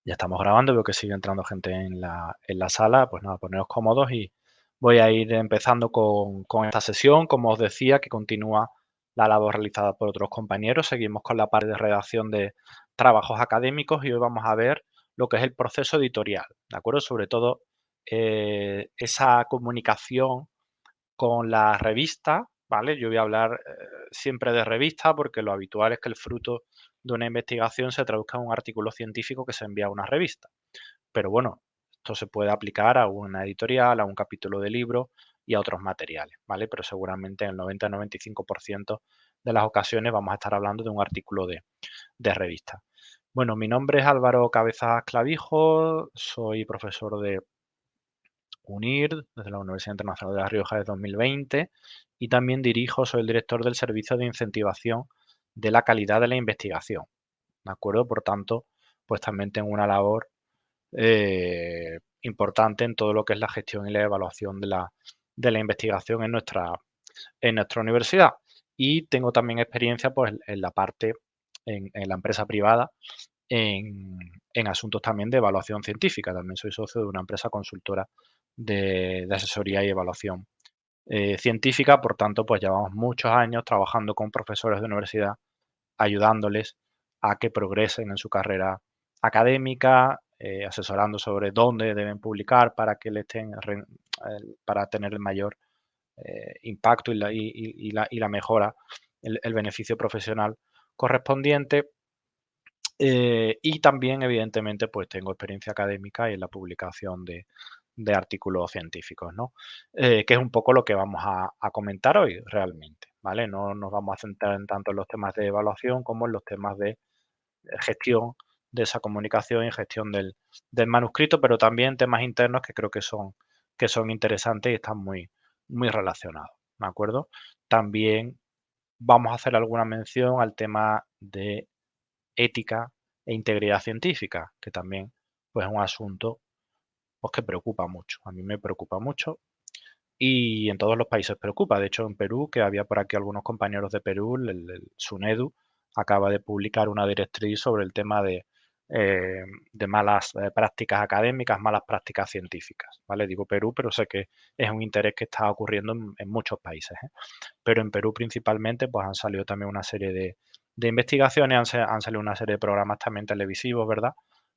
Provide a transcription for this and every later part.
Ya estamos grabando, veo que sigue entrando gente en la sala. Pues nada, poneros cómodos y voy a ir empezando con esta sesión. Como os decía, que continúa la labor realizada por otros compañeros. Seguimos con la parte de redacción de trabajos académicos y hoy vamos a ver lo que es el proceso editorial, ¿de acuerdo? Sobre todo esa comunicación con la revista, ¿vale? Yo voy a hablar siempre de revista porque lo habitual es que el fruto de una investigación se traduzca en un artículo científico que se envía a una revista. Pero bueno, esto se puede aplicar a una editorial, a un capítulo de libro y a otros materiales, ¿vale? Pero seguramente en el 90-95% de las ocasiones vamos a estar hablando de un artículo de revista. Bueno, mi nombre es Álvaro Cabezas Clavijo, soy profesor de UNIR, desde la Universidad Internacional de La Rioja de 2020, y también soy el director del Servicio de Incentivación de la Calidad de la Investigación, ¿de acuerdo? Por tanto, pues también tengo una labor importante en todo lo que es la gestión y la evaluación de la investigación en nuestra universidad. Y tengo también experiencia pues, en la parte, en la empresa privada, en asuntos también de evaluación científica. También soy socio de una empresa consultora de asesoría y evaluación científica. Por tanto, pues llevamos muchos años trabajando con profesores de universidad, ayudándoles a que progresen en su carrera académica, asesorando sobre dónde deben publicar para que le estén para tener el mayor impacto y la mejora, el beneficio profesional correspondiente. Y también, evidentemente, pues tengo experiencia académica y en la publicación de artículos científicos, ¿no? Que es un poco lo que vamos a comentar hoy realmente, ¿vale? No nos vamos a centrar en tanto en los temas de evaluación como en los temas de gestión de esa comunicación y gestión del manuscrito, pero también temas internos que creo que son interesantes y están muy, muy relacionados, ¿de acuerdo? También vamos a hacer alguna mención al tema de ética e integridad científica, que también pues, es un asunto pues, que preocupa mucho. A mí me preocupa mucho y en todos los países preocupa. De hecho, en Perú, que había por aquí algunos compañeros de Perú, el SUNEDU acaba de publicar una directriz sobre el tema de malas prácticas académicas, malas prácticas científicas. ¿Vale? Digo Perú, pero sé que es un interés que está ocurriendo en muchos países, ¿eh? Pero en Perú principalmente pues han salido también una serie de investigaciones, han salido una serie de programas también televisivos, ¿verdad?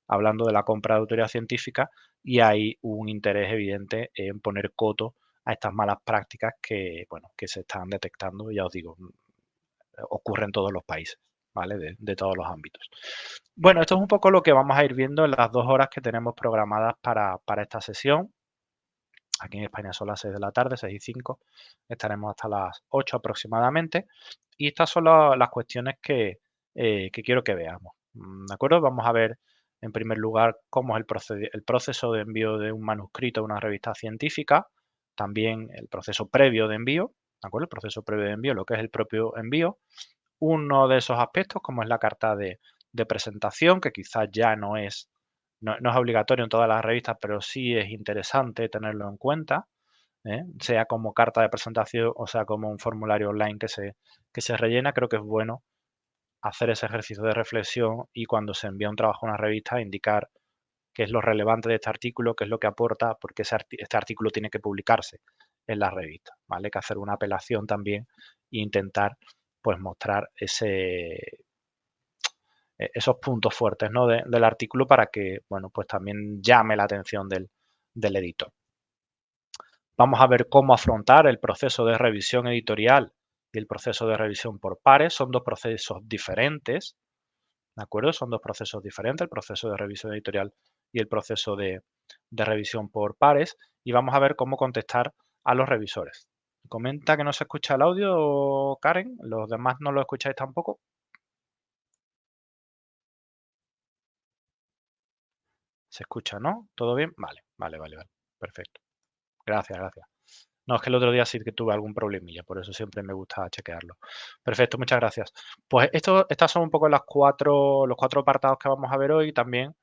Hablando de la compra de autoridad científica y hay un interés evidente en poner coto a estas malas prácticas que, bueno, que se están detectando, ya os digo, ocurre en todos los países, ¿vale? De todos los ámbitos. Bueno, esto es un poco lo que vamos a ir viendo en las 2 horas que tenemos programadas para esta sesión. Aquí en España son las 6 de la tarde, 6 y 5. Estaremos hasta las 8 aproximadamente. Y estas son las cuestiones que quiero que veamos. ¿De acuerdo? Vamos a ver en primer lugar cómo es el proceso de envío de un manuscrito a una revista científica, también el proceso previo de envío, ¿de acuerdo? El proceso previo de envío, lo que es el propio envío. Uno de esos aspectos, como es la carta de presentación, que quizás ya no es obligatorio en todas las revistas, pero sí es interesante tenerlo en cuenta, ¿eh? Sea como carta de presentación o sea como un formulario online que se rellena. Creo que es bueno hacer ese ejercicio de reflexión y cuando se envía un trabajo a una revista indicar qué es lo relevante de este artículo, qué es lo que aporta, porque este artículo tiene que publicarse en la revista, ¿vale? Hay que hacer una apelación también e intentar pues mostrar esos puntos fuertes, ¿no? del artículo para que, bueno, pues también llame la atención del editor. Vamos a ver cómo afrontar el proceso de revisión editorial y el proceso de revisión por pares. Son dos procesos diferentes, ¿de acuerdo? Son dos procesos diferentes, el proceso de revisión editorial y el proceso de revisión por pares. Y vamos a ver cómo contestar a los revisores. Comenta que no se escucha el audio, Karen. ¿Los demás no lo escucháis tampoco? ¿Se escucha, no? ¿Todo bien? Vale, vale, vale, vale. Perfecto. Gracias, gracias. No, es que el otro día sí que tuve algún problemilla, por eso siempre me gusta chequearlo. Perfecto, muchas gracias. Pues estas son un poco los cuatro apartados que vamos a ver hoy. También,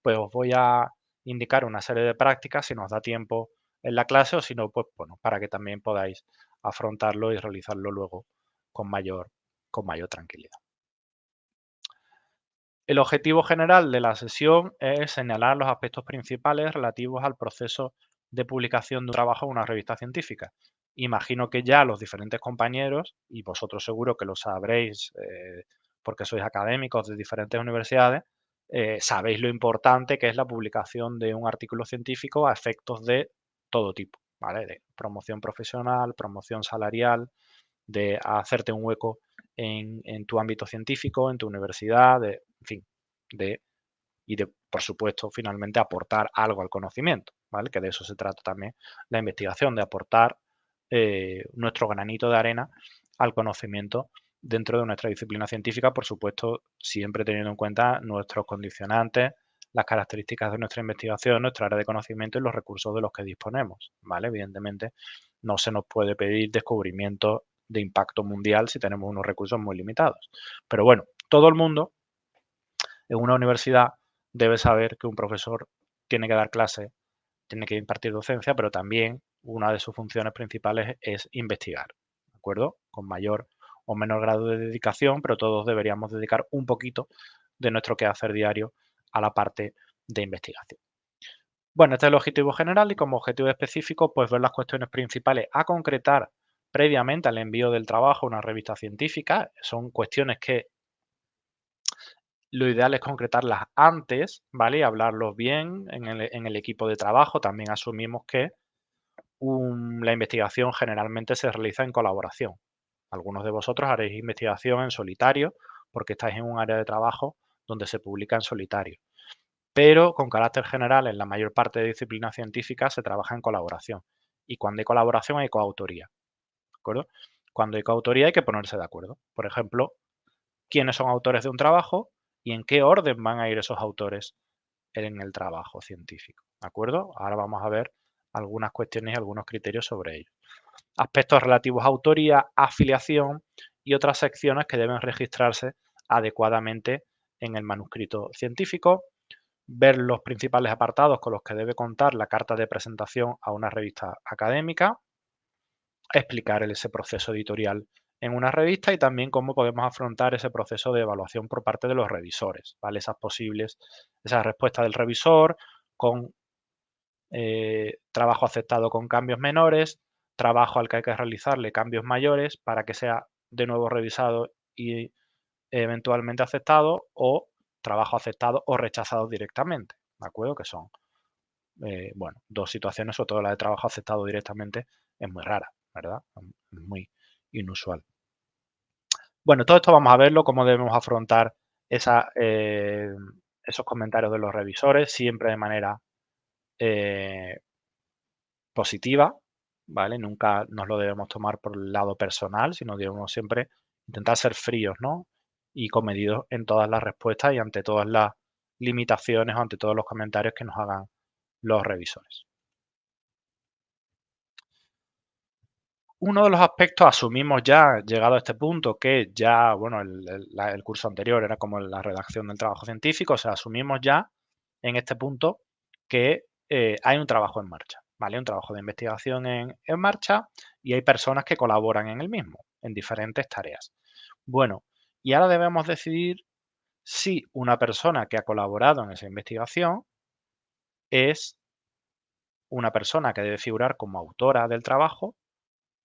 pues os voy a indicar una serie de prácticas si nos da tiempo en la clase o si no, pues bueno, para que también podáis afrontarlo y realizarlo luego con mayor, con mayor tranquilidad. El objetivo general de la sesión es señalar los aspectos principales relativos al proceso de publicación de un trabajo en una revista científica. Imagino que ya los diferentes compañeros, y vosotros seguro que lo sabréis porque sois académicos de diferentes universidades, sabéis lo importante que es la publicación de un artículo científico a efectos de todo tipo, ¿vale? De promoción profesional, promoción salarial, de hacerte un hueco en tu ámbito científico, en tu universidad, en fin, de, y de, por supuesto, finalmente aportar algo al conocimiento, ¿vale? Que de eso se trata también la investigación, de aportar nuestro granito de arena al conocimiento dentro de nuestra disciplina científica, por supuesto, siempre teniendo en cuenta nuestros condicionantes, las características de nuestra investigación, nuestra área de conocimiento y los recursos de los que disponemos, ¿vale? Evidentemente, no se nos puede pedir descubrimientos de impacto mundial si tenemos unos recursos muy limitados. Pero bueno, todo el mundo en una universidad debe saber que un profesor tiene que dar clase, tiene que impartir docencia, pero también una de sus funciones principales es investigar, ¿de acuerdo? Con mayor o menor grado de dedicación, pero todos deberíamos dedicar un poquito de nuestro quehacer diario a la parte de investigación. Bueno, este es el objetivo general y como objetivo específico, pues ver las cuestiones principales a concretar previamente al envío del trabajo a una revista científica. Son cuestiones que lo ideal es concretarlas antes, ¿vale? Y hablarlos bien en el equipo de trabajo. También asumimos que la investigación generalmente se realiza en colaboración. Algunos de vosotros haréis investigación en solitario porque estáis en un área de trabajo donde se publica en solitario. Pero con carácter general, en la mayor parte de disciplinas científicas se trabaja en colaboración. Y cuando hay colaboración hay coautoría, ¿de acuerdo? Cuando hay coautoría hay que ponerse de acuerdo. Por ejemplo, quiénes son autores de un trabajo y en qué orden van a ir esos autores en el trabajo científico, ¿de acuerdo? Ahora vamos a ver algunas cuestiones y algunos criterios sobre ello. Aspectos relativos a autoría, afiliación y otras secciones que deben registrarse adecuadamente en el manuscrito científico, ver los principales apartados con los que debe contar la carta de presentación a una revista académica, explicar ese proceso editorial en una revista y también cómo podemos afrontar ese proceso de evaluación por parte de los revisores, ¿vale? Esas respuestas del revisor con trabajo aceptado con cambios menores, trabajo al que hay que realizarle cambios mayores para que sea de nuevo revisado y eventualmente aceptado o trabajo aceptado o rechazado directamente, ¿de acuerdo? Que son, bueno, dos situaciones, sobre todo la de trabajo aceptado directamente es muy rara, ¿verdad? Es muy inusual. Bueno, todo esto vamos a verlo, cómo debemos afrontar esos comentarios de los revisores, siempre de manera eh, positiva, ¿vale? Nunca nos lo debemos tomar por el lado personal, sino debemos siempre intentar ser fríos, ¿no? Y comedidos en todas las respuestas y ante todas las limitaciones o ante todos los comentarios que nos hagan los revisores. Uno de los aspectos, asumimos ya, llegado a este punto, que ya, bueno, el curso anterior era como la redacción del trabajo científico, o sea, asumimos ya en este punto que hay un trabajo en marcha, ¿vale? Un trabajo de investigación en marcha y hay personas que colaboran en el mismo, en diferentes tareas. Bueno, y ahora debemos decidir si una persona que ha colaborado en esa investigación es una persona que debe figurar como autora del trabajo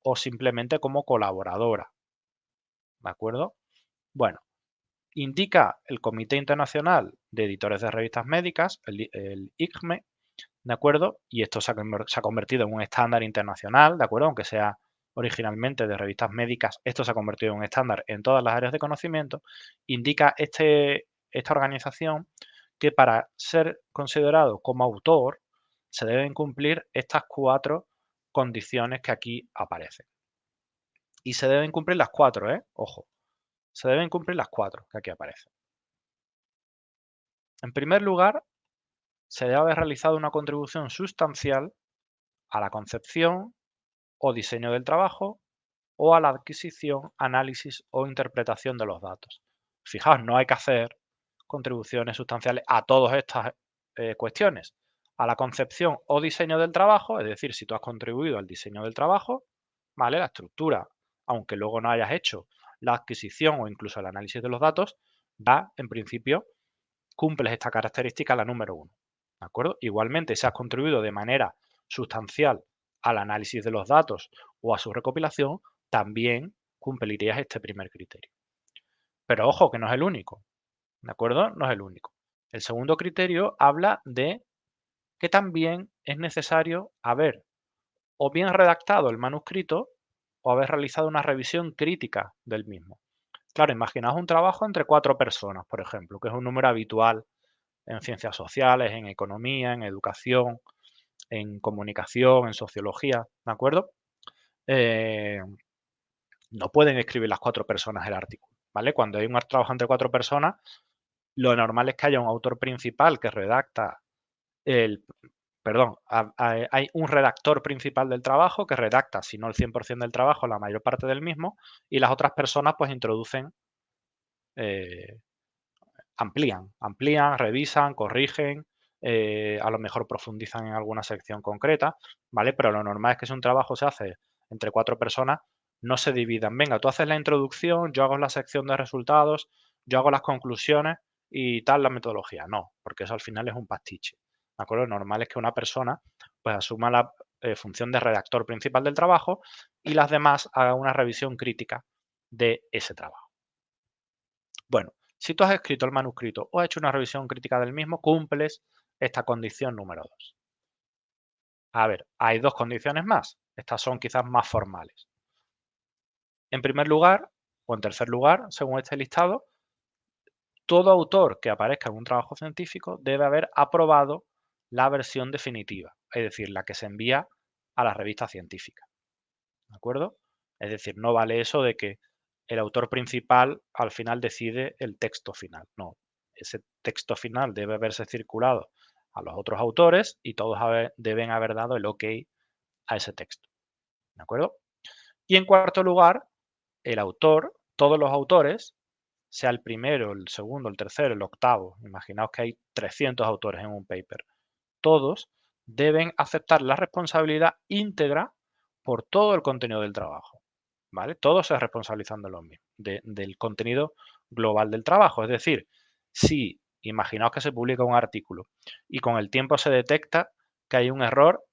o simplemente como colaboradora, ¿de acuerdo? Bueno, indica el Comité Internacional de Editores de Revistas Médicas, el ICME, ¿de acuerdo? Y esto se ha convertido en un estándar internacional, ¿de acuerdo? Aunque sea originalmente de revistas médicas, esto se ha convertido en un estándar en todas las áreas de conocimiento. Indica esta organización que para ser considerado como autor se deben cumplir estas 4 condiciones que aquí aparecen. Y se deben cumplir las 4, ¿eh? Ojo, se deben cumplir las 4 que aquí aparecen. En primer lugar, se debe haber realizado una contribución sustancial a la concepción o diseño del trabajo o a la adquisición, análisis o interpretación de los datos. Fijaos, no hay que hacer contribuciones sustanciales a todas estas cuestiones. A la concepción o diseño del trabajo, es decir, si tú has contribuido al diseño del trabajo, ¿vale? La estructura, aunque luego no hayas hecho la adquisición o incluso el análisis de los datos, va en principio cumples esta característica, la número 1, ¿de acuerdo? Igualmente, si has contribuido de manera sustancial al análisis de los datos o a su recopilación, también cumplirías este primer criterio. Pero ojo, que no es el único, ¿de acuerdo? No es el único. El segundo criterio habla de que también es necesario haber o bien redactado el manuscrito o haber realizado una revisión crítica del mismo. Claro, imaginaos un trabajo entre 4 personas, por ejemplo, que es un número habitual en ciencias sociales, en economía, en educación, en comunicación, en sociología, ¿de acuerdo? Eh, no pueden escribir las 4 personas el artículo, ¿vale? Cuando hay un trabajo entre 4 personas, lo normal es que haya un autor principal que redacta el perdón, hay un redactor principal del trabajo que redacta, si no el 100% del trabajo, la mayor parte del mismo, y las otras personas pues introducen, eh, amplían, revisan, corrigen, a lo mejor profundizan en alguna sección concreta, ¿vale? Pero lo normal es que si un trabajo se hace entre 4 personas, no se dividan. Venga, tú haces la introducción, yo hago la sección de resultados, yo hago las conclusiones y tal la metodología. No, porque eso al final es un pastiche, ¿de acuerdo? Lo normal es que una persona pues asuma la función de redactor principal del trabajo y las demás hagan una revisión crítica de ese trabajo. Bueno, si tú has escrito el manuscrito o has hecho una revisión crítica del mismo, cumples esta condición número 2. A ver, hay 2 condiciones más. Estas son quizás más formales. En primer lugar, o en tercer lugar, según este listado, todo autor que aparezca en un trabajo científico debe haber aprobado la versión definitiva, es decir, la que se envía a la revista científica. ¿De acuerdo? Es decir, no vale eso de que el autor principal al final decide el texto final. No, ese texto final debe haberse circulado a los otros autores y todos deben haber dado el OK a ese texto. ¿De acuerdo? Y en cuarto lugar, el autor, todos los autores, sea el primero, el segundo, el tercero, el octavo, imaginaos que hay 300 autores en un paper, todos deben aceptar la responsabilidad íntegra por todo el contenido del trabajo, ¿vale? Todos se responsabilizan de lo mismo, del contenido global del trabajo. Es decir, si imaginaos que se publica un artículo y con el tiempo se detecta que hay un error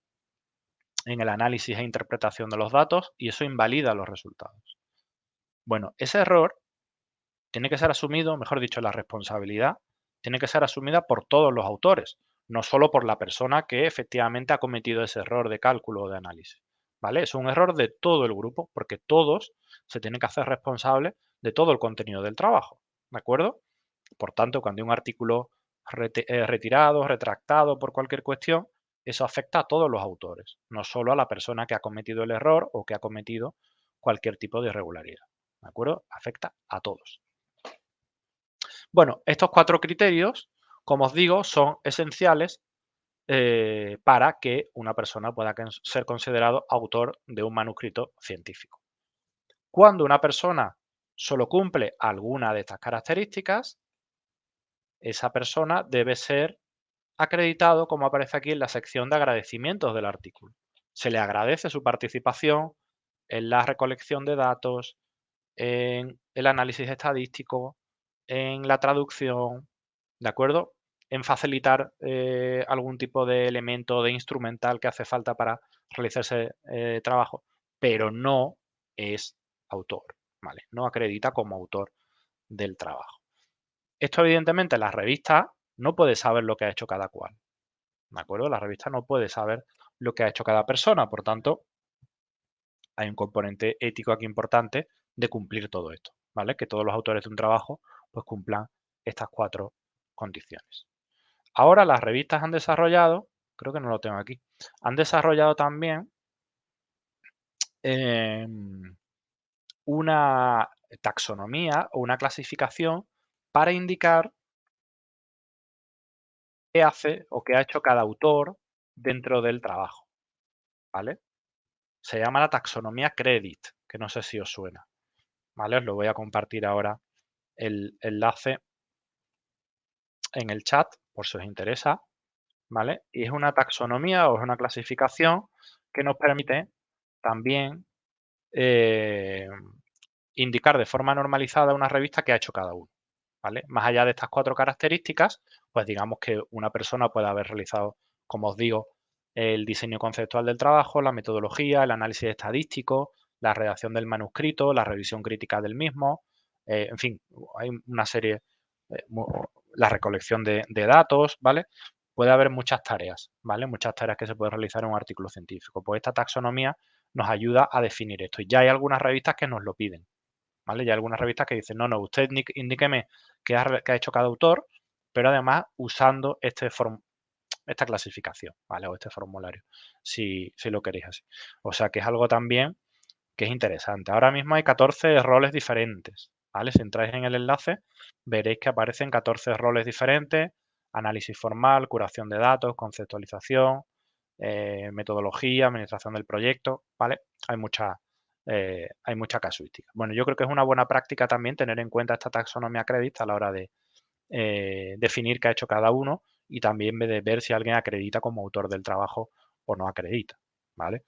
en el análisis e interpretación de los datos y eso invalida los resultados. Bueno, ese error tiene que ser asumido, mejor dicho, la responsabilidad tiene que ser asumida por todos los autores, no solo por la persona que efectivamente ha cometido ese error de cálculo o de análisis, ¿vale? Es un error de todo el grupo, porque todos se tienen que hacer responsables de todo el contenido del trabajo, ¿de acuerdo? Por tanto, cuando hay un artículo retirado, retractado por cualquier cuestión, eso afecta a todos los autores, no solo a la persona que ha cometido el error o que ha cometido cualquier tipo de irregularidad, ¿de acuerdo? Afecta a todos. Bueno, estos 4 criterios, como os digo, son esenciales para que una persona pueda ser considerado autor de un manuscrito científico. Cuando una persona solo cumple alguna de estas características, esa persona debe ser acreditado, como aparece aquí en la sección de agradecimientos del artículo. Se le agradece su participación en la recolección de datos, en el análisis estadístico, en la traducción, ¿de acuerdo? En facilitar algún tipo de elemento de instrumental que hace falta para realizar ese trabajo, pero no es autor, ¿vale? No acredita como autor del trabajo. Esto evidentemente la revista no puede saber lo que ha hecho cada cual, ¿de acuerdo? La revista no puede saber lo que ha hecho cada persona, por tanto, hay un componente ético aquí importante de cumplir todo esto, ¿vale? Que todos los autores de un trabajo pues cumplan estas 4 condiciones. Ahora las revistas han desarrollado, creo que no lo tengo aquí, han desarrollado también em, una taxonomía o una clasificación para indicar qué hace o qué ha hecho cada autor dentro del trabajo, ¿vale? Se llama la taxonomía Credit, que no sé si os suena, ¿vale? Os lo voy a compartir ahora el enlace en el chat por si os interesa, ¿vale? Y es una taxonomía o es una clasificación que nos permite también eh, indicar de forma normalizada una revista que ha hecho cada uno, ¿vale? Más allá de estas 4 características, pues digamos que una persona puede haber realizado, como os digo, el diseño conceptual del trabajo, la metodología, el análisis estadístico, la redacción del manuscrito, la revisión crítica del mismo, en fin, hay una serie, la recolección de datos, ¿vale? Puede haber muchas tareas, ¿vale? Muchas tareas que se pueden realizar en un artículo científico. Pues esta taxonomía nos ayuda a definir esto. Y ya hay algunas revistas que nos lo piden, ¿vale? Ya hay algunas revistas que dicen, no, no, usted indíqueme qué ha hecho cada autor, pero además usando esta clasificación, ¿vale? O este formulario, si lo queréis así. O sea que es algo también que es interesante. Ahora mismo hay 14 roles diferentes, ¿vale? Si entráis en el enlace, veréis que aparecen 14 roles diferentes: análisis formal, curación de datos, conceptualización, metodología, administración del proyecto, ¿vale? Hay mucha casuística. Bueno, yo creo que es una buena práctica también tener en cuenta esta taxonomía acredita a la hora de definir qué ha hecho cada uno y también de ver si alguien acredita como autor del trabajo o no acredita, ¿vale?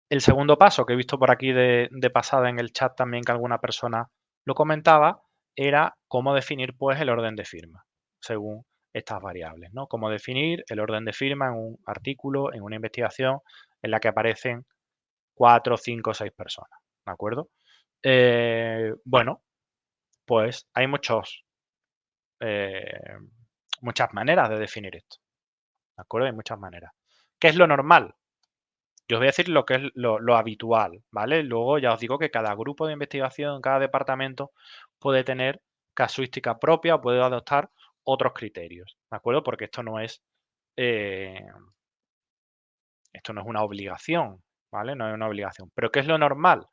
El segundo paso que he visto por aquí de pasada en el chat también que alguna persona lo comentaba, era cómo definir pues el orden de firma según estas variables, ¿no? Cómo definir el orden de firma en un artículo, en una investigación en la que aparecen 4, 5, 6 personas, ¿de acuerdo? Bueno, pues hay eh, muchas maneras de definir esto, ¿de acuerdo? Hay muchas maneras. ¿Qué es lo normal? Yo os voy a decir lo que es lo habitual, ¿vale? Luego ya os digo que cada grupo de investigación, cada departamento puede tener casuística propia o puede adoptar otros criterios, ¿de acuerdo? Porque eh, esto no es una obligación, ¿vale? No es una obligación. Pero ¿qué es lo normal?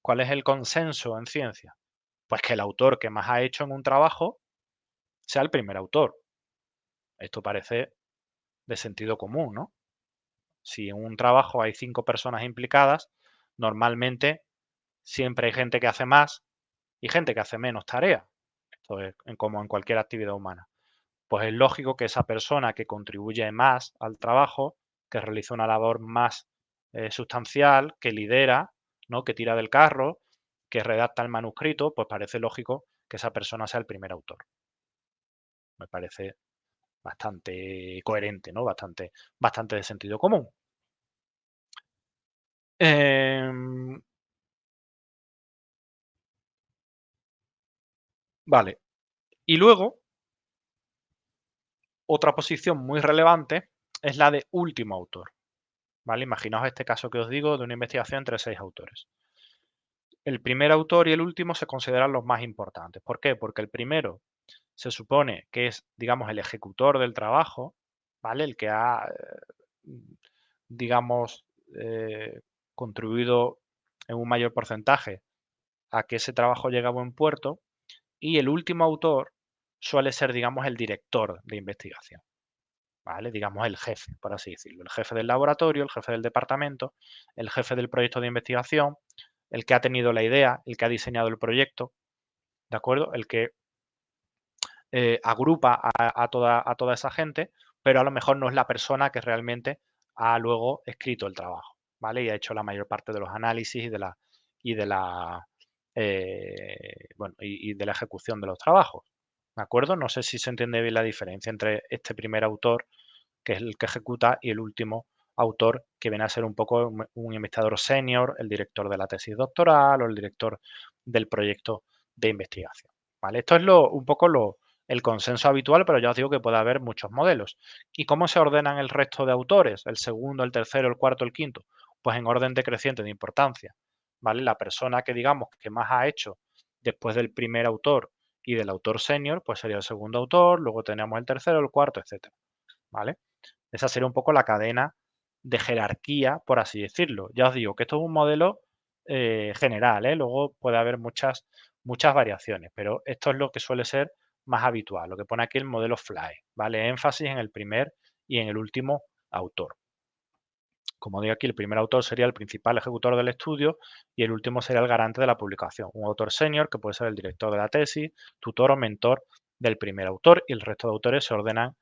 ¿Cuál es el consenso en ciencia? Pues que el autor que más ha hecho en un trabajo sea el primer autor. Esto parece de sentido común, ¿no? Si en un trabajo hay 5 personas implicadas, normalmente siempre hay gente que hace más y gente que hace menos tareas. Esto es como en cualquier actividad humana. Pues es lógico que esa persona que contribuye más al trabajo, que realiza una labor más sustancial, que lidera, ¿no? Que tira del carro, que redacta el manuscrito, pues parece lógico que esa persona sea el primer autor. Me parece bastante coherente, ¿no? Bastante de sentido común. Em, vale. Y luego, otra posición muy relevante es la de último autor, ¿vale? Imaginaos este caso que os digo de una investigación entre 6 autores. El primer autor y el último se consideran los más importantes. ¿Por qué? Porque el primero se supone que es, digamos, el ejecutor del trabajo, ¿vale? El que ha, digamos, eh, contribuido en un mayor porcentaje a que ese trabajo llegue a buen puerto. Y el último autor suele ser, digamos, el director de investigación, ¿vale? Digamos el jefe, por así decirlo. El jefe del laboratorio, el jefe del departamento, el jefe del proyecto de investigación, el que ha tenido la idea, el que ha diseñado el proyecto, ¿de acuerdo? El que agrupa a toda esa gente, pero a lo mejor no es la persona que realmente ha luego escrito el trabajo, ¿vale? Y ha hecho la mayor parte de los análisis y de la, bueno, y de la ejecución de los trabajos, ¿de acuerdo? No sé si se entiende bien la diferencia entre este primer autor, que es el que ejecuta, y el último autor, que viene a ser un poco un investigador senior, el director de la tesis doctoral o el director del proyecto de investigación, ¿vale? Esto es un poco el consenso habitual, pero ya os digo que puede haber muchos modelos. ¿Y cómo se ordenan el resto de autores? El segundo, el tercero, el cuarto, el quinto. Pues en orden decreciente de importancia, ¿vale? La persona que digamos que más ha hecho después del primer autor y del autor senior, pues sería el segundo autor, luego tenemos el tercero, el cuarto, etcétera, ¿vale? Esa sería un poco la cadena de jerarquía, por así decirlo. Ya os digo que esto es un modelo general, ¿eh? Luego puede haber muchas variaciones, pero esto es lo que suele ser más habitual, lo que pone aquí el modelo FLY, ¿vale? Énfasis en el primer y en el último autor. Como digo aquí, el primer autor sería el principal ejecutor del estudio y el último sería el garante de la publicación. Un autor senior, que puede ser el director de la tesis, tutor o mentor del primer autor, y el resto de autores se ordenan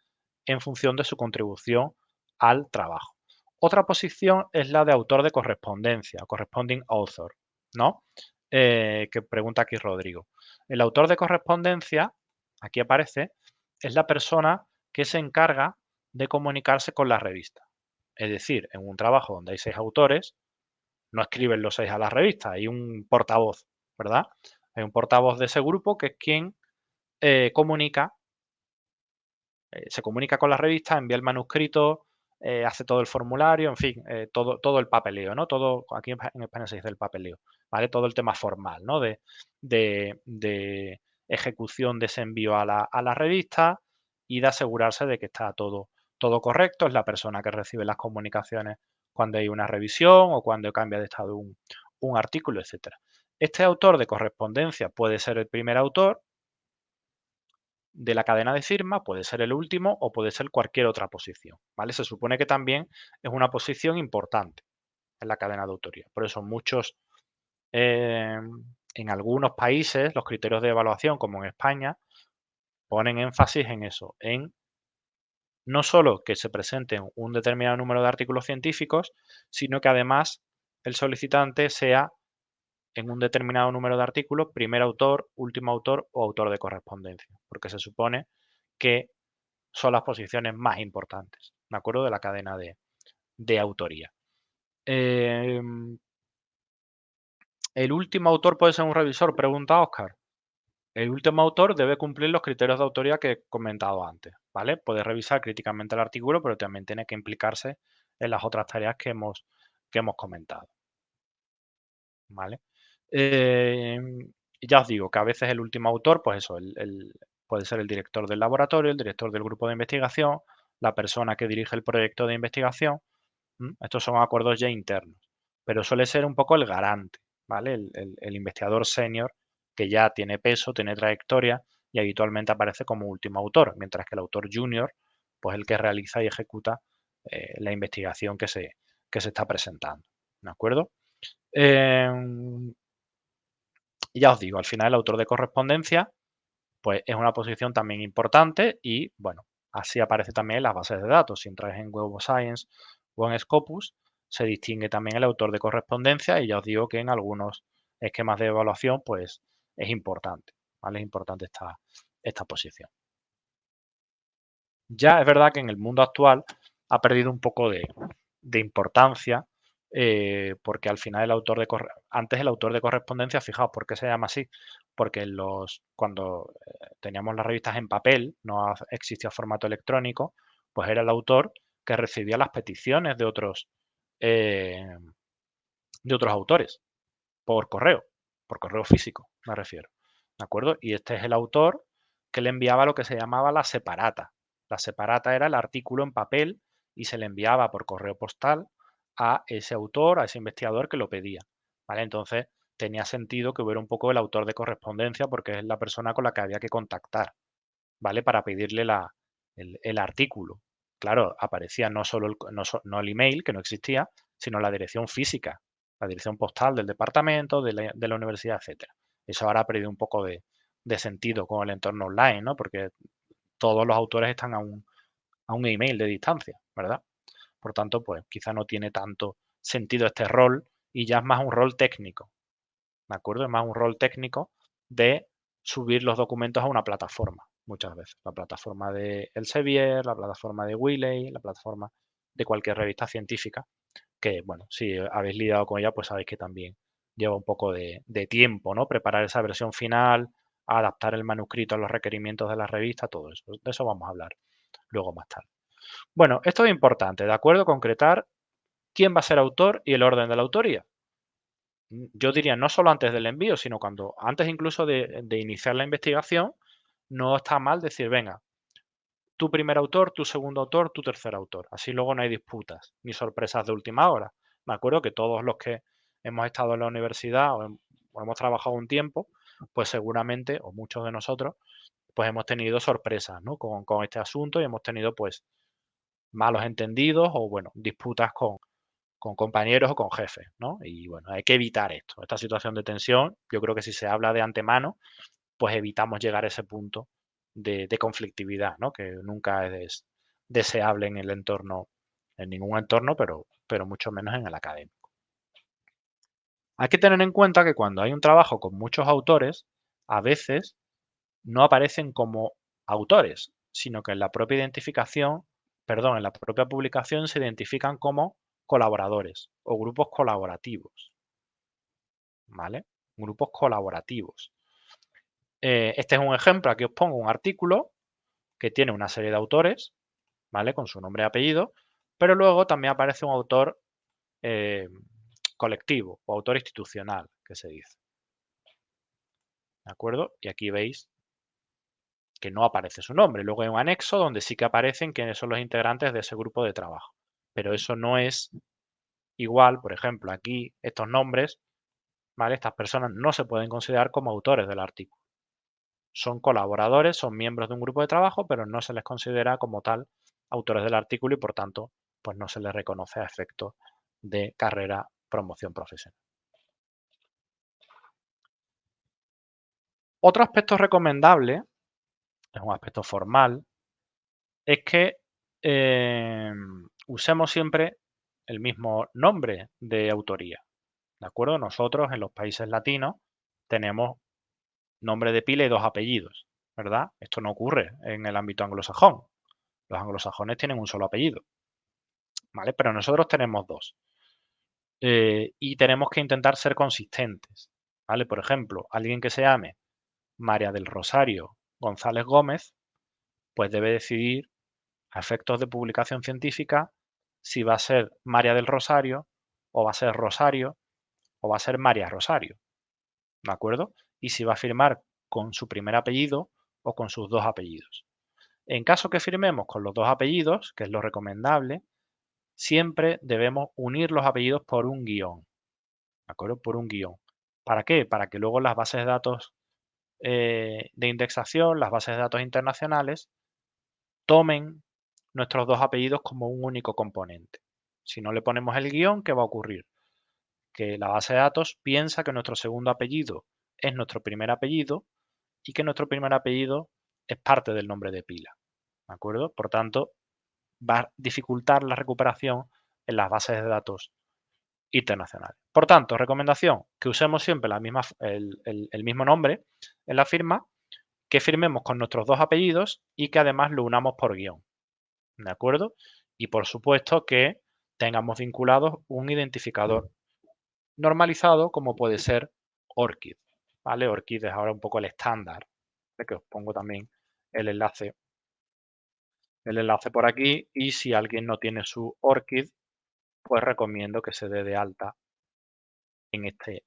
en función de su contribución al trabajo. Otra posición es la de autor de correspondencia, corresponding author, ¿no? que pregunta aquí Rodrigo. El autor de correspondencia, aquí aparece, es la persona que se encarga de comunicarse con la revista. Es decir, en un trabajo donde hay 6 autores, no escriben los 6 a la revista, hay un portavoz, ¿verdad? Hay un portavoz de ese grupo que es quien comunica, se comunica con la revista, envía el manuscrito, hace todo el formulario, en fin, todo el papeleo, ¿no? Todo, aquí en España se dice el papeleo, ¿vale? Todo el tema formal, ¿no? De ejecución de ese envío a la revista y de asegurarse de que está todo correcto. Es la persona que recibe las comunicaciones cuando hay una revisión o cuando cambia de estado un artículo, etcétera. Este autor de correspondencia puede ser el primer autor de la cadena de firma, puede ser el último o puede ser cualquier otra posición, ¿vale? Se supone que también es una posición importante en la cadena de autoría. Por eso muchos, en algunos países, los criterios de evaluación, como en España, ponen énfasis en eso, en no solo que se presenten un determinado número de artículos científicos, sino que además el solicitante sea en un determinado número de artículos primer autor, último autor o autor de correspondencia, porque se supone que son las posiciones más importantes, ¿de acuerdo? De la cadena de autoría. ¿El último autor puede ser un revisor? Pregunta Oscar. El último autor debe cumplir los criterios de autoría que he comentado antes, ¿vale? Puede revisar críticamente el artículo, pero también tiene que implicarse en las otras tareas que hemos comentado, ¿vale? Ya os digo que a veces el último autor, pues eso, puede ser el director del laboratorio, el director del grupo de investigación, la persona que dirige el proyecto de investigación. Estos son acuerdos ya internos, pero suele ser un poco el garante, ¿vale? El investigador senior que ya tiene peso, tiene trayectoria y habitualmente aparece como último autor, mientras que el autor junior, pues el que realiza y ejecuta la investigación que se está presentando, ¿de acuerdo? Ya os digo, al final el autor de correspondencia, pues es una posición también importante y, bueno, así aparece también en las bases de datos. Si entráis en Web of Science o en Scopus, se distingue también el autor de correspondencia y ya os digo que en algunos esquemas de evaluación, pues es importante, ¿vale? Es importante esta posición. Ya es verdad que en el mundo actual ha perdido un poco de importancia porque al final antes el autor de correspondencia, fijaos, ¿por qué se llama así? Porque cuando teníamos las revistas en papel, no existía formato electrónico, pues era el autor que recibía las peticiones eh, de otros autores por correo físico, me refiero, ¿de acuerdo? Y este es el autor que le enviaba lo que se llamaba la separata. La separata era el artículo en papel y se le enviaba por correo postal a ese autor, a ese investigador que lo pedía, ¿vale? Entonces tenía sentido que hubiera un poco el autor de correspondencia porque es la persona con la que había que contactar, ¿vale? Para pedirle el artículo. Claro, aparecía no solo no el email, que no existía, sino la dirección física, la dirección postal del departamento, de la universidad, etcétera. Eso ahora ha perdido un poco de sentido con el entorno online, ¿no? Porque todos los autores están a un email de distancia, ¿verdad? Por tanto, pues quizá no tiene tanto sentido este rol y ya es más un rol técnico, ¿de acuerdo? Es más un rol técnico de subir los documentos a una plataforma, muchas veces. La plataforma de Elsevier, la plataforma de Wiley, la plataforma de cualquier revista científica, que, bueno, si habéis lidiado con ella, pues sabéis que también lleva un poco de tiempo, ¿no? Preparar esa versión final, adaptar el manuscrito a los requerimientos de la revista, todo eso. De eso vamos a hablar luego más tarde. Bueno, esto es importante, ¿de acuerdo? Concretar quién va a ser autor y el orden de la autoría. Yo diría no solo antes del envío, sino cuando antes incluso de iniciar la investigación, no está mal decir, venga, tu primer autor, tu segundo autor, tu tercer autor. Así luego no hay disputas ni sorpresas de última hora. Me acuerdo que todos los que hemos estado en la universidad o hemos trabajado un tiempo, pues seguramente, o muchos de nosotros, pues hemos tenido sorpresas, ¿no? Con este asunto y hemos tenido pues malos entendidos o bueno, disputas con compañeros o con jefes, ¿no? Y bueno, hay que evitar esto, esta situación de tensión. Yo creo que si se habla de antemano, pues evitamos llegar a ese punto de conflictividad, ¿no? Que nunca es deseable en el entorno, en ningún entorno, pero mucho menos en el académico. Hay que tener en cuenta que cuando hay un trabajo con muchos autores, a veces no aparecen como autores, sino que en la propia identificación, perdón, en la propia publicación se identifican como colaboradores o grupos colaborativos, ¿vale? Grupos colaborativos. Este es un ejemplo, aquí os pongo un artículo que tiene una serie de autores, ¿vale? Con su nombre y apellido, pero luego también aparece un autor eh, colectivo o autor institucional, que se dice, ¿de acuerdo? Y aquí veis que no aparece su nombre. Luego hay un anexo donde sí que aparecen quiénes son los integrantes de ese grupo de trabajo. Pero eso no es igual, por ejemplo, aquí estos nombres, ¿vale? Estas personas no se pueden considerar como autores del artículo. Son colaboradores, son miembros de un grupo de trabajo, pero no se les considera como tal autores del artículo y por tanto, pues no se les reconoce a efectos de carrera promoción profesional. Otro aspecto recomendable, es un aspecto formal, es que usemos siempre el mismo nombre de autoría, ¿de acuerdo? Nosotros en los países latinos tenemos nombre de pila y dos apellidos, ¿verdad? Esto no ocurre en el ámbito anglosajón. Los anglosajones tienen un solo apellido, ¿vale? Pero nosotros tenemos dos. Y tenemos que intentar ser consistentes, ¿vale? Por ejemplo, alguien que se llame María del Rosario González Gómez, pues debe decidir a efectos de publicación científica si va a ser María del Rosario o va a ser Rosario o va a ser María Rosario, ¿de acuerdo? Y si va a firmar con su primer apellido o con sus dos apellidos. En caso que firmemos con los dos apellidos, que es lo recomendable, siempre debemos unir los apellidos por un guión, ¿de acuerdo? Por un guión. ¿Para qué? Para que luego las bases de datos de indexación, las bases de datos internacionales, tomen nuestros dos apellidos como un único componente. Si no le ponemos el guión, ¿qué va a ocurrir? Que la base de datos piensa que nuestro segundo apellido es nuestro primer apellido y que nuestro primer apellido es parte del nombre de pila, ¿de acuerdo? Por tanto, va a dificultar la recuperación en las bases de datos internacionales. Por tanto, recomendación, que usemos siempre el mismo nombre en la firma, que firmemos con nuestros dos apellidos y que además lo unamos por guión, ¿de acuerdo? Y por supuesto que tengamos vinculados un identificador normalizado como puede ser ORCID, ¿vale? ORCID es ahora un poco el estándar, de que os pongo también el enlace, por aquí y si alguien no tiene su ORCID, pues recomiendo que se dé de alta en este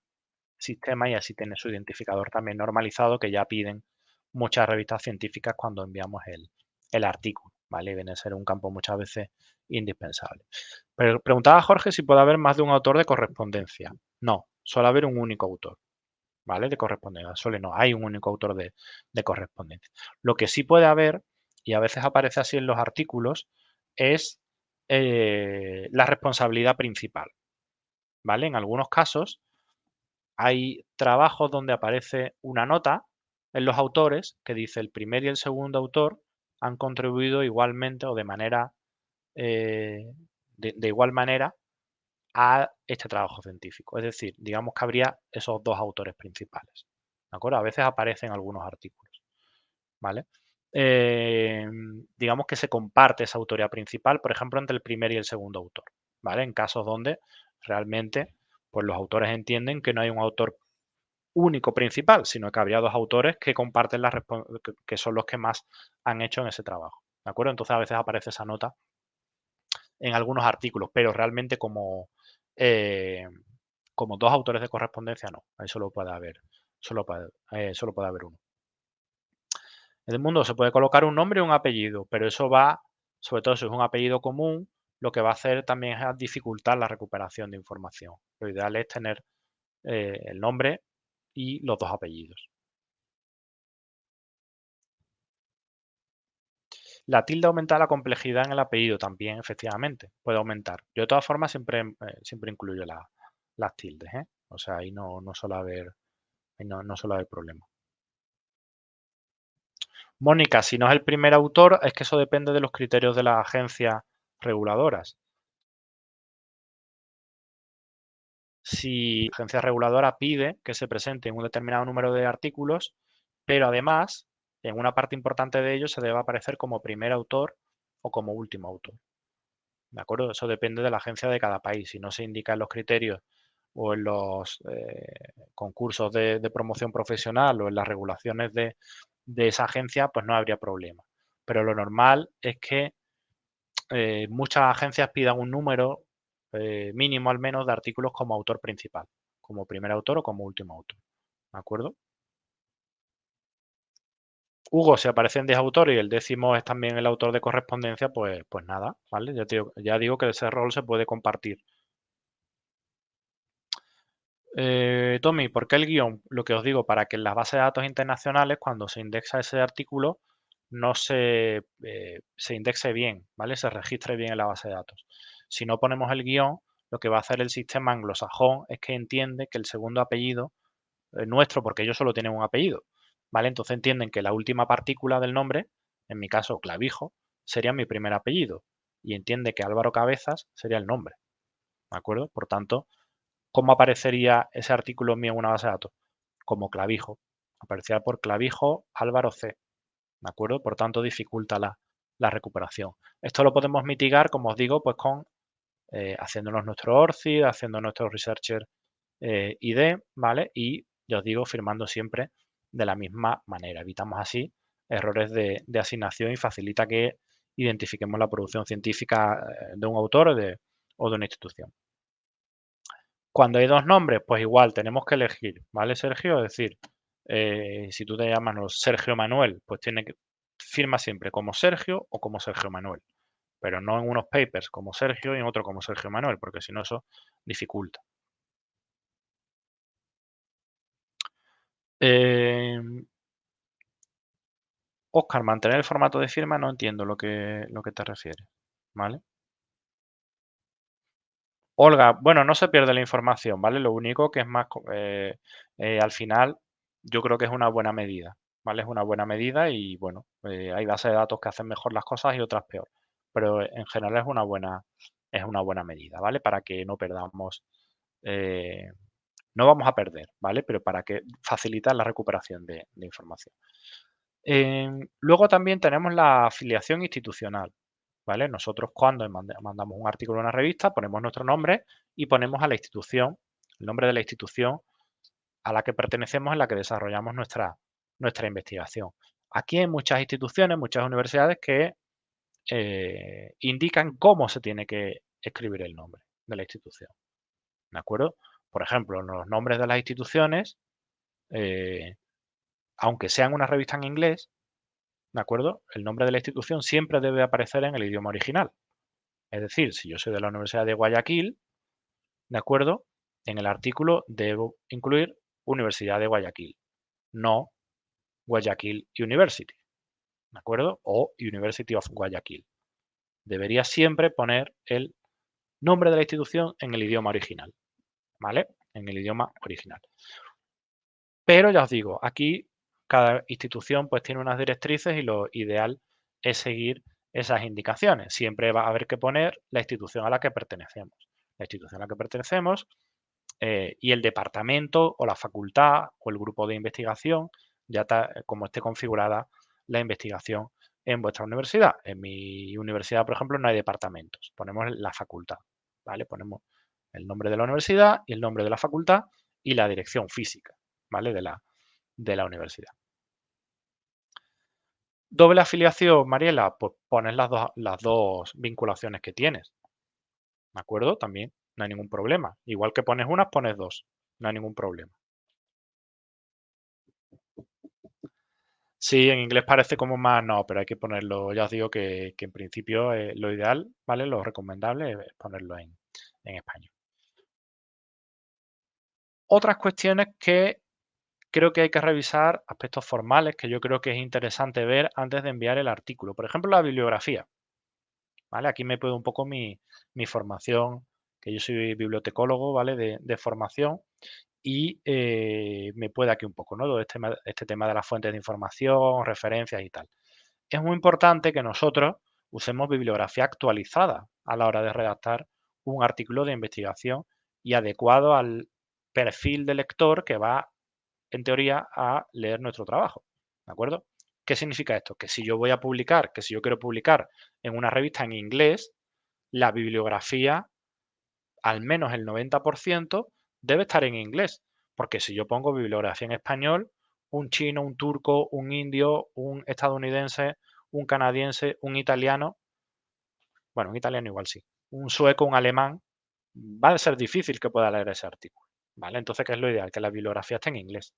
sistema y así tiene su identificador también normalizado que ya piden muchas revistas científicas cuando enviamos el artículo, ¿vale? Viene a ser un campo muchas veces indispensable. Pero preguntaba Jorge si puede haber más de un autor de correspondencia. No, suele haber un único autor, ¿vale? De correspondencia, no, hay un único autor de correspondencia. Lo que sí puede haber, y a veces aparece así en los artículos, es la responsabilidad principal, ¿vale? En algunos casos hay trabajos donde aparece una nota en los autores que dice el primer y el segundo autor han contribuido igualmente o de manera eh, de igual manera a este trabajo científico. Es decir, digamos que habría esos dos autores principales. ¿De acuerdo? A veces aparecen algunos artículos. ¿Vale? Eh, digamos que se comparte esa autoría principal, por ejemplo, entre el primer y el segundo autor. ¿Vale? En casos donde realmente pues los autores entienden que no hay un autor único principal, sino que habría dos autores que comparten que son los que más han hecho en ese trabajo. ¿De acuerdo? Entonces a veces aparece esa nota en algunos artículos, pero realmente eh, como dos autores de correspondencia no. Ahí solo puede haber uno. En el mundo se puede colocar un nombre y un apellido, pero eso va, sobre todo si es un apellido común, lo que va a hacer también es dificultar la recuperación de información. Lo ideal es tener el nombre y los dos apellidos. La tilde aumenta la complejidad en el apellido también, efectivamente, puede aumentar. Yo de todas formas siempre incluyo las tildes, ¿eh? O sea, ahí no suele haber, no suele haber problema. Mónica, si no es el primer autor, es que eso depende de los criterios de las agencias reguladoras. si la agencia reguladora pide que se presente un determinado número de artículos, pero además, en una parte importante de ellos se debe aparecer como primer autor o como último autor. ¿De acuerdo? Eso depende de la agencia de cada país. Si no se indica en los criterios o en los concursos de promoción profesional o en las regulaciones de esa agencia, pues no habría problema. Pero lo normal es que muchas agencias pidan un número mínimo al menos de artículos como autor principal, como primer autor o como último autor. ¿De acuerdo? Hugo, si aparecen 10 autores y el décimo es también el autor de correspondencia, pues nada, ¿vale? Ya digo que ese rol se puede compartir. Tommy, ¿por qué el guión? Lo que os digo, para que en las bases de datos internacionales, cuando se indexa ese artículo, no se indexe bien, ¿vale? Se registre bien en la base de datos. Si no ponemos el guión, lo que va a hacer el sistema anglosajón es que entiende que el segundo apellido nuestro, porque ellos solo tienen un apellido, ¿vale? Entonces entienden que la última partícula del nombre, en mi caso Clavijo, sería mi primer apellido y entiende que Álvaro Cabezas sería el nombre, ¿de acuerdo? Por tanto, ¿cómo aparecería ese artículo mío en una base de datos? Como Clavijo. Aparecería por Clavijo Álvaro C. ¿De acuerdo? Por tanto, dificulta la recuperación. Esto lo podemos mitigar, como os digo, pues con haciéndonos nuestro ORCID, haciendo nuestro Researcher ID, ¿vale? Y, ya os digo, firmando siempre de la misma manera. Evitamos así errores de asignación y facilita que identifiquemos la producción científica de un autor o de una institución. Cuando hay dos nombres, pues igual tenemos que elegir, ¿vale, Sergio? Es decir, si tú te llamas Sergio Manuel, pues firma siempre como Sergio o como Sergio Manuel, pero no en unos papers como Sergio y en otro como Sergio Manuel, porque si no eso dificulta. Oscar, mantener el formato de firma no entiendo lo que te refieres, ¿vale? Olga, bueno, no se pierde la información, ¿vale? Lo único que es más, al final, yo creo que es una buena medida, ¿vale? Es una buena medida y, bueno, hay bases de datos que hacen mejor las cosas y otras peor, pero en general es una buena medida, ¿vale? Para que no perdamos, eh, no vamos a perder, ¿vale? Pero para que facilitar la recuperación de información. Luego también tenemos la afiliación institucional, ¿vale? Nosotros cuando mandamos un artículo a una revista ponemos nuestro nombre y ponemos a la institución, el nombre de la institución a la que pertenecemos en la que desarrollamos nuestra investigación. Aquí hay muchas instituciones, muchas universidades que indican cómo se tiene que escribir el nombre de la institución, ¿de acuerdo? Por ejemplo, los nombres de las instituciones, eh, aunque sean una revista en inglés, ¿de acuerdo? El nombre de la institución siempre debe aparecer en el idioma original. Es decir, si yo soy de la Universidad de Guayaquil, ¿de acuerdo? En el artículo debo incluir Universidad de Guayaquil, no Guayaquil University, ¿de acuerdo? O University of Guayaquil. Debería siempre poner el nombre de la institución en el idioma original, ¿vale? En el idioma original. Pero ya os digo, aquí cada institución pues tiene unas directrices y lo ideal es seguir esas indicaciones. Siempre va a haber que poner la institución a la que pertenecemos. La institución a la que pertenecemos y el departamento o la facultad o el grupo de investigación, ya como esté configurada la investigación en vuestra universidad. En mi universidad, por ejemplo, no hay departamentos. Ponemos la facultad, ¿vale? Ponemos el nombre de la universidad y el nombre de la facultad y la dirección física, ¿vale? De la universidad. Doble afiliación, Mariela, pues pones las dos vinculaciones que tienes, ¿de acuerdo? También no hay ningún problema. Igual que pones unas, pones dos, no hay ningún problema. Sí, en inglés parece como más, no, pero hay que ponerlo, ya os digo que en principio lo ideal, ¿vale? Lo recomendable es ponerlo en español. Otras cuestiones que creo que hay que revisar, aspectos formales que yo creo que es interesante ver antes de enviar el artículo. Por ejemplo, la bibliografía, ¿vale? Aquí me puedo un poco mi formación, que yo soy bibliotecólogo, ¿vale? De formación y me puede aquí un poco, ¿no? Todo este tema de las fuentes de información, referencias y tal. Es muy importante que nosotros usemos bibliografía actualizada a la hora de redactar un artículo de investigación y adecuado al perfil del lector que va, en teoría, a leer nuestro trabajo, ¿de acuerdo? ¿Qué significa esto? Que si yo voy a publicar, que si yo quiero publicar en una revista en inglés, la bibliografía, al menos el 90%, debe estar en inglés, porque si yo pongo bibliografía en español, un chino, un turco, un indio, un estadounidense, un canadiense, un italiano, bueno, un italiano igual sí, un sueco, un alemán, va a ser difícil que pueda leer ese artículo, ¿vale? Entonces, ¿qué es lo ideal? Que la bibliografía esté en inglés,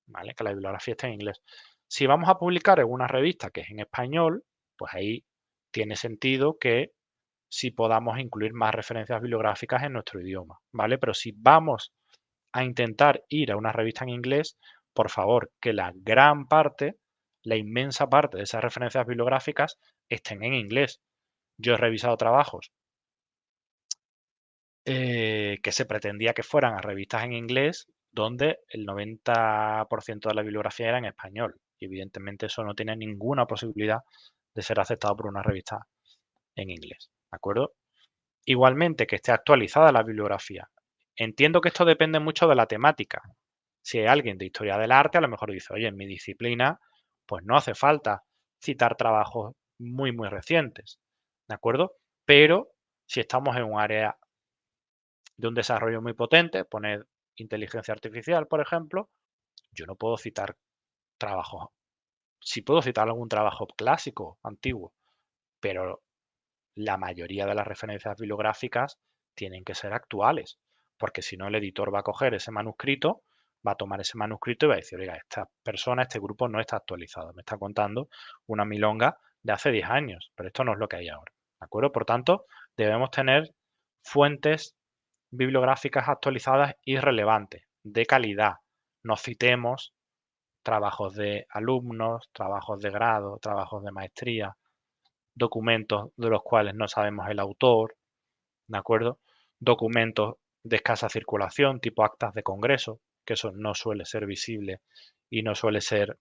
¿vale? Que la bibliografía esté en inglés. Si vamos a publicar en una revista que es en español, pues ahí tiene sentido que si podamos incluir más referencias bibliográficas en nuestro idioma, ¿vale? Pero si vamos a intentar ir a una revista en inglés, por favor, que la gran parte, la inmensa parte de esas referencias bibliográficas estén en inglés. Yo he revisado trabajos que se pretendía que fueran a revistas en inglés, donde el 90% de la bibliografía era en español. Y evidentemente eso no tiene ninguna posibilidad de ser aceptado por una revista en inglés, ¿de acuerdo? Igualmente, que esté actualizada la bibliografía. Entiendo que esto depende mucho de la temática. Si hay alguien de historia del arte, a lo mejor dice, oye, en mi disciplina, pues no hace falta citar trabajos muy recientes, ¿de acuerdo? Pero si estamos en un área de un desarrollo muy potente, poner inteligencia artificial, por ejemplo, yo no puedo citar trabajos. Sí puedo citar algún trabajo clásico, antiguo, pero la mayoría de las referencias bibliográficas tienen que ser actuales, porque si no el editor va a coger ese manuscrito, va a tomar ese manuscrito y va a decir, oiga, esta persona, este grupo no está actualizado, me está contando una milonga de hace 10 años, pero esto no es lo que hay ahora, ¿de acuerdo? Por tanto, debemos tener fuentes bibliográficas actualizadas y relevantes, de calidad. No citemos trabajos de alumnos, trabajos de grado, trabajos de maestría, documentos de los cuales no sabemos el autor, ¿de acuerdo? Documentos de escasa circulación, tipo actas de congreso, que eso no suele ser visible y no suele ser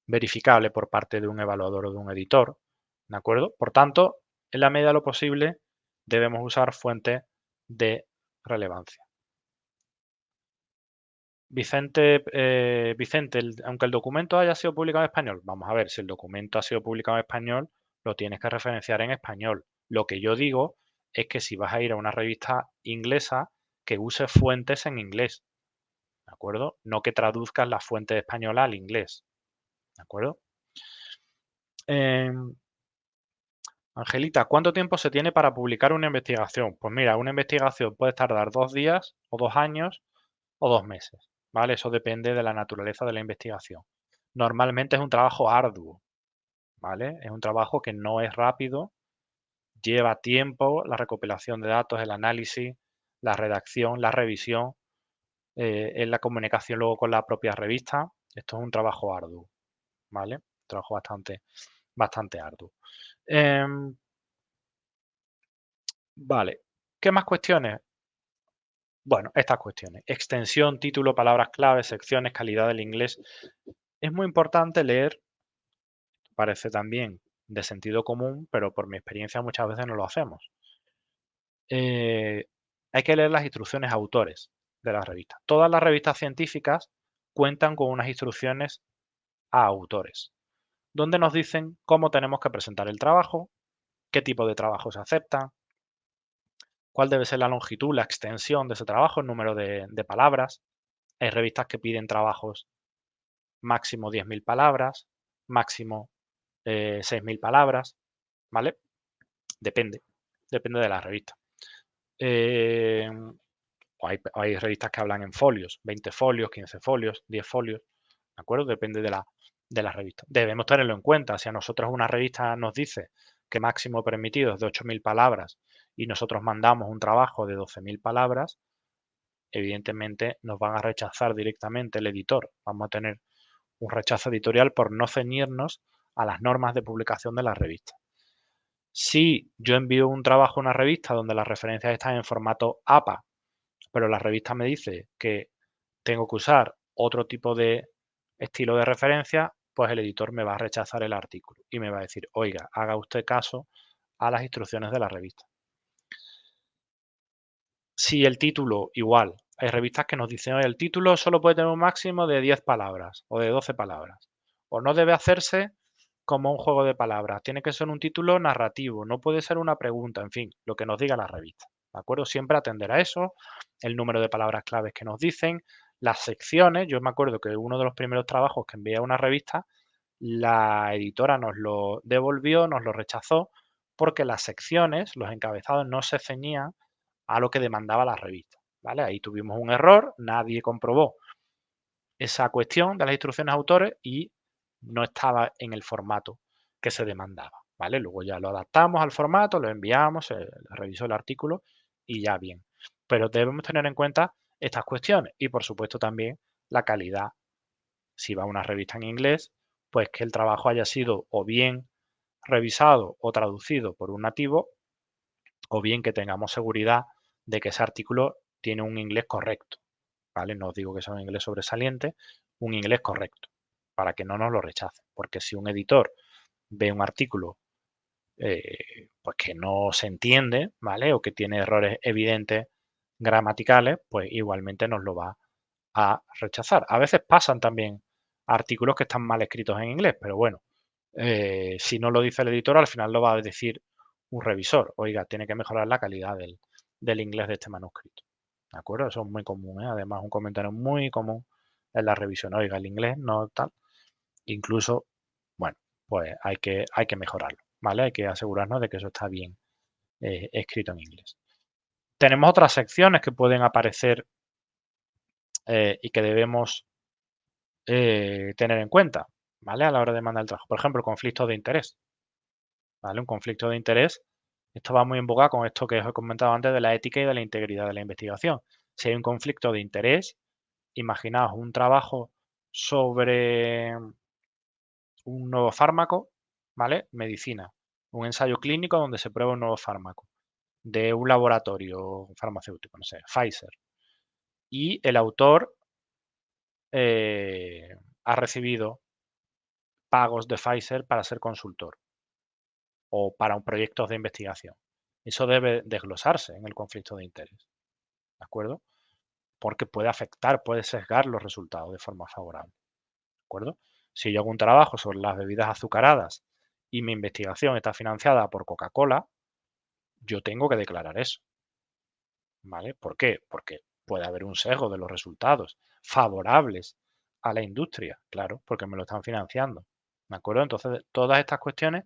verificable por parte de un evaluador o de un editor, ¿de acuerdo? Por tanto, en la medida de lo posible, debemos usar fuentes de relevancia. Vicente, aunque el documento haya sido publicado en español, vamos a ver, si el documento ha sido publicado en español, lo tienes que referenciar en español. Lo que yo digo es que si vas a ir a una revista inglesa, que use fuentes en inglés, ¿de acuerdo? No que traduzcas la fuente española al inglés, ¿de acuerdo? Em, Angelita, ¿cuánto tiempo se tiene para publicar una investigación? Pues mira, una investigación puede tardar 2 días o 2 años o 2 meses, ¿vale? Eso depende de la naturaleza de la investigación. Normalmente es un trabajo arduo, ¿vale? Es un trabajo que no es rápido, lleva tiempo la recopilación de datos, el análisis, la redacción, la revisión, en la comunicación luego con la propia revista. Esto es un trabajo arduo, ¿vale? Un trabajo bastante arduo. Vale, ¿qué más cuestiones? Bueno, estas cuestiones. Extensión, título, palabras clave, secciones, calidad del inglés. Es muy importante leer, parece también de sentido común, pero por mi experiencia muchas veces no lo hacemos. Hay que leer las instrucciones a autores de las revistas. Todas las revistas científicas cuentan con unas instrucciones a autores, donde nos dicen cómo tenemos que presentar el trabajo, qué tipo de trabajo se acepta, cuál debe ser la longitud, la extensión de ese trabajo, el número de palabras. Hay revistas que piden trabajos máximo 10.000 palabras, máximo 6.000 palabras, ¿vale? Depende, depende de la revista. Eh, hay revistas que hablan en folios, 20 folios, 15 folios, 10 folios, ¿de acuerdo? Depende de la revista. Debemos tenerlo en cuenta. Si a nosotros una revista nos dice que máximo permitido es de 8.000 palabras y nosotros mandamos un trabajo de 12.000 palabras, evidentemente nos van a rechazar directamente el editor. Vamos a tener un rechazo editorial por no ceñirnos a las normas de publicación de la revista. Si yo envío un trabajo a una revista donde las referencias están en formato APA, pero la revista me dice que tengo que usar otro tipo de estilo de referencia, pues el editor me va a rechazar el artículo y me va a decir, oiga, haga usted caso a las instrucciones de la revista. Si el título, igual, hay revistas que nos dicen: "Oye, el título solo puede tener un máximo de 10 palabras o de 12 palabras, o no debe hacerse como un juego de palabras, tiene que ser un título narrativo, no puede ser una pregunta", en fin, lo que nos diga la revista, ¿de acuerdo? Siempre atender a eso, el número de palabras claves que nos dicen, las secciones. Yo me acuerdo que uno de los primeros trabajos que envié a una revista, la editora nos lo devolvió, nos lo rechazó, porque las secciones, los encabezados no se ceñían a lo que demandaba la revista, ¿vale? Ahí tuvimos un error, nadie comprobó esa cuestión de las instrucciones a autores y no estaba en el formato que se demandaba, ¿vale? Luego ya lo adaptamos al formato, lo enviamos, se revisó el artículo y ya bien. Pero debemos tener en cuenta estas cuestiones y, por supuesto, también la calidad. Si va a una revista en inglés, pues que el trabajo haya sido o bien revisado o traducido por un nativo, o bien que tengamos seguridad de que ese artículo tiene un inglés correcto, ¿vale? No os digo que sea un inglés sobresaliente, un inglés correcto, para que no nos lo rechacen. Porque si un editor ve un artículo pues que no se entiende, ¿vale? O que tiene errores evidentes gramaticales, pues igualmente nos lo va a rechazar. A veces pasan también artículos que están mal escritos en inglés, pero bueno, si no lo dice el editor, al final lo va a decir un revisor. Oiga, tiene que mejorar la calidad del inglés de este manuscrito. ¿De acuerdo? Eso es muy común, ¿eh? Además, un comentario muy común en la revisión. Oiga, el inglés no tal. Incluso, bueno, pues hay que mejorarlo, ¿vale? Hay que asegurarnos de que eso está bien escrito en inglés. Tenemos otras secciones que pueden aparecer y que debemos tener en cuenta, ¿vale? A la hora de mandar el trabajo. Por ejemplo, conflictos de interés, ¿vale? Un conflicto de interés, esto va muy en boga con esto que os he comentado antes de la ética y de la integridad de la investigación. Si hay un conflicto de interés, imaginaos un trabajo sobre un nuevo fármaco, ¿vale? Medicina, un ensayo clínico donde se prueba un nuevo fármaco de un laboratorio farmacéutico, no sé, Pfizer. Y el autor ha recibido pagos de Pfizer para ser consultor o para un proyectos de investigación. Eso debe desglosarse en el conflicto de interés, ¿de acuerdo? Porque puede afectar, puede sesgar los resultados de forma favorable, ¿de acuerdo? Si yo hago un trabajo sobre las bebidas azucaradas y mi investigación está financiada por Coca-Cola, yo tengo que declarar eso, ¿vale? ¿Por qué? Porque puede haber un sesgo de los resultados favorables a la industria, claro, porque me lo están financiando, ¿de acuerdo? Entonces, todas estas cuestiones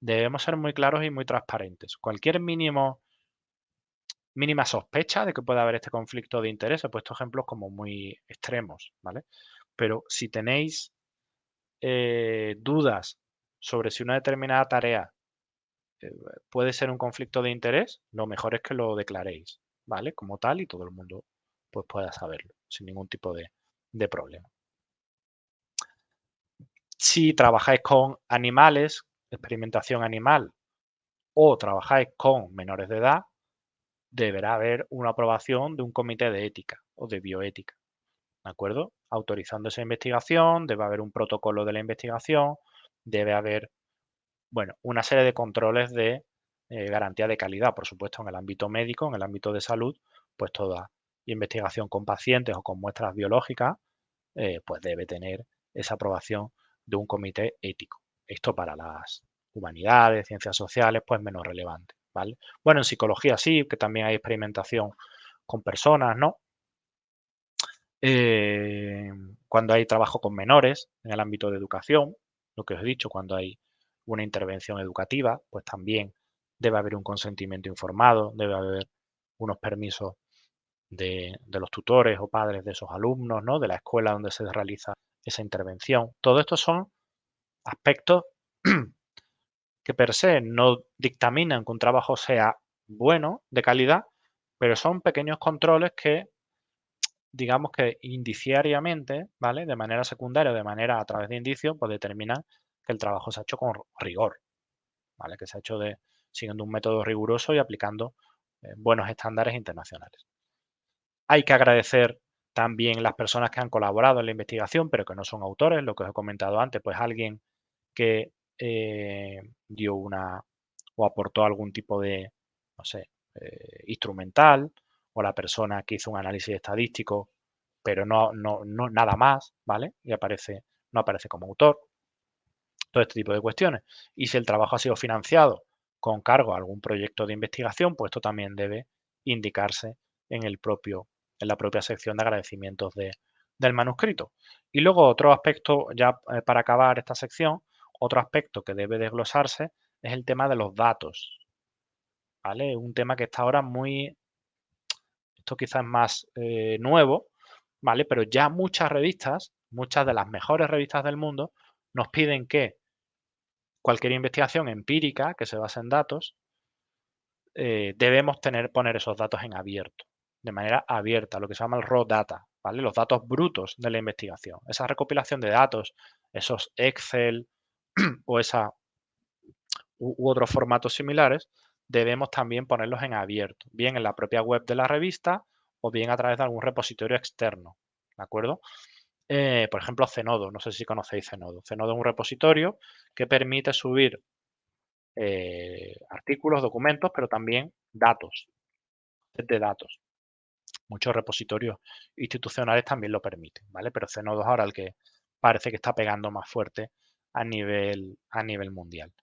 debemos ser muy claros y muy transparentes. Cualquier mínima sospecha de que pueda haber este conflicto de interés, he puesto ejemplos como muy extremos, ¿vale? Pero si tenéis dudas sobre si una determinada tarea eh, puede ser un conflicto de interés, lo mejor es que lo declaréis, ¿vale? Como tal y todo el mundo pues pueda saberlo sin ningún tipo de problema. Si trabajáis con animales, experimentación animal, o trabajáis con menores de edad, deberá haber una aprobación de un comité de ética o de bioética, ¿de acuerdo? Autorizando esa investigación, debe haber un protocolo de la investigación, debe haber, bueno, una serie de controles de garantía de calidad, por supuesto, en el ámbito médico, en el ámbito de salud, pues toda investigación con pacientes o con muestras biológicas, pues debe tener esa aprobación de un comité ético. Esto para las humanidades, ciencias sociales, pues menos relevante, ¿vale? Bueno, en psicología sí, que también hay experimentación con personas, ¿no? Eh, Cuando hay trabajo con menores en el ámbito de educación, lo que os he dicho, cuando hay una intervención educativa, pues también debe haber un consentimiento informado, debe haber unos permisos de los tutores o padres de esos alumnos, ¿no? De la escuela donde se realiza esa intervención. Todo esto son aspectos que per se no dictaminan que un trabajo sea bueno, de calidad, pero son pequeños controles que digamos que indiciariamente, ¿vale? De manera secundaria, de manera a través de indicios, pues determinan que el trabajo se ha hecho con rigor, ¿vale? Que se ha hecho siguiendo un método riguroso y aplicando buenos estándares internacionales. Hay que agradecer también las personas que han colaborado en la investigación, pero que no son autores, lo que os he comentado antes, pues alguien que dio una o aportó algún tipo de, no sé, instrumental o la persona que hizo un análisis estadístico, pero no nada más, ¿vale? Y no aparece como autor, todo este tipo de cuestiones. Y si el trabajo ha sido financiado con cargo a algún proyecto de investigación, pues esto también debe indicarse en en la propia sección de agradecimientos del manuscrito. Y luego otro aspecto, ya para acabar esta sección, otro aspecto que debe desglosarse es el tema de los datos, ¿vale? Un tema que está ahora esto quizás es más nuevo, ¿vale? Pero ya muchas revistas, muchas de las mejores revistas del mundo, nos piden que cualquier investigación empírica que se base en datos, debemos poner esos datos en abierto, de manera abierta, lo que se llama el raw data, ¿vale? Los datos brutos de la investigación. Esa recopilación de datos, esos Excel o u otros formatos similares, debemos también ponerlos en abierto, bien en la propia web de la revista o bien a través de algún repositorio externo, ¿de acuerdo? Por ejemplo, Zenodo, no sé si conocéis Zenodo. Zenodo es un repositorio que permite subir artículos, documentos, pero también datos, de datos. Muchos repositorios institucionales también lo permiten, ¿vale? Pero Zenodo es ahora el que parece que está pegando más fuerte a nivel mundial.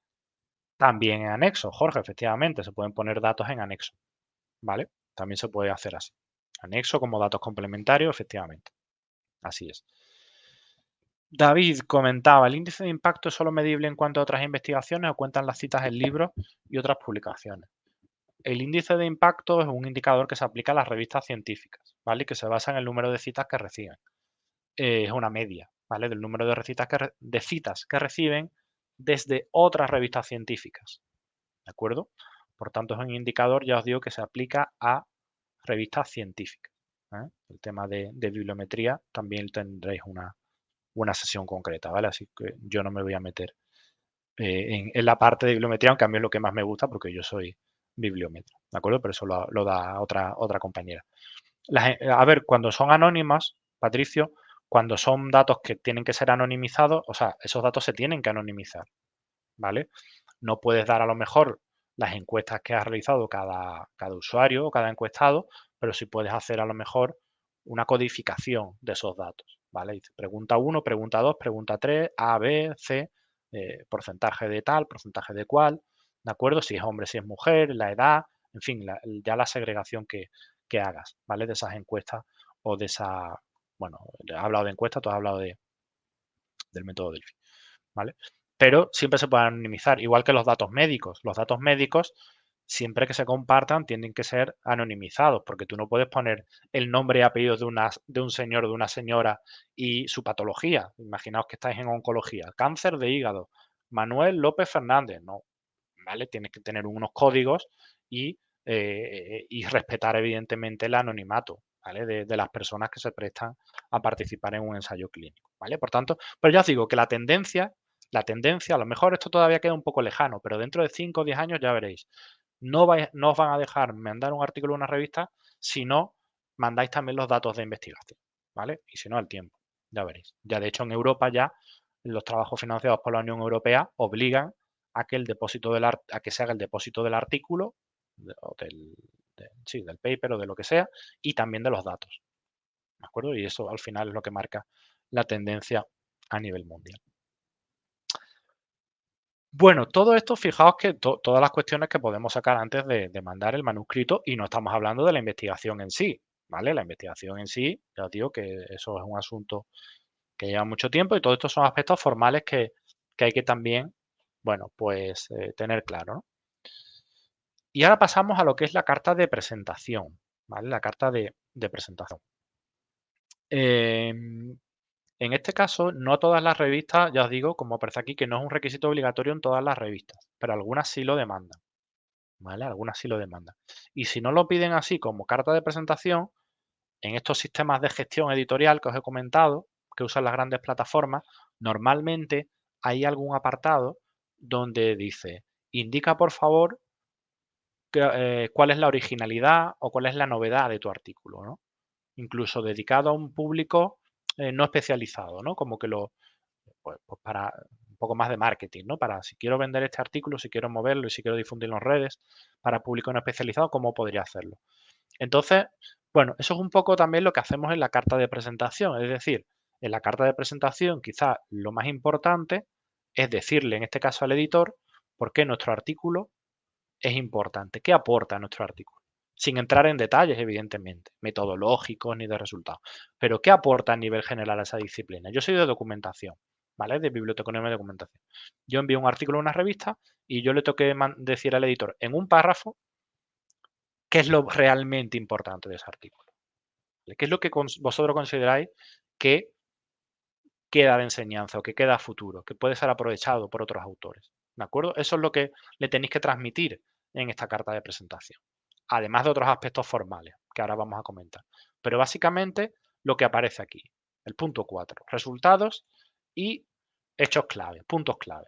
También en anexo, Jorge, efectivamente, se pueden poner datos en anexo, ¿vale? También se puede hacer así. Anexo como datos complementarios, efectivamente. Así es. David comentaba, ¿el índice de impacto es solo medible en cuanto a otras investigaciones o cuentan las citas en libros y otras publicaciones? El índice de impacto es un indicador que se aplica a las revistas científicas, ¿vale? Que se basa en el número de citas que reciben. Es una media, ¿vale? Del número de citas que reciben desde otras revistas científicas, ¿de acuerdo? Por tanto, es un indicador, ya os digo, que se aplica a revistas científicas, ¿eh? El tema de bibliometría también tendréis una sesión concreta, ¿vale? Así que yo no me voy a meter en la parte de bibliometría, aunque a mí es lo que más me gusta porque yo soy bibliómetra, ¿de acuerdo? Pero eso lo da otra compañera. A ver, cuando son anónimas, Patricio, cuando son datos que tienen que ser anonimizados, o sea, esos datos se tienen que anonimizar, ¿vale? No puedes dar a lo mejor las encuestas que ha realizado cada usuario o cada encuestado, pero sí puedes hacer a lo mejor una codificación de esos datos, ¿vale? Dice, pregunta 1, pregunta 2, pregunta 3, A, B, C, porcentaje de tal, porcentaje de cual, ¿de acuerdo? Si es hombre, si es mujer, la edad, en fin, ya la segregación que hagas, ¿vale? De esas encuestas o de esa, bueno, he hablado de encuestas, tú has hablado del método Delphi, ¿vale? Pero siempre se pueden anonimizar, igual que los datos médicos. Los datos médicos, siempre que se compartan, tienen que ser anonimizados, porque tú no puedes poner el nombre y apellido de un señor o de una señora y su patología. Imaginaos que estáis en oncología, cáncer de hígado, Manuel López Fernández, no, ¿vale? Tienes que tener unos códigos y respetar evidentemente el anonimato, ¿vale? De las personas que se prestan a participar en un ensayo clínico, ¿vale? Por tanto, pero ya os digo que a lo mejor esto todavía queda un poco lejano, pero dentro de 5 o 10 años ya veréis, no os van a dejar mandar un artículo en una revista si no mandáis también los datos de investigación, ¿vale? Y si no, el tiempo, ya veréis. Ya de hecho en Europa ya los trabajos financiados por la Unión Europea obligan a que a que se haga el depósito del artículo o sí, del paper o de lo que sea y también de los datos, ¿de acuerdo? Y eso al final es lo que marca la tendencia a nivel mundial. Bueno, todo esto, fijaos que todas las cuestiones que podemos sacar antes de mandar el manuscrito y no estamos hablando de la investigación en sí, ¿vale? La investigación en sí, ya os digo que eso es un asunto que lleva mucho tiempo y todos estos son aspectos formales que hay que también, bueno, pues tener claro, ¿no? Y ahora pasamos a lo que es la carta de presentación, ¿vale? La carta de presentación. Em, en este caso, no todas las revistas, ya os digo, como aparece aquí, que no es un requisito obligatorio en todas las revistas, pero algunas sí lo demandan, ¿vale? Algunas sí lo demandan. Y si no lo piden así como carta de presentación, en estos sistemas de gestión editorial que os he comentado, que usan las grandes plataformas, normalmente hay algún apartado donde dice, indica por favor cuál es la originalidad o cuál es la novedad de tu artículo, ¿no? Incluso dedicado a un público no especializado, ¿no? Como que pues para un poco más de marketing, ¿no? Para si quiero vender este artículo, si quiero moverlo y si quiero difundirlo en redes, para público no especializado, ¿cómo podría hacerlo? Entonces, bueno, eso es un poco también lo que hacemos en la carta de presentación. Es decir, en la carta de presentación quizás lo más importante es decirle, en este caso al editor, por qué nuestro artículo es importante, qué aporta nuestro artículo. Sin entrar en detalles, evidentemente, metodológicos ni de resultados. Pero ¿qué aporta a nivel general a esa disciplina? Yo soy de documentación, ¿vale? De biblioteconomía y documentación. Yo envío un artículo a una revista y yo le tengo que decir al editor en un párrafo qué es lo realmente importante de ese artículo. ¿Qué es lo que vosotros consideráis que queda de enseñanza o que queda a futuro, que puede ser aprovechado por otros autores? ¿De acuerdo? Eso es lo que le tenéis que transmitir en esta carta de presentación. Además de otros aspectos formales, que ahora vamos a comentar. Pero básicamente lo que aparece aquí, el punto 4, resultados y hechos clave, puntos clave.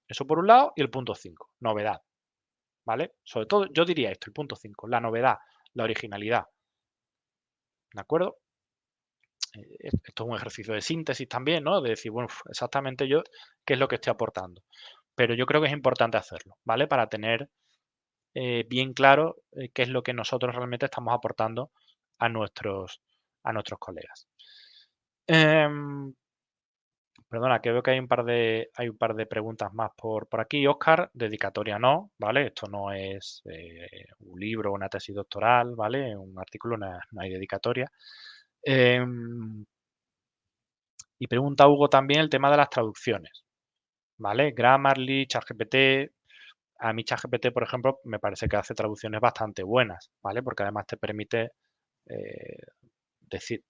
Eso por un lado, y el punto 5, novedad. ¿Vale? Sobre todo, yo diría esto, el punto 5, la novedad, la originalidad. ¿De acuerdo? Esto es un ejercicio de síntesis también, ¿no? De decir, bueno, exactamente yo qué es lo que estoy aportando. Pero yo creo que es importante hacerlo, ¿vale? Para tener bien claro qué es lo que nosotros realmente estamos aportando a nuestros colegas. Em, Perdona, que veo que hay un par de preguntas más por aquí. Óscar, dedicatoria no, ¿vale? Esto no es un libro o una tesis doctoral, ¿vale? Un artículo, no hay dedicatoria. Em, y pregunta Hugo también el tema de las traducciones, ¿vale? Grammarly, ChatGPT. A mí ChatGPT, por ejemplo, me parece que hace traducciones bastante buenas, ¿vale? Porque además te permite eh, decir,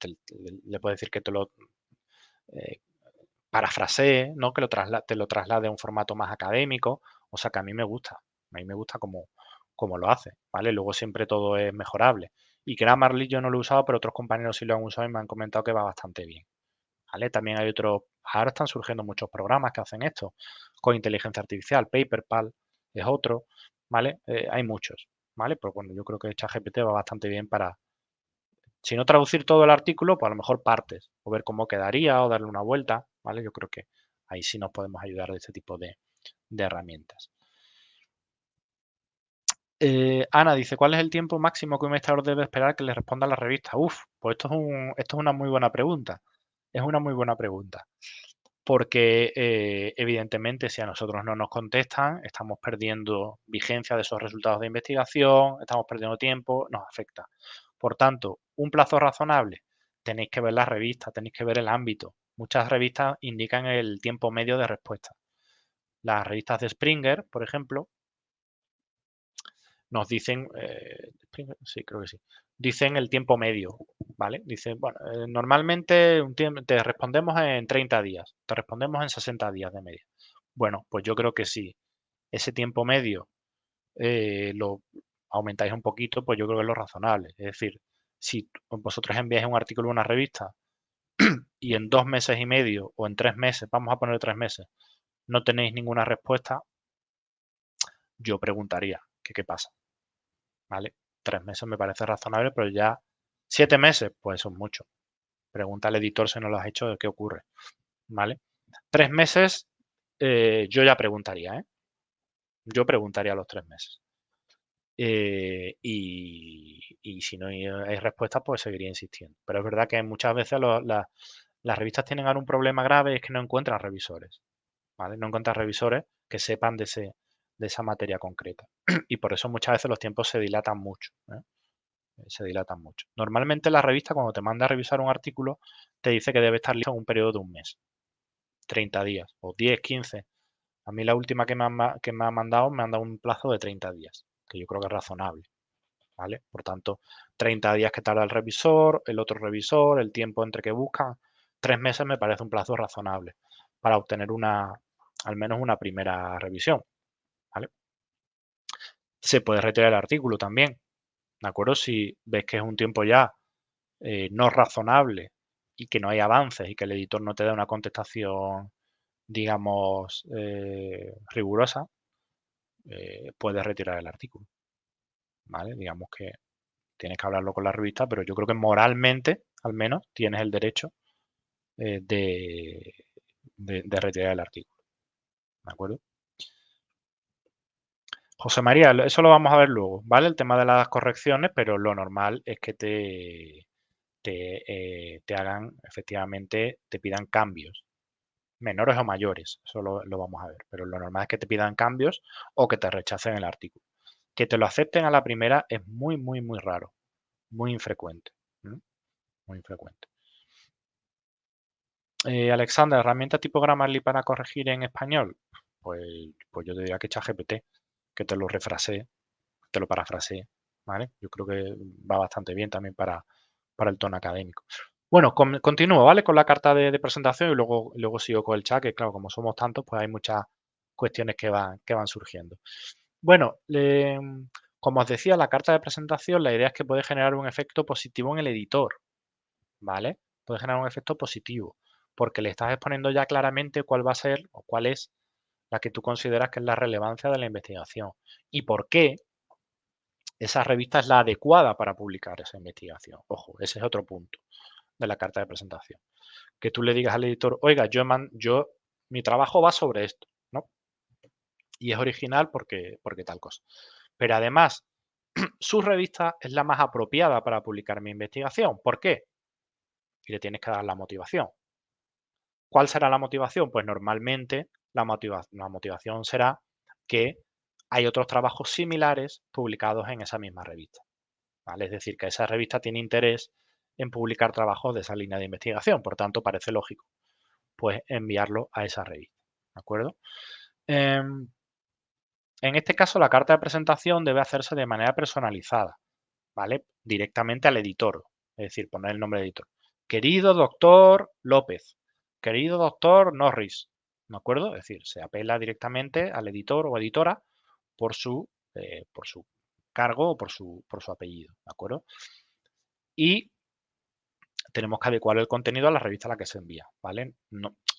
le puedes decir que te lo eh, parafrasee, ¿no? Que te lo traslade a un formato más académico. O sea que a mí me gusta. A mí me gusta como lo hace, ¿vale? Luego siempre todo es mejorable. Y Grammarly yo no lo he usado, pero otros compañeros sí lo han usado y me han comentado que va bastante bien. ¿Vale? También hay otros, ahora están surgiendo muchos programas que hacen esto con inteligencia artificial, PaperPal es otro, ¿vale? Hay muchos, ¿vale? Pero bueno, yo creo que ChatGPT va bastante bien para, si no traducir todo el artículo, pues a lo mejor partes, o ver cómo quedaría, o darle una vuelta, ¿vale? Yo creo que ahí sí nos podemos ayudar de este tipo de herramientas. Ana dice, ¿cuál es el tiempo máximo que un investigador debe esperar que le responda a la revista? Uf, pues esto es una muy buena pregunta. Es una muy buena pregunta. Porque evidentemente si a nosotros no nos contestan, estamos perdiendo vigencia de esos resultados de investigación, estamos perdiendo tiempo, nos afecta. Por tanto, un plazo razonable, tenéis que ver las revistas, tenéis que ver el ámbito. Muchas revistas indican el tiempo medio de respuesta. Las revistas de Springer, por ejemplo, nos dicen, sí, creo que sí, dicen el tiempo medio, ¿vale? Dicen, bueno, normalmente te respondemos en 30 días, te respondemos en 60 días de media. Bueno, pues yo creo que si ese tiempo medio lo aumentáis un poquito, pues yo creo que es lo razonable. Es decir, si vosotros enviáis un artículo a una revista y en 2 meses y medio o en 3 meses, vamos a poner 3 meses, no tenéis ninguna respuesta, yo preguntaría que qué pasa. ¿Vale? 3 meses me parece razonable, pero ya 7 meses, pues son mucho. Pregunta al editor si no lo has hecho, de qué ocurre, ¿vale? 3 meses, yo ya preguntaría, ¿eh? Yo preguntaría a los 3 meses. Y si no hay respuesta, pues seguiría insistiendo. Pero es verdad que muchas veces las revistas tienen ahora un problema grave, es que no encuentran revisores, ¿vale? No encuentran revisores que sepan de esa materia concreta. Y por eso muchas veces los tiempos se dilatan mucho, ¿eh? Se dilatan mucho. Normalmente la revista, cuando te manda a revisar un artículo, te dice que debe estar listo en un periodo de un mes, 30 días, o 10, 15. A mí la última que me ha mandado, me ha dado un plazo de 30 días, que yo creo que es razonable, ¿vale? Por tanto, 30 días que tarda el revisor, el otro revisor, el tiempo entre que buscan, 3 meses me parece un plazo razonable para obtener al menos una primera revisión, ¿vale? Se puede retirar el artículo también, ¿de acuerdo? Si ves que es un tiempo ya no razonable y que no hay avances y que el editor no te da una contestación, digamos, rigurosa, puedes retirar el artículo, ¿vale? Digamos que tienes que hablarlo con la revista, pero yo creo que moralmente, al menos, tienes el derecho de retirar el artículo, ¿de acuerdo? José María, eso lo vamos a ver luego, ¿vale? El tema de las correcciones, pero lo normal es que te hagan, efectivamente, te pidan cambios, menores o mayores, eso lo vamos a ver, pero lo normal es que te pidan cambios o que te rechacen el artículo. Que te lo acepten a la primera es muy, muy, muy raro, muy infrecuente, ¿m? Muy infrecuente. Alexandra, ¿herramienta tipo Grammarly para corregir en español? Pues yo te diría que ChatGPT, que te lo refrasee, te lo parafrasee, ¿vale? Yo creo que va bastante bien también para el tono académico. Bueno, continúo, ¿vale? Con la carta de presentación y luego sigo con el chat, que claro, como somos tantos, pues hay muchas cuestiones que van surgiendo. Bueno, como os decía, la carta de presentación, la idea es que puede generar un efecto positivo en el editor, ¿vale? Puede generar un efecto positivo, porque le estás exponiendo ya claramente cuál va a ser o cuál es la que tú consideras que es la relevancia de la investigación y por qué esa revista es la adecuada para publicar esa investigación. Ojo, ese es otro punto de la carta de presentación. Que tú le digas al editor, oiga, mi trabajo va sobre esto, ¿no? Y es original porque tal cosa. Pero además, su revista es la más apropiada para publicar mi investigación. ¿Por qué? Y le tienes que dar la motivación. ¿Cuál será la motivación? Pues normalmente la motivación será que hay otros trabajos similares publicados en esa misma revista, ¿vale? Es decir, que esa revista tiene interés en publicar trabajos de esa línea de investigación, por tanto, parece lógico, pues, enviarlo a esa revista, ¿de acuerdo? En este caso, la carta de presentación debe hacerse de manera personalizada, ¿vale? Directamente al editor, es decir, poner el nombre del editor. Querido doctor López, querido doctor Norris, ¿de acuerdo? Es decir, se apela directamente al editor o editora por su cargo o por su apellido, ¿de acuerdo? Y tenemos que adecuar el contenido a la revista a la que se envía, ¿vale?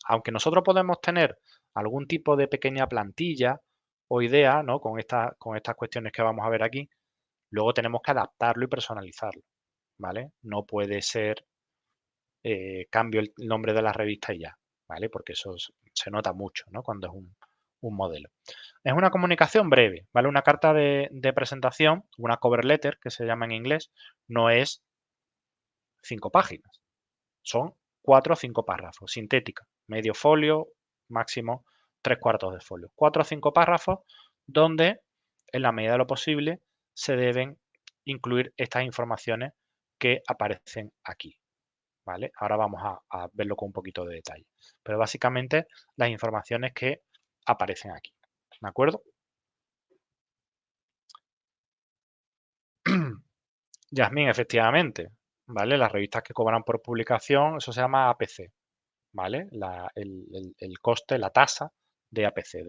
Aunque nosotros podemos tener algún tipo de pequeña plantilla o idea, ¿no? Con estas cuestiones que vamos a ver aquí, luego tenemos que adaptarlo y personalizarlo, ¿vale? No puede ser cambio el nombre de la revista y ya, ¿vale? Porque eso se nota mucho, ¿no? Cuando es un modelo. Es una comunicación breve, ¿vale? Una carta de presentación, una cover letter, que se llama en inglés, no es 5 páginas, son 4 o 5 párrafos, sintética, medio folio, máximo 3/4 de folio. 4 o 5 párrafos donde, en la medida de lo posible, se deben incluir estas informaciones que aparecen aquí, ¿vale? Ahora vamos a verlo con un poquito de detalle. Pero básicamente las informaciones que aparecen aquí, ¿de acuerdo? Yasmín, efectivamente, ¿vale? Las revistas que cobran por publicación, eso se llama APC, ¿vale? El coste, la tasa de APC,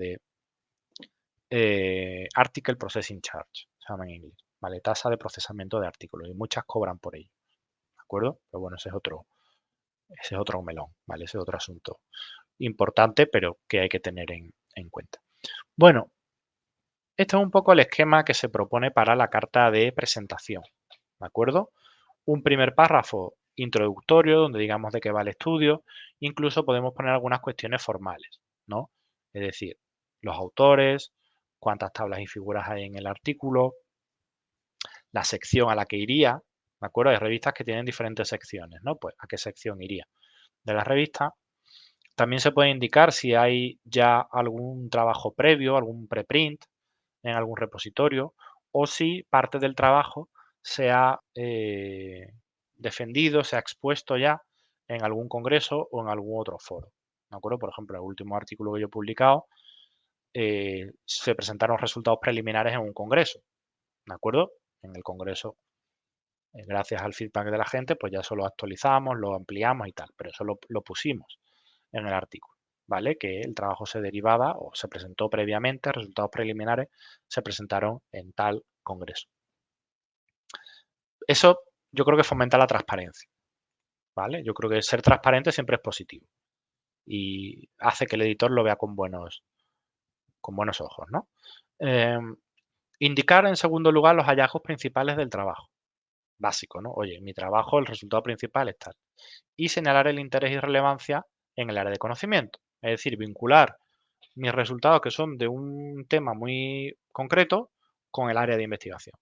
de Article Processing Charge, se llama en inglés, ¿vale? Tasa de procesamiento de artículos y muchas cobran por ello, ¿de acuerdo? Pero bueno, ese es otro melón, ¿vale? Ese es otro asunto importante, pero que hay que tener en cuenta. Bueno, este es un poco el esquema que se propone para la carta de presentación, ¿de acuerdo? Un primer párrafo introductorio donde digamos de qué va el estudio, incluso podemos poner algunas cuestiones formales, ¿no? Es decir, los autores, cuántas tablas y figuras hay en el artículo, la sección a la que iría, ¿de acuerdo? Hay revistas que tienen diferentes secciones, ¿no? Pues a qué sección iría de la revista. También se puede indicar si hay ya algún trabajo previo, algún preprint en algún repositorio, o si parte del trabajo se ha defendido, se ha expuesto ya en algún congreso o en algún otro foro. ¿De acuerdo? Por ejemplo, el último artículo que yo he publicado, se presentaron resultados preliminares en un congreso. ¿De acuerdo? En el congreso, gracias al feedback de la gente, pues ya eso lo actualizamos, lo ampliamos y tal, pero eso lo pusimos en el artículo, ¿vale? Que el trabajo se derivaba o se presentó previamente, resultados preliminares se presentaron en tal congreso. Eso yo creo que fomenta la transparencia, ¿vale? Yo creo que ser transparente siempre es positivo y hace que el editor lo vea con buenos ojos, ¿no? Indicar en segundo lugar los hallazgos principales del trabajo, básico, ¿no? Oye, mi trabajo, el resultado principal es tal. Y señalar el interés y relevancia en el área de conocimiento, es decir, vincular mis resultados que son de un tema muy concreto con el área de investigación,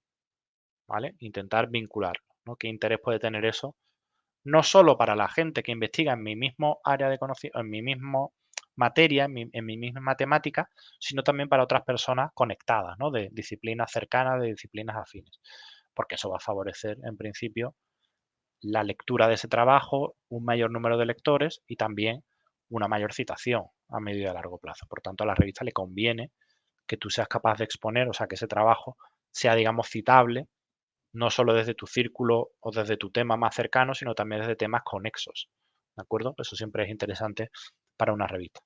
¿vale? Intentar vincularlo, ¿no? ¿Qué interés puede tener eso? No solo para la gente que investiga en mi mismo área de conocimiento, en mi mismo materia, en mi misma matemática, sino también para otras personas conectadas, ¿no? De disciplinas cercanas, de disciplinas afines, porque eso va a favorecer, en principio, la lectura de ese trabajo, un mayor número de lectores y también una mayor citación a medio y a largo plazo. Por tanto, a la revista le conviene que tú seas capaz de exponer, o sea, que ese trabajo sea, digamos, citable, no solo desde tu círculo o desde tu tema más cercano, sino también desde temas conexos. ¿De acuerdo? Eso siempre es interesante para una revista.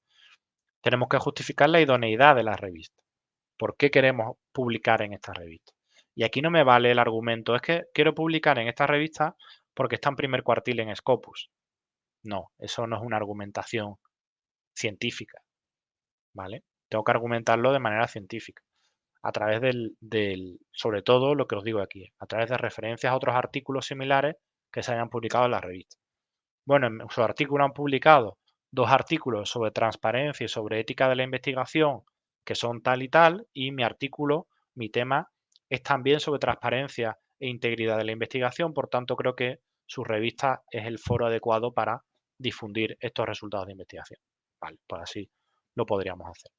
Tenemos que justificar la idoneidad de la revista. ¿Por qué queremos publicar en esta revista? Y aquí no me vale el argumento, es que quiero publicar en esta revista porque está en primer cuartil en Scopus. No, eso no es una argumentación científica, ¿vale? Tengo que argumentarlo de manera científica, a través sobre todo lo que os digo aquí, a través de referencias a otros artículos similares que se hayan publicado en la revista. Bueno, en su artículo han publicado 2 artículos sobre transparencia y sobre ética de la investigación que son tal y tal, y mi artículo, mi tema, es también sobre transparencia e integridad de la investigación, por tanto creo que su revista es el foro adecuado para difundir estos resultados de investigación. Vale, pues así lo podríamos hacer.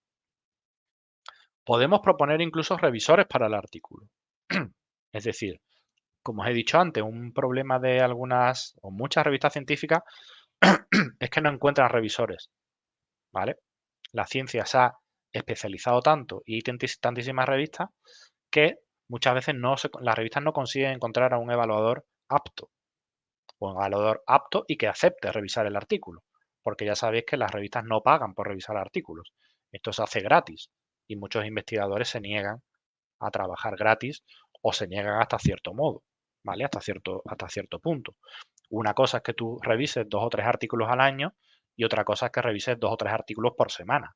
Podemos proponer incluso revisores para el artículo. Es decir, como os he dicho antes, un problema de algunas o muchas revistas científicas es que no encuentran revisores, ¿vale? La ciencia se ha especializado tanto y hay tantísimas revistas que muchas veces las revistas no consiguen encontrar a un evaluador apto o un evaluador apto y que acepte revisar el artículo, porque ya sabéis que las revistas no pagan por revisar artículos. Esto se hace gratis y muchos investigadores se niegan a trabajar gratis o se niegan hasta cierto modo, ¿vale? Hasta cierto punto. Una cosa es que tú revises 2 o 3 artículos al año y otra cosa es que revises 2 o 3 artículos por semana,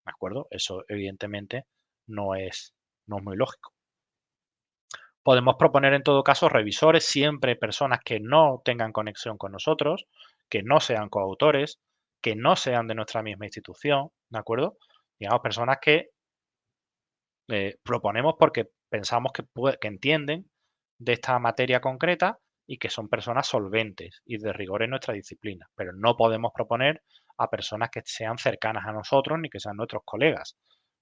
¿de acuerdo? Eso evidentemente no es muy lógico. Podemos proponer en todo caso revisores, siempre personas que no tengan conexión con nosotros, que no sean coautores, que no sean de nuestra misma institución, ¿de acuerdo? Digamos, personas que proponemos porque pensamos que entienden de esta materia concreta y que son personas solventes y de rigor en nuestra disciplina. Pero no podemos proponer a personas que sean cercanas a nosotros ni que sean nuestros colegas,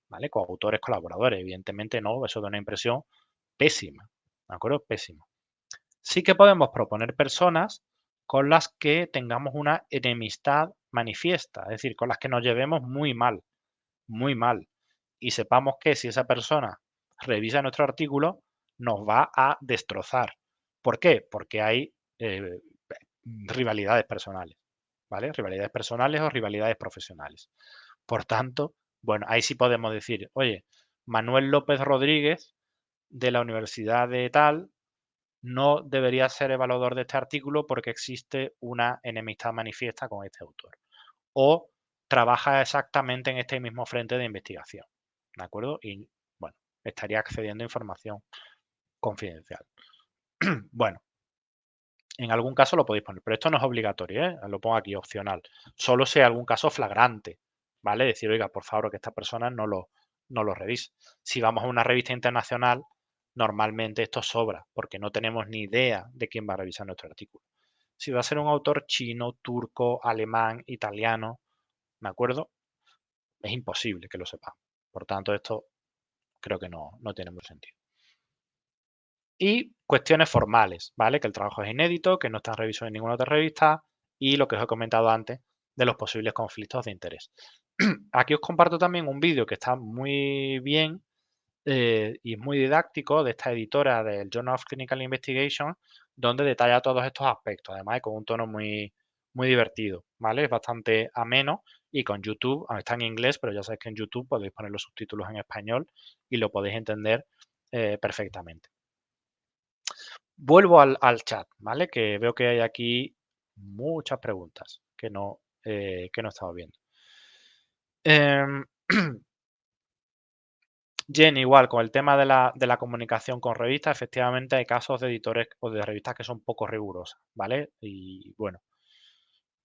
¿vale? Coautores, colaboradores. Evidentemente no, eso da una impresión pésima, ¿de acuerdo? Pésima. Sí que podemos proponer personas con las que tengamos una enemistad manifiesta, es decir, con las que nos llevemos muy mal, y sepamos que si esa persona revisa nuestro artículo, nos va a destrozar. ¿Por qué? Porque hay rivalidades personales, ¿vale? Rivalidades personales o rivalidades profesionales. Por tanto, bueno, ahí sí podemos decir, oye, Manuel López Rodríguez de la Universidad de tal no debería ser evaluador de este artículo porque existe una enemistad manifiesta con este autor. O trabaja exactamente en este mismo frente de investigación, ¿de acuerdo? Y, bueno, estaría accediendo a información confidencial. Bueno, en algún caso lo podéis poner, pero esto no es obligatorio, ¿eh? Lo pongo aquí, opcional. Solo si hay algún caso flagrante, ¿vale? Decir, oiga, por favor, que esta persona no lo revise. Si vamos a una revista internacional, normalmente esto sobra, porque no tenemos ni idea de quién va a revisar nuestro artículo. Si va a ser un autor chino, turco, alemán, italiano, ¿de acuerdo? Es imposible que lo sepamos. Por tanto, esto creo que no tiene mucho sentido. Y cuestiones formales, ¿vale? Que el trabajo es inédito, que no está en revisión en ninguna otra revista y lo que os he comentado antes de los posibles conflictos de interés. Aquí os comparto también un vídeo que está muy bien y muy didáctico de esta editora del Journal of Clinical Investigation, donde detalla todos estos aspectos, además con un tono muy divertido, ¿vale? Es bastante ameno y con YouTube, está en inglés, pero ya sabéis que en YouTube podéis poner los subtítulos en español y lo podéis entender perfectamente. Vuelvo al chat, ¿vale? Que veo que hay aquí muchas preguntas que no estaba viendo. Em, Jenny, igual, con el tema de la comunicación con revistas, efectivamente hay casos de editores o de revistas que son poco rigurosas, ¿vale? Y bueno,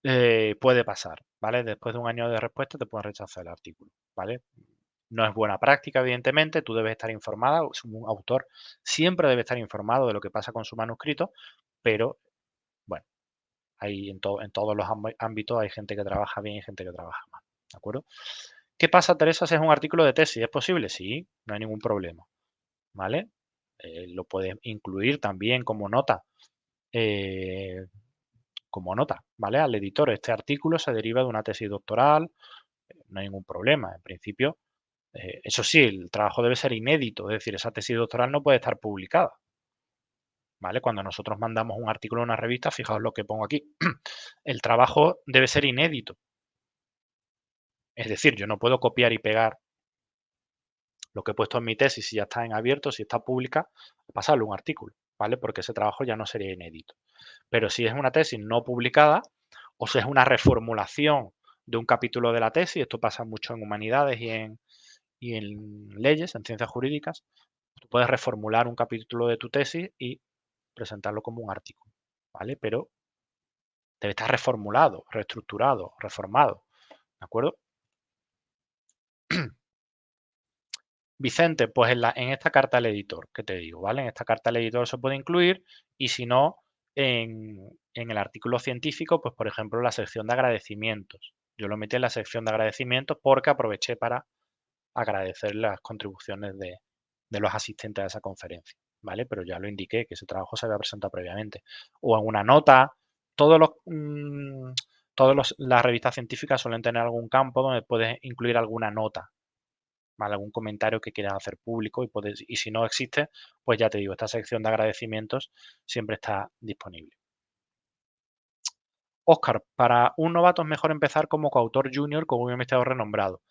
puede pasar, ¿vale? Después de un año de respuesta te pueden rechazar el artículo, ¿vale? No es buena práctica, evidentemente, tú debes estar informada, un autor siempre debe estar informado de lo que pasa con su manuscrito, pero bueno, hay en todos los ámbitos hay gente que trabaja bien y gente que trabaja mal, ¿de acuerdo? ¿Qué pasa, Teresa, si es un artículo de tesis? ¿Es posible? Sí, no hay ningún problema, ¿vale? Lo puedes incluir también eh, como nota, ¿vale? Al editor, este artículo se deriva de una tesis doctoral, no hay ningún problema. En principio, eso sí, el trabajo debe ser inédito, es decir, esa tesis doctoral no puede estar publicada, ¿vale? Cuando nosotros mandamos un artículo a una revista, fijaos lo que pongo aquí, el trabajo debe ser inédito. Es decir, yo no puedo copiar y pegar lo que he puesto en mi tesis si ya está en abierto, si está pública, pasarlo a un artículo, ¿vale? Porque ese trabajo ya no sería inédito. Pero si es una tesis no publicada o si es una reformulación de un capítulo de la tesis, esto pasa mucho en humanidades y en leyes, en ciencias jurídicas, tú puedes reformular un capítulo de tu tesis y presentarlo como un artículo, ¿vale? Pero debe estar reformulado, reestructurado, reformado, ¿de acuerdo? Vicente, pues en esta carta al editor, ¿qué te digo? ¿Vale? En esta carta al editor se puede incluir y si no, en el artículo científico, pues por ejemplo, la sección de agradecimientos. Yo lo metí en la sección de agradecimientos porque aproveché para agradecer las contribuciones de los asistentes a esa conferencia, ¿vale? Pero ya lo indiqué, que ese trabajo se había presentado previamente. O en una nota, todos los, las revistas científicas suelen tener algún campo donde puedes incluir alguna nota, ¿vale? Algún comentario que quieras hacer público y si no existe, pues ya te digo, esta sección de agradecimientos siempre está disponible. Óscar, para un novato es mejor empezar como coautor junior con un investigador renombrado.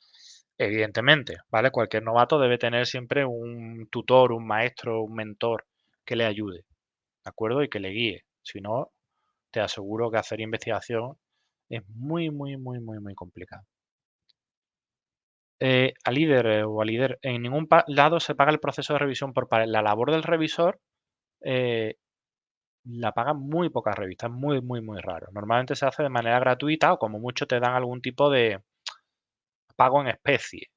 Evidentemente, ¿vale? Cualquier novato debe tener siempre un tutor, un maestro, un mentor que le ayude, ¿de acuerdo? Y que le guíe. Si no, te aseguro que hacer investigación es muy, muy, muy, muy, muy complicado. A líder o a líder, en ningún lado se paga el proceso de revisión por pares. La labor del revisor eh, la pagan muy pocas revistas, muy, muy, muy raro. Normalmente se hace de manera gratuita o como mucho te dan algún tipo de pago en especie,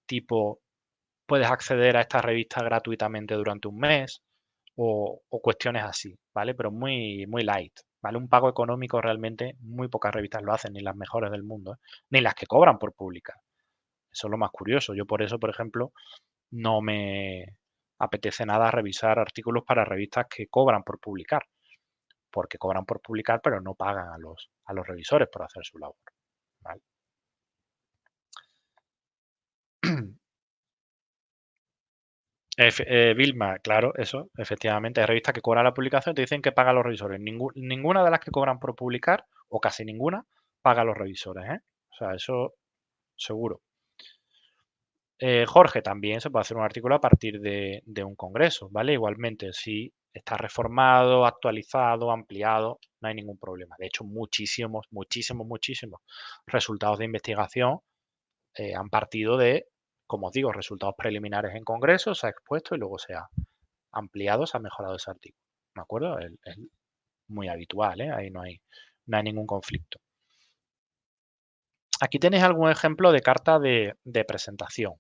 tipo puedes acceder a esta revista gratuitamente durante un mes o cuestiones así, ¿vale? Pero muy, muy light, ¿vale? Un pago económico realmente muy pocas revistas lo hacen, ni las mejores del mundo, ¿eh? Ni las que cobran por publicar. Eso es lo más curioso. Yo por eso, por ejemplo, no me apetece nada revisar artículos para revistas que cobran por publicar, porque cobran por publicar, pero no pagan a los revisores por hacer su labor, ¿vale? Vilma, claro, eso, efectivamente, hay revistas que cobran la publicación y te dicen que pagan los revisores. Ninguna de las que cobran por publicar, o casi ninguna, paga a los revisores, ¿eh? O sea, eso seguro. Jorge, también se puede hacer un artículo a partir de un congreso, ¿vale? Igualmente, si está reformado, actualizado, ampliado, no hay ningún problema. De hecho, muchísimos, muchísimos, muchísimos resultados de investigación han partido de, como os digo, resultados preliminares en congreso, se ha expuesto y luego se ha ampliado, se ha mejorado ese artículo. ¿De acuerdo? Es muy habitual, ¿eh? Ahí no hay ningún conflicto. Aquí tenéis algún ejemplo de carta de presentación,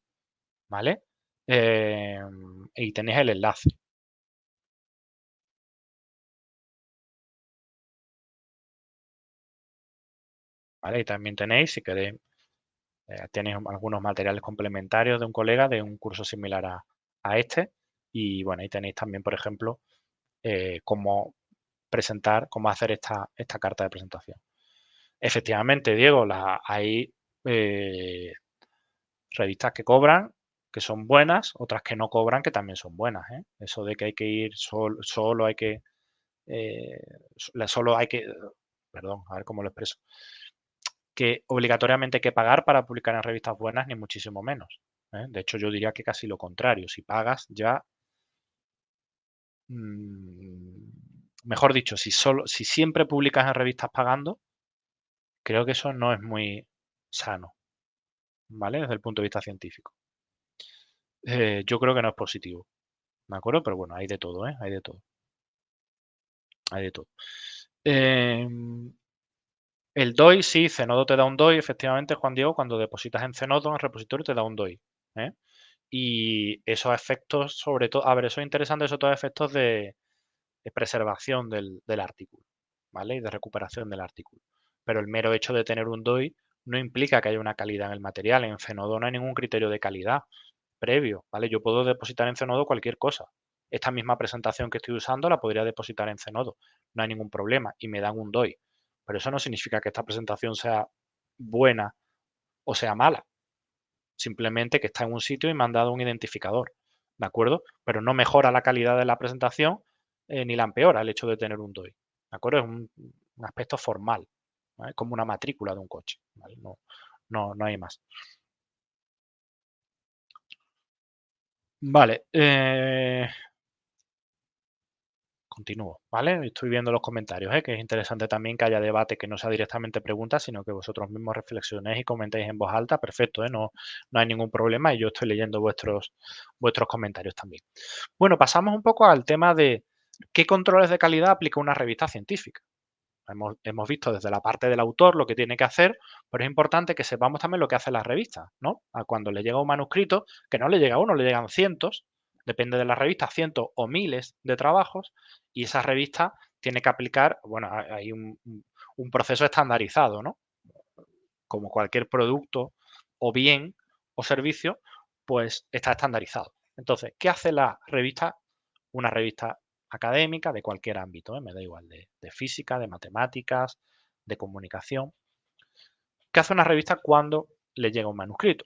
¿vale? Y tenéis el enlace, ¿vale? Y también tenéis, si queréis, tenéis algunos materiales complementarios de un colega de un curso similar a este. Y bueno, ahí tenéis también, por ejemplo, cómo presentar, cómo hacer esta carta de presentación. Efectivamente, Diego, hay revistas que cobran, que son buenas, otras que no cobran, que también son buenas, ¿eh? Eso de que hay que ir solo hay que, eh, solo hay que, perdón, a ver cómo lo expreso, que obligatoriamente hay que pagar para publicar en revistas buenas, ni muchísimo menos, ¿eh? De hecho, yo diría que casi lo contrario. Si pagas ya, mm, mejor dicho, si siempre publicas en revistas pagando, creo que eso no es muy sano, ¿vale? Desde el punto de vista científico. Yo creo que no es positivo, ¿de acuerdo? Pero bueno, hay de todo, ¿eh? Hay de todo, hay de todo. Em, El DOI, sí, Zenodo te da un DOI, efectivamente, Juan Diego, cuando depositas en Zenodo, en el repositorio, te da un DOI, ¿eh? Y esos efectos, sobre todo, a ver, eso es interesante, esos dos efectos de preservación del artículo, ¿vale? Y de recuperación del artículo. Pero el mero hecho de tener un DOI no implica que haya una calidad en el material. En Zenodo no hay ningún criterio de calidad previo, ¿vale? Yo puedo depositar en Zenodo cualquier cosa. Esta misma presentación que estoy usando la podría depositar en Zenodo. No hay ningún problema y me dan un DOI. Pero eso no significa que esta presentación sea buena o sea mala. Simplemente que está en un sitio y me han dado un identificador, ¿de acuerdo? Pero no mejora la calidad de la presentación ni la empeora el hecho de tener un DOI, ¿de acuerdo? Es un aspecto formal, ¿vale? Como una matrícula de un coche, ¿vale? No hay más. Vale, continúo, ¿vale? Estoy viendo los comentarios, que es interesante también que haya debate que no sea directamente preguntas, sino que vosotros mismos reflexionéis y comentéis en voz alta, perfecto, no hay ningún problema y yo estoy leyendo vuestros comentarios también. Bueno, pasamos un poco al tema de qué controles de calidad aplica una revista científica. Hemos visto desde la parte del autor lo que tiene que hacer, pero es importante que sepamos también lo que hace la revista, ¿no? A cuando le llega un manuscrito, que no le llega uno, le llegan cientos, depende de la revista, cientos o miles de trabajos, y esa revista tiene que aplicar, bueno, hay un proceso estandarizado, ¿no? Como cualquier producto o bien o servicio, pues está estandarizado. Entonces, ¿qué hace la revista? Una revista académica de cualquier ámbito, me da igual, de física, de matemáticas, de comunicación. ¿Qué hace una revista cuando le llega un manuscrito?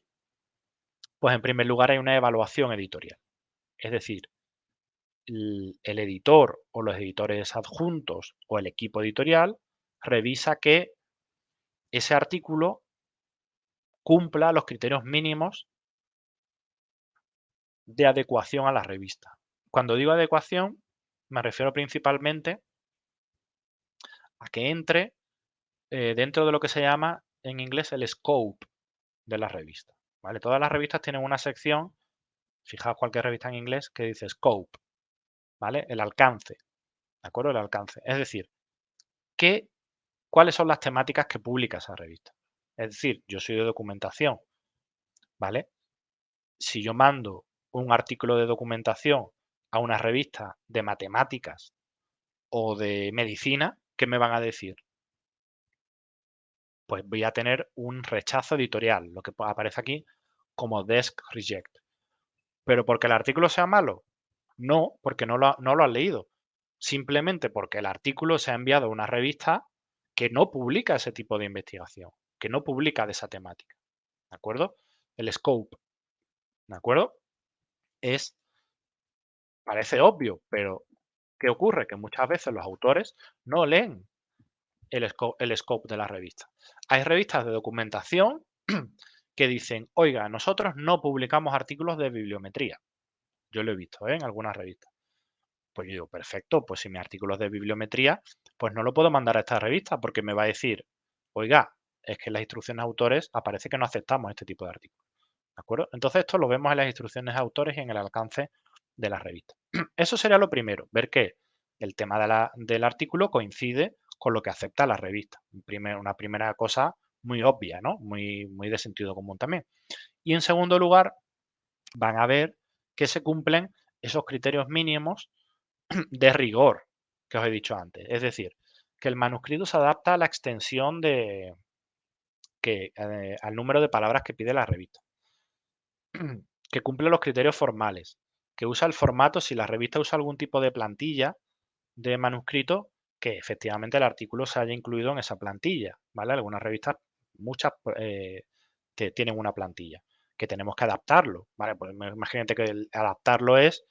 Pues en primer lugar hay una evaluación editorial. Es decir, el editor o los editores adjuntos o el equipo editorial revisa que ese artículo cumpla los criterios mínimos de adecuación a la revista. Cuando digo adecuación, me refiero principalmente a que entre dentro de lo que se llama en inglés el scope de la revista. ¿Vale? Todas las revistas tienen una sección, fijaos cualquier revista en inglés, que dice scope, ¿vale? El alcance, ¿de acuerdo? El alcance. Es decir, ¿qué, ¿cuáles son las temáticas que publica esa revista? Es decir, yo soy de documentación, ¿vale? Si yo mando un artículo de documentación a una revista de matemáticas o de medicina, ¿qué me van a decir? Pues voy a tener un rechazo editorial, lo que aparece aquí como desk reject. ¿Pero porque el artículo sea malo? No, porque no lo has leído. Simplemente porque el artículo se ha enviado a una revista que no publica ese tipo de investigación, que no publica de esa temática. ¿De acuerdo? El scope, ¿de acuerdo? Parece obvio, pero ¿qué ocurre? Que muchas veces los autores no leen el scope de la revista. Hay revistas de documentación que dicen, oiga, nosotros no publicamos artículos de bibliometría. Yo lo he visto, en algunas revistas. Pues yo digo, perfecto, pues si mi artículo es de bibliometría, pues no lo puedo mandar a esta revista porque me va a decir, oiga, es que en las instrucciones a autores aparece que no aceptamos este tipo de artículos. ¿De acuerdo? Entonces esto lo vemos en las instrucciones a autores y en el alcance de la revista. Eso sería lo primero, ver que el tema del artículo coincide con lo que acepta la revista. Una primera cosa muy obvia, ¿no? Muy de sentido común también. Y en segundo lugar, van a ver que se cumplen esos criterios mínimos de rigor que os he dicho antes. Es decir, que el manuscrito se adapta a la extensión al número de palabras que pide la revista, que cumple los criterios formales, que usa el formato, si la revista usa algún tipo de plantilla de manuscrito, que efectivamente el artículo se haya incluido en esa plantilla, ¿vale? Algunas revistas, muchas, tienen una plantilla, que tenemos que adaptarlo, ¿vale? Pues imagínate que adaptarlo es,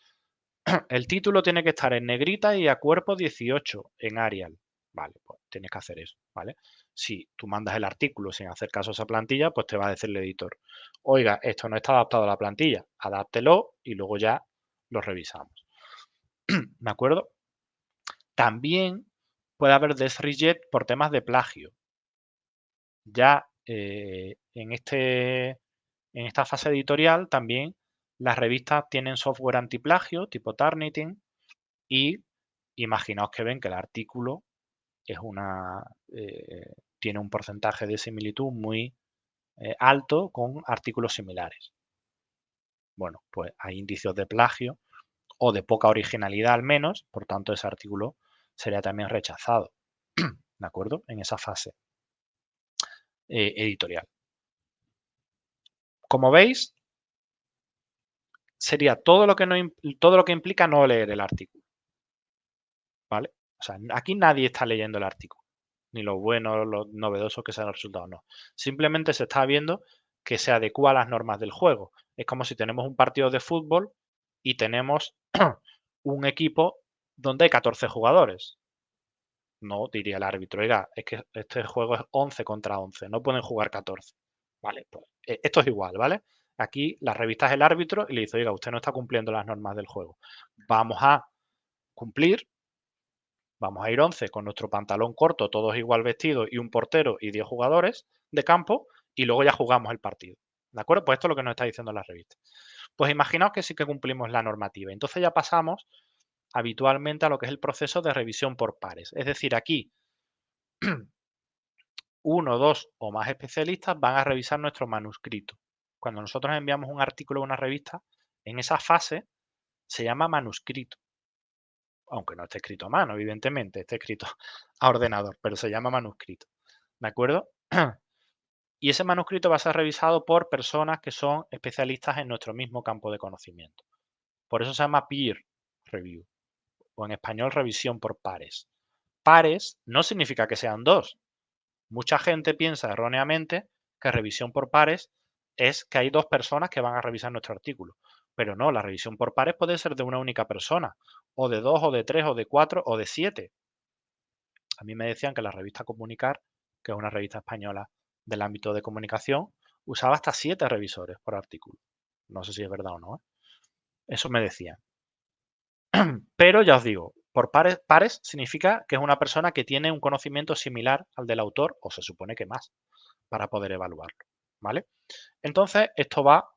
el título tiene que estar en negrita y a cuerpo 18 en Arial, vale, pues tienes que hacer eso, ¿vale? Si tú mandas el artículo sin hacer caso a esa plantilla, pues te va a decir el editor, oiga, esto no está adaptado a la plantilla, adáptelo y luego ya lo revisamos, ¿de acuerdo? También puede haber reject por temas de plagio. Ya en esta fase editorial también las revistas tienen software antiplagio tipo Turnitin y imaginaos que ven que el artículo es tiene un porcentaje de similitud muy alto con artículos similares. Bueno, pues hay indicios de plagio o de poca originalidad al menos, por tanto ese artículo sería también rechazado, ¿de acuerdo? En esa fase editorial. Como veis, sería todo lo que implica no leer el artículo, ¿vale? O sea, aquí nadie está leyendo el artículo, ni lo bueno, lo novedoso que sea el resultado, no. Simplemente se está viendo que se adecua a las normas del juego. Es como si tenemos un partido de fútbol y tenemos un equipo donde hay 14 jugadores. No, diría el árbitro, oiga, es que este juego es 11 contra 11, no pueden jugar 14. Vale, pues esto es igual, ¿vale? Aquí la revista es el árbitro y le dice, oiga, usted no está cumpliendo las normas del juego. Vamos a cumplir, vamos a ir 11 con nuestro pantalón corto, todos igual vestidos y un portero y 10 jugadores de campo y luego ya jugamos el partido. ¿De acuerdo? Pues esto es lo que nos está diciendo la revista. Pues imaginaos que sí que cumplimos la normativa. Entonces ya pasamos habitualmente a lo que es el proceso de revisión por pares. Es decir, aquí uno, dos o más especialistas van a revisar nuestro manuscrito. Cuando nosotros enviamos un artículo a una revista, en esa fase se llama manuscrito, aunque no esté escrito a mano, evidentemente, esté escrito a ordenador, pero se llama manuscrito, ¿de acuerdo? Y ese manuscrito va a ser revisado por personas que son especialistas en nuestro mismo campo de conocimiento. Por eso se llama peer review, o en español revisión por pares. Pares no significa que sean dos. Mucha gente piensa erróneamente que revisión por pares es que hay dos personas que van a revisar nuestro artículo. Pero no, la revisión por pares puede ser de una única persona, o de dos, o de tres, o de cuatro, o de siete. A mí me decían que la revista Comunicar, que es una revista española del ámbito de comunicación, usaba hasta 7 revisores por artículo. No sé si es verdad o no, ¿eh? Eso me decían. Pero ya os digo, por pares significa que es una persona que tiene un conocimiento similar al del autor, o se supone que más, para poder evaluarlo, ¿vale? Entonces, esto va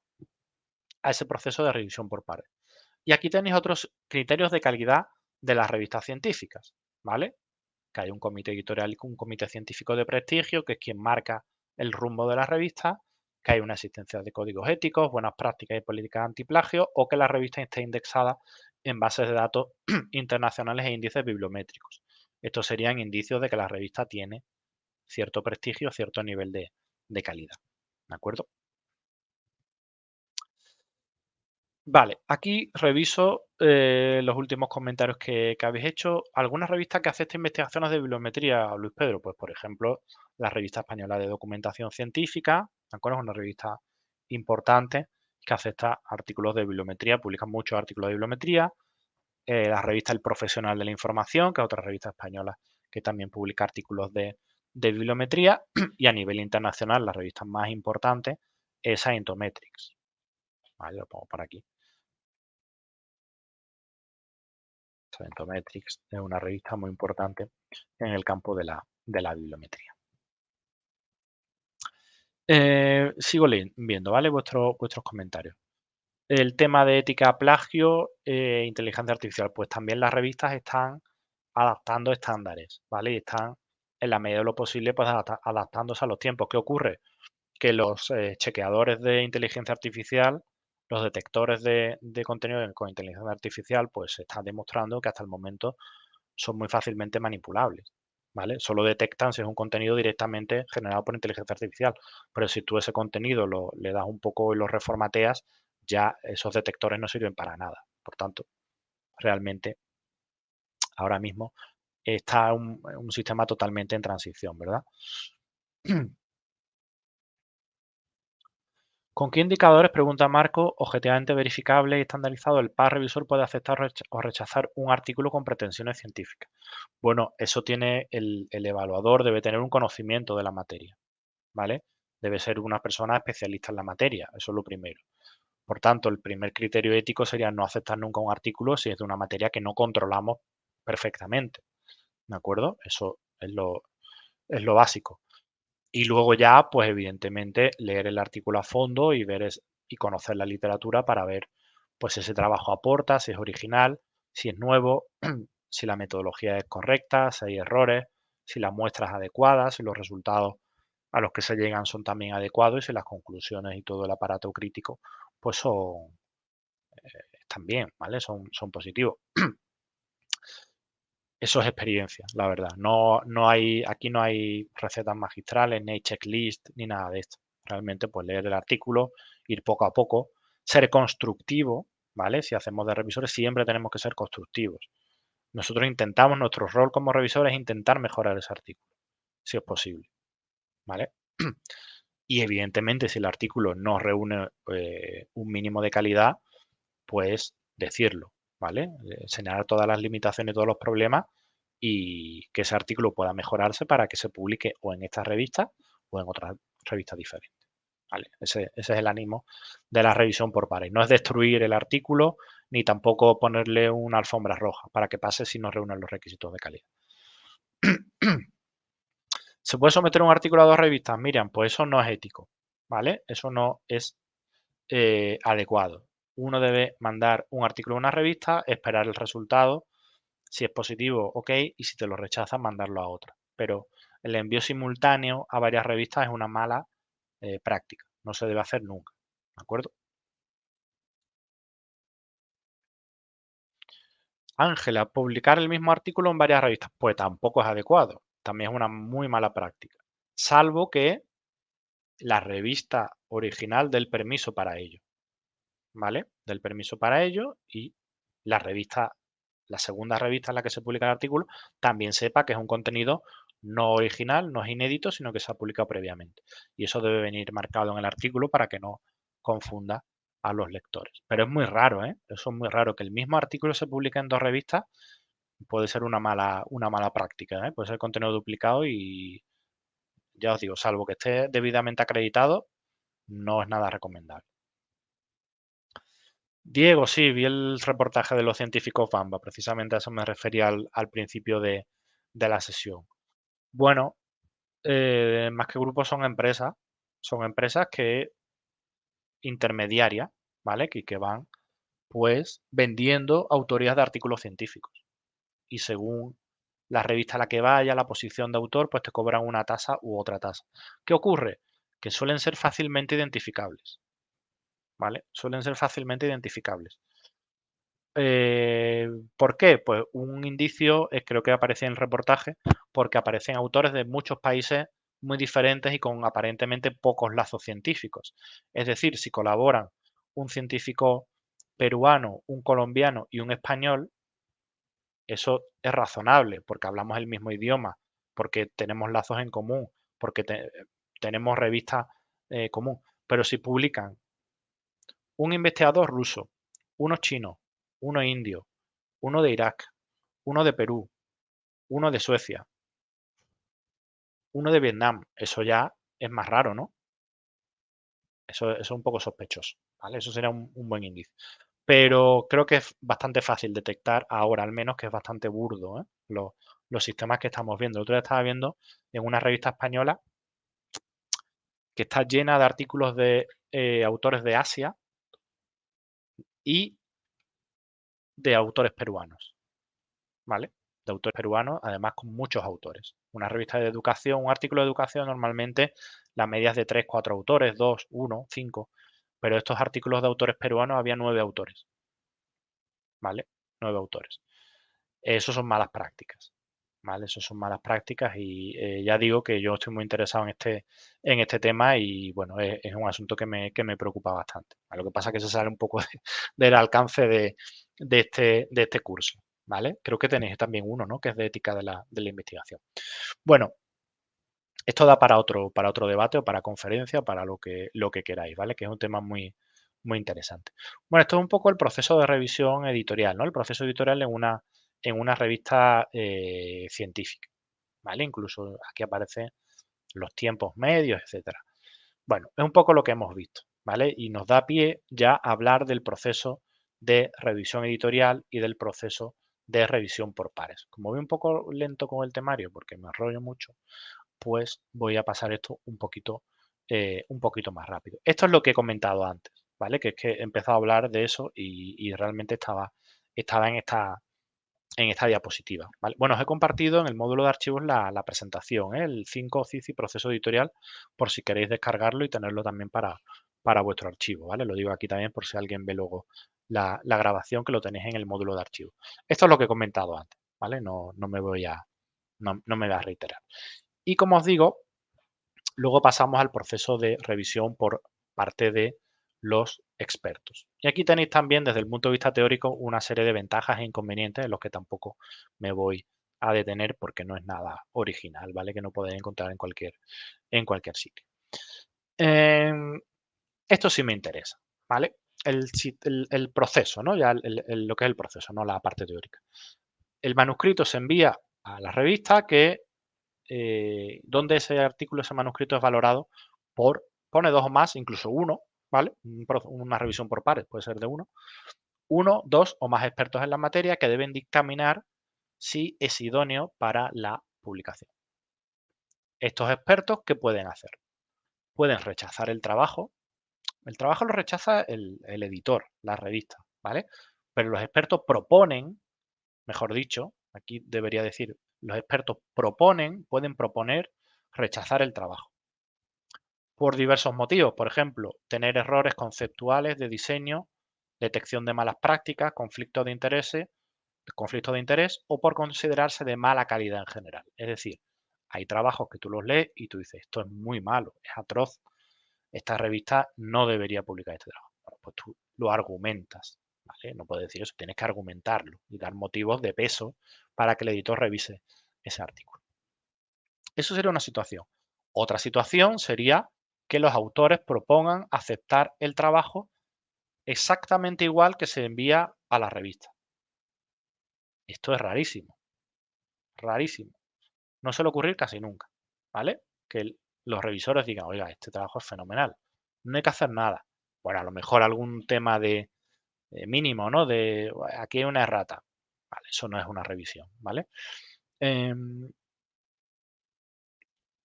a ese proceso de revisión por pares. Y aquí tenéis otros criterios de calidad de las revistas científicas, ¿vale? Que hay un comité editorial y un comité científico de prestigio, que es quien marca el rumbo de la revista, que hay una existencia de códigos éticos, buenas prácticas y políticas antiplagio, o que la revista esté indexada en bases de datos internacionales e índices bibliométricos. Estos serían indicios de que la revista tiene cierto prestigio, cierto nivel de calidad. ¿De acuerdo? Vale, aquí reviso los últimos comentarios que habéis hecho. ¿Alguna revista que acepte investigaciones de bibliometría, Luis Pedro? Pues, por ejemplo, la Revista Española de Documentación Científica, ¿de acuerdo? Es una revista importante que acepta artículos de bibliometría, publica muchos artículos de bibliometría. La revista El Profesional de la Información, que es otra revista española que también publica artículos de bibliometría. Y a nivel internacional, la revista más importante es Scientometrics. Vale, lo pongo por aquí. Scientometrics es una revista muy importante en el campo de la bibliometría. Sigo viendo, ¿vale? Vuestros comentarios. El tema de ética, plagio, inteligencia artificial, pues también las revistas están adaptando estándares, ¿vale? Y están, en la medida de lo posible, pues adaptándose a los tiempos. ¿Qué ocurre? Que los chequeadores de inteligencia artificial, los detectores de contenido con inteligencia artificial, pues se está demostrando que hasta el momento son muy fácilmente manipulables, ¿vale? Solo detectan si es un contenido directamente generado por inteligencia artificial, pero si tú ese contenido le das un poco y lo reformateas, ya esos detectores no sirven para nada. Por tanto, realmente ahora mismo está un sistema totalmente en transición, ¿verdad? ¿Con qué indicadores, pregunta Marco, objetivamente verificable y estandarizado el par revisor puede aceptar o rechazar un artículo con pretensiones científicas? Bueno, eso tiene el evaluador, debe tener un conocimiento de la materia, ¿vale? Debe ser una persona especialista en la materia, eso es lo primero. Por tanto, el primer criterio ético sería no aceptar nunca un artículo si es de una materia que no controlamos perfectamente, ¿de acuerdo? Eso es lo básico. Y luego ya, pues evidentemente, leer el artículo a fondo y y conocer la literatura para ver, pues si ese trabajo aporta, si es original, si es nuevo, si la metodología es correcta, si hay errores, si la muestra es adecuada, si los resultados a los que se llegan son también adecuados y si las conclusiones y todo el aparato crítico pues están bien, ¿vale? Son positivos. Eso es experiencia, la verdad. Aquí no hay recetas magistrales, ni hay checklist, ni nada de esto. Realmente, pues leer el artículo, ir poco a poco, ser constructivo, ¿vale? Si hacemos de revisores, siempre tenemos que ser constructivos. Nosotros intentamos, nuestro rol como revisores es intentar mejorar ese artículo, si es posible, ¿vale? Y evidentemente, si el artículo no reúne un mínimo de calidad, pues decirlo, ¿vale? Señalar todas las limitaciones y todos los problemas y que ese artículo pueda mejorarse para que se publique o en esta revista o en otras revistas diferentes. ¿Vale? Ese es el ánimo de la revisión por pares. No es destruir el artículo ni tampoco ponerle una alfombra roja para que pase si no reúnen los requisitos de calidad. ¿Se puede someter un artículo a dos revistas? Miriam, pues eso no es ético, ¿vale? Eso no es adecuado. Uno debe mandar un artículo a una revista, esperar el resultado, si es positivo, ok, y si te lo rechazan, mandarlo a otra. Pero el envío simultáneo a varias revistas es una mala práctica, no se debe hacer nunca, ¿de acuerdo? Ángela, publicar el mismo artículo en varias revistas, pues tampoco es adecuado, también es una muy mala práctica, salvo que la revista original dé el permiso para ello. ¿Vale? Del permiso para ello y la revista, la segunda revista en la que se publica el artículo, también sepa que es un contenido no original, no es inédito, sino que se ha publicado previamente. Y eso debe venir marcado en el artículo para que no confunda a los lectores. Pero es muy raro, ¿eh? Eso es muy raro, que el mismo artículo se publique en dos revistas puede ser una mala práctica, ¿eh? Puede ser contenido duplicado y ya os digo, salvo que esté debidamente acreditado, no es nada recomendable. Diego, sí, vi el reportaje de los científicos Bamba, precisamente a eso me refería al principio de la sesión. Bueno, más que grupos son empresas que intermediarias, ¿vale? Que van pues vendiendo autorías de artículos científicos. Y según la revista a la que vaya, la posición de autor, pues te cobran una tasa u otra tasa. ¿Qué ocurre? Que suelen ser fácilmente identificables, ¿vale? Suelen ser fácilmente identificables. ¿Por qué? Pues un indicio es creo que aparece en el reportaje porque aparecen autores de muchos países muy diferentes y con aparentemente pocos lazos científicos. Es decir, si colaboran un científico peruano, un colombiano y un español, eso es razonable porque hablamos el mismo idioma, porque tenemos lazos en común, porque tenemos revistas común. Pero si publican un investigador ruso, uno chino, uno indio, uno de Irak, uno de Perú, uno de Suecia, uno de Vietnam. Eso ya es más raro, ¿no? Eso es un poco sospechoso, ¿vale? Eso sería un buen indicio. Pero creo que es bastante fácil detectar ahora, al menos, que es bastante burdo, ¿eh? Los sistemas que estamos viendo. El otro día estaba viendo en una revista española que está llena de artículos de autores de Asia y de autores peruanos. ¿Vale? De autores peruanos, además con muchos autores. Una revista de educación, un artículo de educación normalmente la media es de 3, 4 autores, 2, 1, 5, pero estos artículos de autores peruanos había 9 autores, ¿vale? 9 autores. Eso son malas prácticas, ¿vale? Eso son malas prácticas y ya digo que yo estoy muy interesado en este tema y bueno, es un asunto que me preocupa bastante. Lo que pasa es que se sale un poco del alcance de este curso, ¿vale? Creo que tenéis también uno, ¿no? Que es de ética de la investigación. Bueno, esto da para otro debate o para conferencia, para lo que queráis, ¿vale? Que es un tema muy interesante. Bueno, esto es un poco el proceso de revisión editorial, ¿no? El proceso editorial en una revista científica, ¿vale? Incluso aquí aparecen los tiempos medios, etcétera. Bueno, es un poco lo que hemos visto, ¿vale? Y nos da pie ya a hablar del proceso de revisión editorial y del proceso de revisión por pares. Como voy un poco lento con el temario porque me enrollo mucho, pues voy a pasar esto un poquito más rápido. Esto es lo que he comentado antes, ¿vale? Que es que he empezado a hablar de eso y realmente estaba en esta diapositiva, ¿vale? Bueno, os he compartido en el módulo de archivos la presentación, ¿eh? El 5 CICI proceso editorial, por si queréis descargarlo y tenerlo también para vuestro archivo, ¿vale? Lo digo aquí también por si alguien ve luego la grabación, que lo tenéis en el módulo de archivos. Esto es lo que he comentado antes, ¿vale? No me voy a, no me voy a reiterar. Y como os digo, luego pasamos al proceso de revisión por parte de los expertos. Y aquí tenéis también, desde el punto de vista teórico, una serie de ventajas e inconvenientes en los que tampoco me voy a detener porque no es nada original, ¿vale? Que no podéis encontrar en cualquier sitio. Esto sí me interesa, ¿vale? El proceso, ¿no? Ya lo que es el proceso, no la parte teórica. El manuscrito se envía a la revista donde ese artículo, ese manuscrito es valorado pone 2 o más, incluso uno, ¿vale? Una revisión por pares, puede ser de uno, 2 o más expertos en la materia que deben dictaminar si es idóneo para la publicación. Estos expertos, ¿qué pueden hacer? Pueden rechazar el trabajo. El trabajo lo rechaza el editor, la revista, ¿vale? Pero los expertos proponen, mejor dicho, aquí debería decir, los expertos pueden proponer rechazar el trabajo por diversos motivos. Por ejemplo, tener errores conceptuales de diseño, detección de malas prácticas, conflicto de interés o por considerarse de mala calidad en general. Es decir, hay trabajos que tú los lees y tú dices, esto es muy malo, es atroz, esta revista no debería publicar este trabajo. Bueno, pues tú lo argumentas, ¿vale? No puedes decir eso, tienes que argumentarlo y dar motivos de peso para que el editor revise ese artículo. Eso sería una situación. Otra situación sería que los autores propongan aceptar el trabajo exactamente igual que se envía a la revista. Esto es rarísimo, rarísimo. No suele ocurrir casi nunca, ¿vale? Que los revisores digan, oiga, este trabajo es fenomenal, no hay que hacer nada. Bueno, a lo mejor algún tema de mínimo, ¿no? De aquí hay una errata. Vale, eso no es una revisión, ¿vale? Em,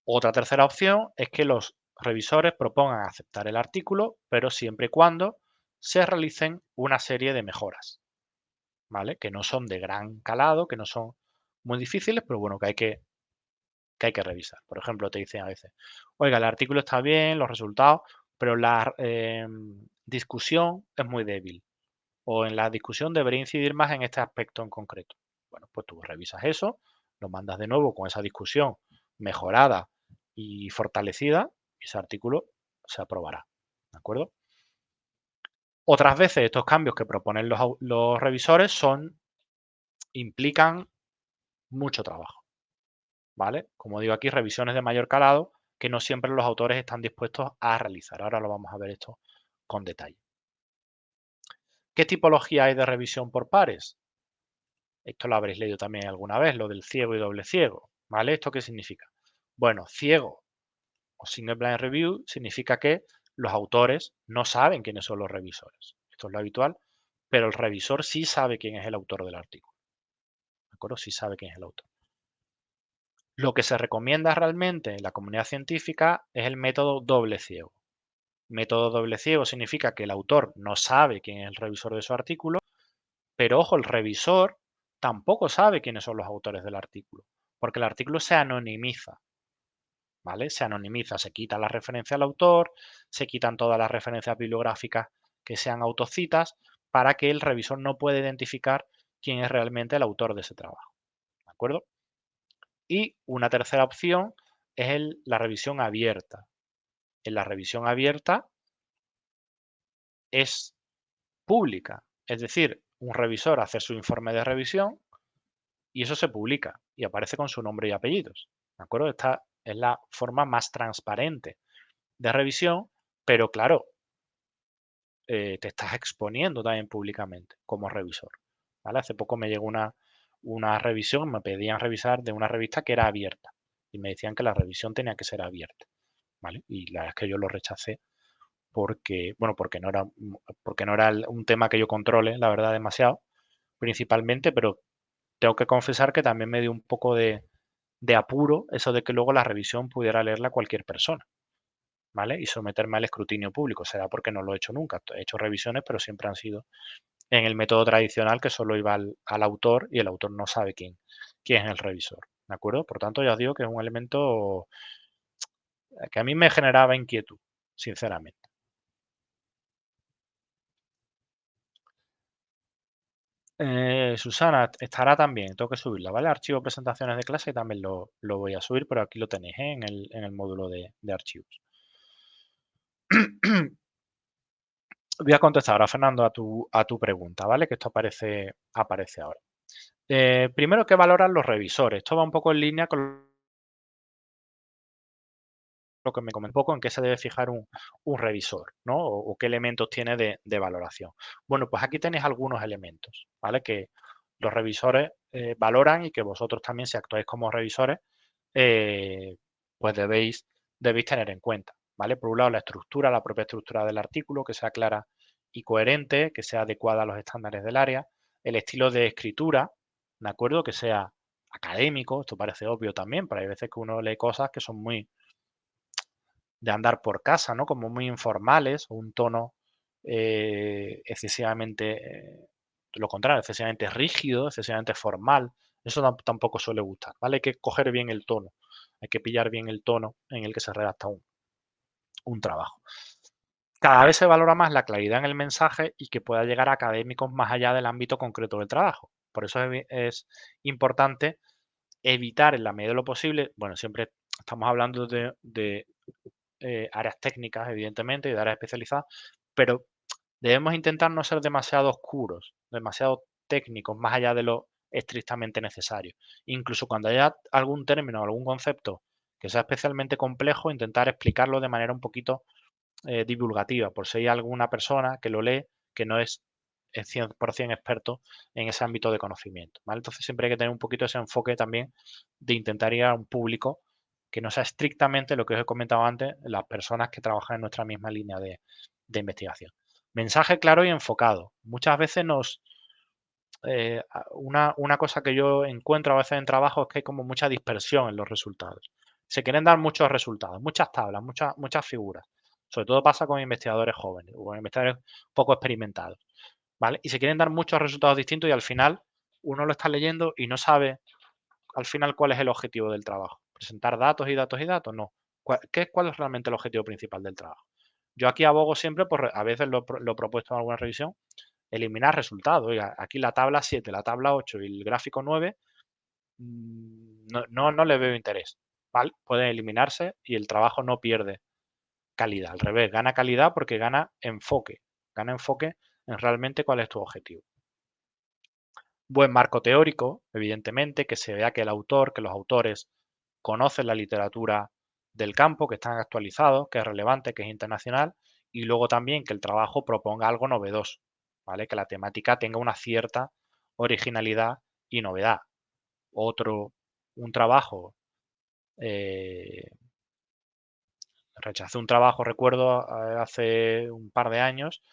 Otra tercera opción es que los revisores propongan aceptar el artículo, pero siempre y cuando se realicen una serie de mejoras, ¿vale? Que no son de gran calado, que no son muy difíciles, pero bueno, que hay que revisar. Por ejemplo, te dicen a veces, oiga, el artículo está bien, los resultados, pero la discusión es muy débil. O en la discusión debería incidir más en este aspecto en concreto. Bueno, pues tú revisas eso, lo mandas de nuevo con esa discusión mejorada y fortalecida, y ese artículo se aprobará. ¿De acuerdo? Otras veces estos cambios que proponen los revisores implican mucho trabajo, ¿vale? Como digo aquí, revisiones de mayor calado que no siempre los autores están dispuestos a realizar. Ahora lo vamos a ver esto con detalle. ¿Qué tipología hay de revisión por pares? Esto lo habréis leído también alguna vez, lo del ciego y doble ciego, ¿vale? ¿Esto qué significa? Bueno, ciego o single blind review significa que los autores no saben quiénes son los revisores. Esto es lo habitual, pero el revisor sí sabe quién es el autor del artículo, ¿de acuerdo? Sí sabe quién es el autor. Lo que se recomienda realmente en la comunidad científica es el método doble ciego. Método doble ciego significa que el autor no sabe quién es el revisor de su artículo, pero ojo, el revisor tampoco sabe quiénes son los autores del artículo, porque el artículo se anonimiza, ¿vale? Se anonimiza, se quita la referencia al autor, se quitan todas las referencias bibliográficas que sean autocitas para que el revisor no pueda identificar quién es realmente el autor de ese trabajo, ¿de acuerdo? Y una tercera opción es la revisión abierta. En la revisión abierta es pública, es decir, un revisor hace su informe de revisión y eso se publica y aparece con su nombre y apellidos. ¿De acuerdo? Esta es la forma más transparente de revisión, pero claro, te estás exponiendo también públicamente como revisor. ¿Vale? Hace poco me llegó una revisión, me pedían revisar de una revista que era abierta y me decían que la revisión tenía que ser abierta. ¿Vale? Y la verdad es que yo lo rechacé porque, bueno, porque no era un tema que yo controle, la verdad, demasiado, principalmente, pero tengo que confesar que también me dio un poco de apuro eso de que luego la revisión pudiera leerla cualquier persona, ¿vale? Y someterme al escrutinio público. Será porque no lo he hecho nunca. He hecho revisiones, pero siempre han sido en el método tradicional que solo iba al autor y el autor no sabe quién es el revisor, ¿de acuerdo? Por tanto, ya os digo que es un elemento que a mí me generaba inquietud, sinceramente. Susana, estará también, tengo que subirla, ¿vale? Archivo presentaciones de clase también lo voy a subir, pero aquí lo tenéis, ¿eh? En el módulo de archivos. Voy a contestar ahora, Fernando, a tu pregunta, ¿vale? Que esto aparece ahora. Primero, ¿qué valoran los revisores? Esto va un poco en línea con lo que me comentó un poco en qué se debe fijar un revisor, ¿no? O qué elementos tiene de valoración. Bueno, pues aquí tenéis algunos elementos, ¿vale? Que los revisores valoran y que vosotros también, si actuáis como revisores, eh, pues debéis tener en cuenta, ¿vale? Por un lado, la propia estructura del artículo, que sea clara y coherente, que sea adecuada a los estándares del área, el estilo de escritura, ¿de acuerdo? Que sea académico, esto parece obvio también, pero hay veces que uno lee cosas que son muy de andar por casa, ¿no? Como muy informales, o un tono excesivamente, lo contrario, excesivamente rígido, excesivamente formal. Eso tampoco suele gustar, ¿vale? Hay que coger bien el tono, hay que pillar bien el tono en el que se redacta un trabajo. Cada vez se valora más la claridad en el mensaje y que pueda llegar a académicos más allá del ámbito concreto del trabajo. Por eso es importante evitar en la medida de lo posible, bueno, siempre estamos hablando de áreas técnicas, evidentemente, y de áreas especializadas, pero debemos intentar no ser demasiado oscuros, demasiado técnicos, más allá de lo estrictamente necesario. Incluso cuando haya algún término o algún concepto que sea especialmente complejo, intentar explicarlo de manera un poquito divulgativa, por si hay alguna persona que lo lee que no es 100% experto en ese ámbito de conocimiento, ¿vale? Entonces siempre hay que tener un poquito ese enfoque también de intentar ir a un público que no sea estrictamente lo que os he comentado antes, las personas que trabajan en nuestra misma línea de investigación. Mensaje claro y enfocado. Muchas veces una cosa que yo encuentro a veces en trabajo es que hay como mucha dispersión en los resultados. Se quieren dar muchos resultados, muchas tablas, muchas figuras. Sobre todo pasa con investigadores jóvenes o con investigadores poco experimentados, ¿vale? Y se quieren dar muchos resultados distintos y al final uno lo está leyendo y no sabe al final cuál es el objetivo del trabajo. Presentar datos y datos y datos, no. ¿Cuál es realmente el objetivo principal del trabajo? Yo aquí abogo siempre, a veces lo he propuesto en alguna revisión, eliminar resultados. Oiga, aquí la tabla 7, la tabla 8 y el gráfico 9 no le veo interés, ¿vale? Pueden eliminarse y el trabajo no pierde calidad. Al revés, gana calidad porque gana enfoque en realmente cuál es tu objetivo. Buen marco teórico, evidentemente, que se vea que que los autores conocen la literatura del campo, que están actualizados, que es relevante, que es internacional, y luego también que el trabajo proponga algo novedoso, ¿vale? Que la temática tenga una cierta originalidad y novedad. Un trabajo, eh, rechacé un trabajo, recuerdo, hace un par de años,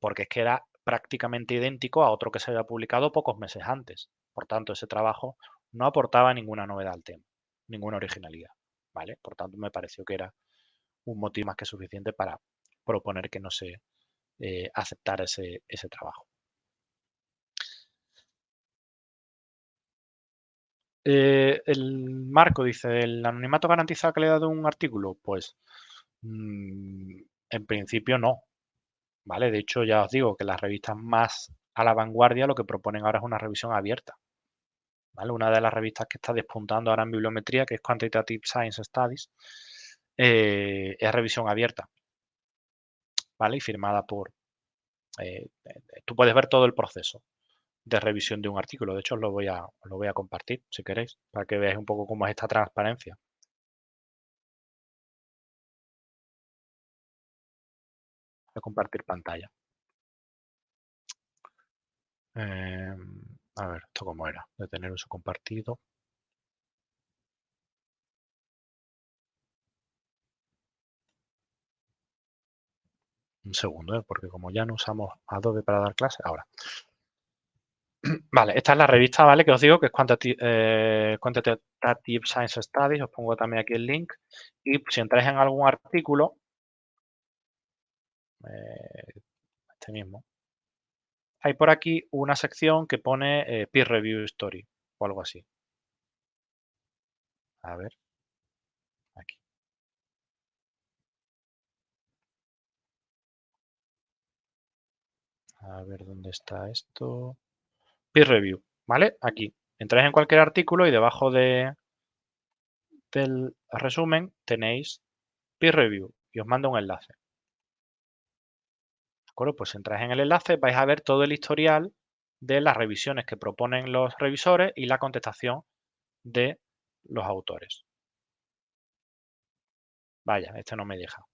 porque es que era prácticamente idéntico a otro que se había publicado pocos meses antes. Por tanto, ese trabajo no aportaba ninguna novedad al tema, ninguna originalidad, ¿vale? Por tanto, me pareció que era un motivo más que suficiente para proponer que no se aceptara ese trabajo. El marco dice, ¿el anonimato garantiza la calidad de un artículo? Pues en principio no, ¿vale? De hecho, ya os digo que las revistas más a la vanguardia lo que proponen ahora es una revisión abierta, ¿vale? Una de las revistas que está despuntando ahora en bibliometría, que es Quantitative Science Studies, es revisión abierta, ¿vale? Y firmada tú puedes ver todo el proceso de revisión de un artículo. De hecho, os lo voy a compartir, si queréis, para que veáis un poco cómo es esta transparencia. Voy a compartir pantalla. A ver, ¿esto cómo era? De tener uso compartido. Un segundo, porque como ya no usamos Adobe para dar clases, ahora. Vale, esta es la revista, ¿vale? Que os digo que es Quantitative Science Studies. Os pongo también aquí el link. Y si entráis en algún artículo, este mismo, hay por aquí una sección que pone Peer Review Story o algo así. A ver, aquí. A ver dónde está esto. Peer Review, ¿vale? Aquí. Entráis en cualquier artículo y debajo del resumen tenéis Peer Review y os mando un enlace. ¿De acuerdo? Pues si entráis en el enlace vais a ver todo el historial de las revisiones que proponen los revisores y la contestación de los autores. Vaya, este no me deja.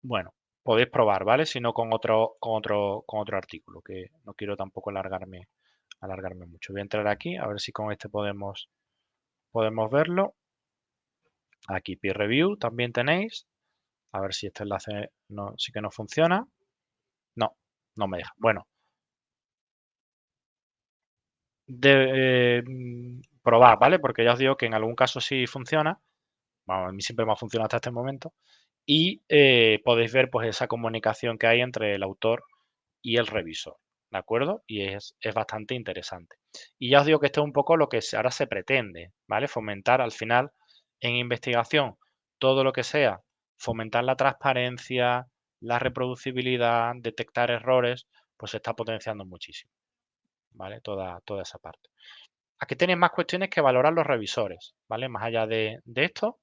Bueno, podéis probar, ¿vale? Si no con otro artículo, que no quiero tampoco alargarme mucho. Voy a entrar aquí, a ver si con este podemos verlo. Aquí Peer Review también tenéis. A ver si este enlace no, sí que no funciona. No, no me deja. Bueno, probad, ¿vale? Porque ya os digo que en algún caso sí funciona. Vamos, a mí siempre me ha funcionado hasta este momento. Y podéis ver pues esa comunicación que hay entre el autor y el revisor, ¿de acuerdo? Y es bastante interesante. Y ya os digo que esto es un poco lo que ahora se pretende, ¿vale? Fomentar al final en investigación todo lo que sea, fomentar la transparencia, la reproducibilidad, detectar errores, pues se está potenciando muchísimo, ¿vale? Toda esa parte. Aquí tenéis más cuestiones que valoran los revisores, ¿vale? Más allá de esto,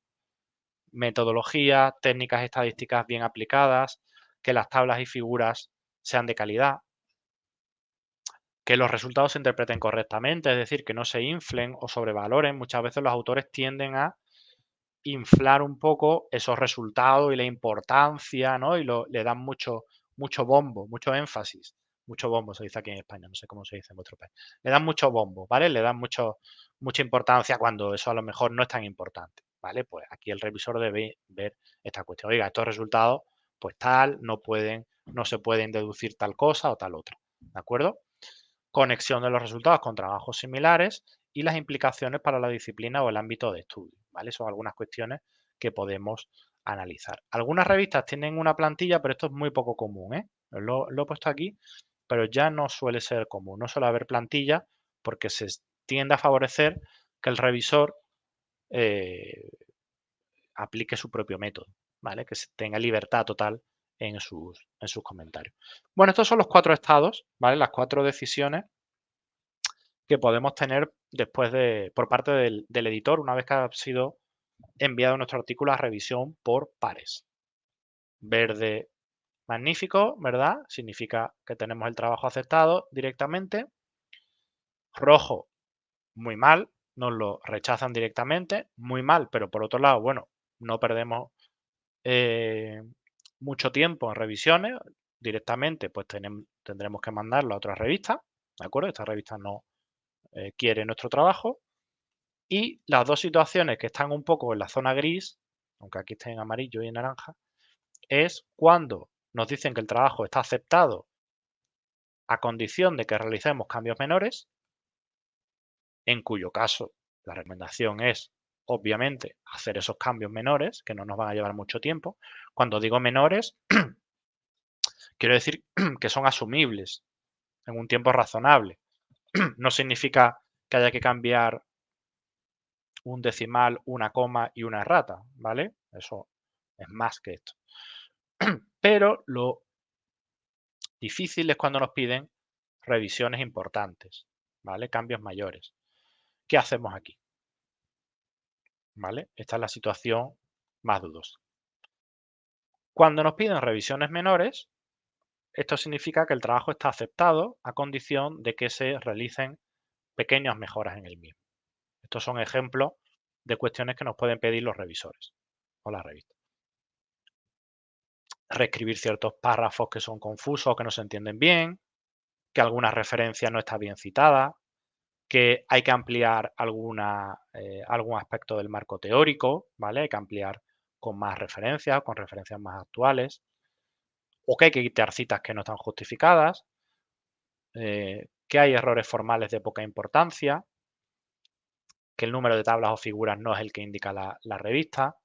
metodología, técnicas estadísticas bien aplicadas, que las tablas y figuras sean de calidad, que los resultados se interpreten correctamente, es decir, que no se inflen o sobrevaloren. Muchas veces los autores tienden a inflar un poco esos resultados y la importancia, ¿no? Y le dan mucho bombo, mucho énfasis. Mucho bombo se dice aquí en España, no sé cómo se dice en vuestro país. Le dan mucho bombo, ¿vale? Le dan mucha importancia cuando eso a lo mejor no es tan importante, ¿vale? Pues aquí el revisor debe ver esta cuestión. Oiga, estos resultados, pues tal, no se pueden deducir tal cosa o tal otra, ¿de acuerdo? Conexión de los resultados con trabajos similares y las implicaciones para la disciplina o el ámbito de estudio, ¿vale? Son algunas cuestiones que podemos analizar. Algunas revistas tienen una plantilla, pero esto es muy poco común, ¿eh? Lo he puesto aquí, pero ya no suele ser común, no suele haber plantilla porque se tiende a favorecer que el revisor eh, aplique su propio método, ¿vale? Que tenga libertad total en sus comentarios. Bueno, estos son los 4 estados, ¿vale? Las 4 decisiones que podemos tener después por parte del editor una vez que ha sido enviado nuestro artículo a revisión por pares. Verde, magnífico, ¿verdad? Significa que tenemos el trabajo aceptado directamente. Rojo, muy mal, nos lo rechazan directamente. Muy mal, pero por otro lado, bueno, no perdemos eh, mucho tiempo en revisiones. Directamente, pues tendremos que mandarlo a otra revista, ¿de acuerdo? Esta revista no quiere nuestro trabajo. Y las dos situaciones que están un poco en la zona gris, aunque aquí estén en amarillo y en naranja, es cuando nos dicen que el trabajo está aceptado a condición de que realicemos cambios menores, en cuyo caso la recomendación es, obviamente, hacer esos cambios menores, que no nos van a llevar mucho tiempo. Cuando digo menores, quiero decir que son asumibles en un tiempo razonable. No significa que haya que cambiar un decimal, una coma y una errata, ¿vale? Eso es más que esto. Pero lo difícil es cuando nos piden revisiones importantes, ¿vale? Cambios mayores. ¿Qué hacemos aquí? ¿Vale? Esta es la situación más dudosa. Cuando nos piden revisiones menores, esto significa que el trabajo está aceptado a condición de que se realicen pequeñas mejoras en el mismo. Estos son ejemplos de cuestiones que nos pueden pedir los revisores o la revista. Reescribir ciertos párrafos que son confusos o que no se entienden bien, que alguna referencia no está bien citada, que hay que ampliar algún aspecto del marco teórico, ¿vale? Hay que ampliar con más referencias, con referencias más actuales, o que hay que quitar citas que no están justificadas, que hay errores formales de poca importancia, que el número de tablas o figuras no es el que indica la revista,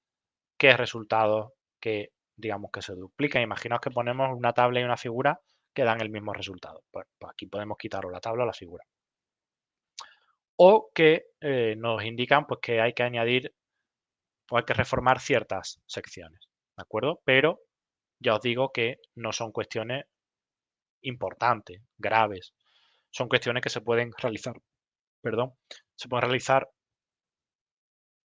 que resultados que digamos que se duplican. Imaginaos que ponemos una tabla y una figura que dan el mismo resultado. Pues aquí podemos quitar o la tabla o la figura. O que nos indican pues, que hay que añadir o hay que reformar ciertas secciones, ¿de acuerdo? Pero ya os digo que no son cuestiones importantes, graves. Son cuestiones que se pueden realizar, perdón, se pueden realizar,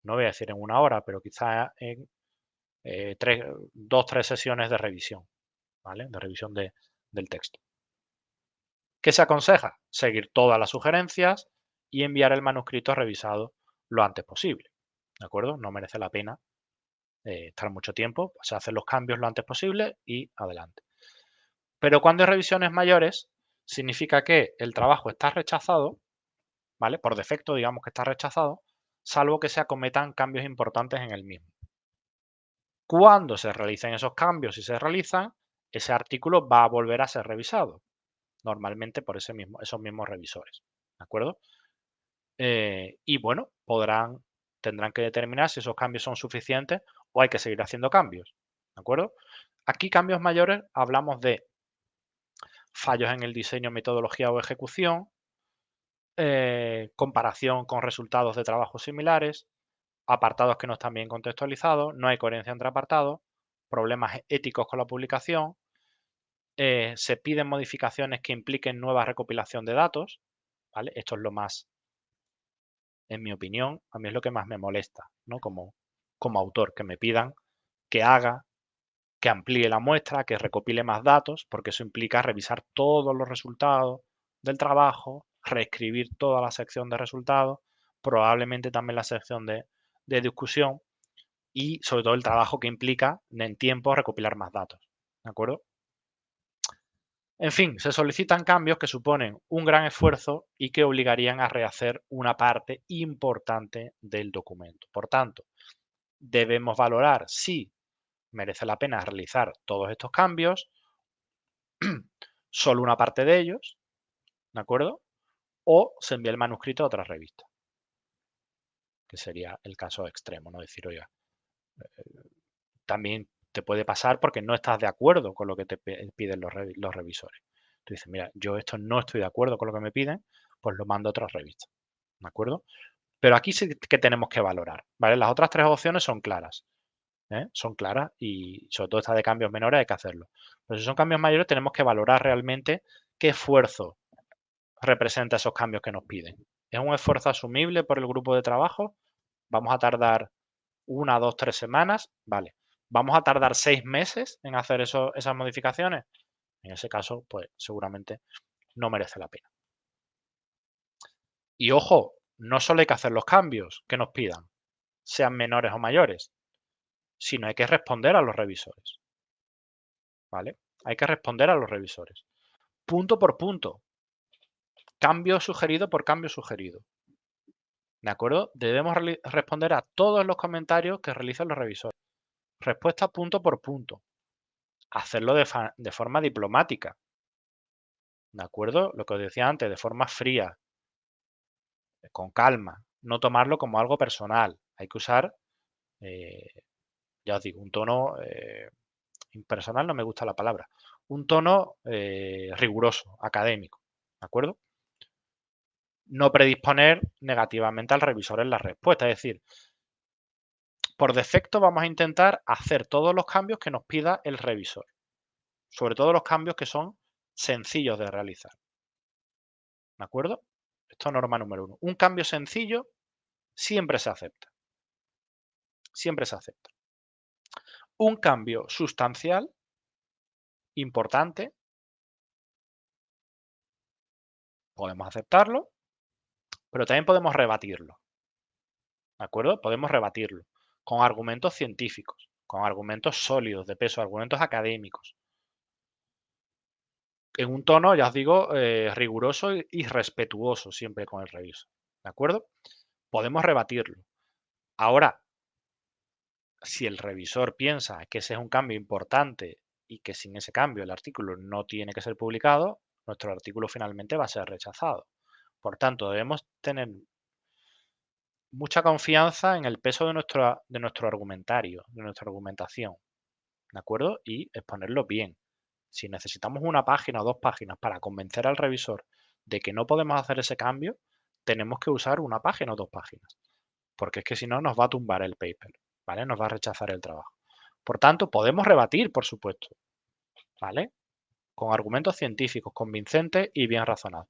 no voy a decir en una hora, pero quizás en dos, tres sesiones de revisión, ¿vale? De revisión del texto. ¿Qué se aconseja? Seguir todas las sugerencias y enviar el manuscrito revisado lo antes posible, ¿de acuerdo? No merece la pena estar mucho tiempo, se hacen los cambios lo antes posible y adelante. Pero cuando hay revisiones mayores, significa que el trabajo está rechazado, ¿vale? Por defecto, digamos que está rechazado, salvo que se acometan cambios importantes en el mismo. Cuando se realicen esos cambios, si se realizan, ese artículo va a volver a ser revisado, normalmente por esos mismos revisores, ¿de acuerdo? Y bueno, tendrán que determinar si esos cambios son suficientes o hay que seguir haciendo cambios, ¿de acuerdo? Aquí cambios mayores hablamos de fallos en el diseño, metodología o ejecución, comparación con resultados de trabajos similares, apartados que no están bien contextualizados, no hay coherencia entre apartados, problemas éticos con la publicación, se piden modificaciones que impliquen nueva recopilación de datos, ¿vale? Esto es lo más, en mi opinión, a mí es lo que más me molesta, ¿no? Como autor, que me pidan que haga, que amplíe la muestra, que recopile más datos, porque eso implica revisar todos los resultados del trabajo, reescribir toda la sección de resultados, probablemente también la sección de discusión y sobre todo el trabajo que implica en tiempo recopilar más datos, ¿de acuerdo? En fin, se solicitan cambios que suponen un gran esfuerzo y que obligarían a rehacer una parte importante del documento. Por tanto, debemos valorar si merece la pena realizar todos estos cambios, solo una parte de ellos, ¿de acuerdo? O se envía el manuscrito a otra revista, que sería el caso extremo, ¿no? Decir, oiga, también te puede pasar porque no estás de acuerdo con lo que te piden los revisores. Tú dices, mira, yo esto no estoy de acuerdo con lo que me piden, pues lo mando a otra revista, ¿de acuerdo? Pero aquí sí que tenemos que valorar, ¿vale? Las otras tres opciones son claras, ¿eh? Son claras y sobre todo esta de cambios menores hay que hacerlo. Pero si son cambios mayores tenemos que valorar realmente qué esfuerzo representa esos cambios que nos piden. ¿Es un esfuerzo asumible por el grupo de trabajo? ¿Vamos a tardar 1, 2, 3 semanas? Vale. ¿Vamos a tardar 6 meses en hacer esas modificaciones? En ese caso, pues seguramente no merece la pena. Y ojo, no solo hay que hacer los cambios que nos pidan, sean menores o mayores, sino hay que responder a los revisores, ¿vale? Hay que responder a los revisores. Punto por punto, cambio sugerido por cambio sugerido. ¿De acuerdo? Debemos responder a todos los comentarios que realizan los revisores. Respuesta punto por punto. Hacerlo de forma diplomática. ¿De acuerdo? Lo que os decía antes, de forma fría, con calma. No tomarlo como algo personal. Hay que usar, eh, ya os digo, un tono impersonal, no me gusta la palabra. Un tono riguroso, académico. ¿De acuerdo? No predisponer negativamente al revisor en la respuesta. Es decir, por defecto vamos a intentar hacer todos los cambios que nos pida el revisor. Sobre todo los cambios que son sencillos de realizar. ¿De acuerdo? Esto es norma número 1. Un cambio sencillo siempre se acepta. Siempre se acepta. Un cambio sustancial, importante, podemos aceptarlo, pero también podemos rebatirlo. ¿De acuerdo? Podemos rebatirlo con argumentos científicos, con argumentos sólidos, de peso, argumentos académicos. En un tono, ya os digo, riguroso y respetuoso siempre con el revisor. ¿De acuerdo? Podemos rebatirlo. Ahora, si el revisor piensa que ese es un cambio importante y que sin ese cambio el artículo no tiene que ser publicado, nuestro artículo finalmente va a ser rechazado. Por tanto, debemos tener mucha confianza en el peso de nuestro argumentario, de nuestra argumentación, ¿de acuerdo? Y exponerlo bien. Si necesitamos una página o 2 páginas para convencer al revisor de que no podemos hacer ese cambio, tenemos que usar una página o 2 páginas, porque es que si no nos va a tumbar el paper, ¿vale? Nos va a rechazar el trabajo. Por tanto, podemos rebatir, por supuesto, ¿vale? Con argumentos científicos convincentes y bien razonados.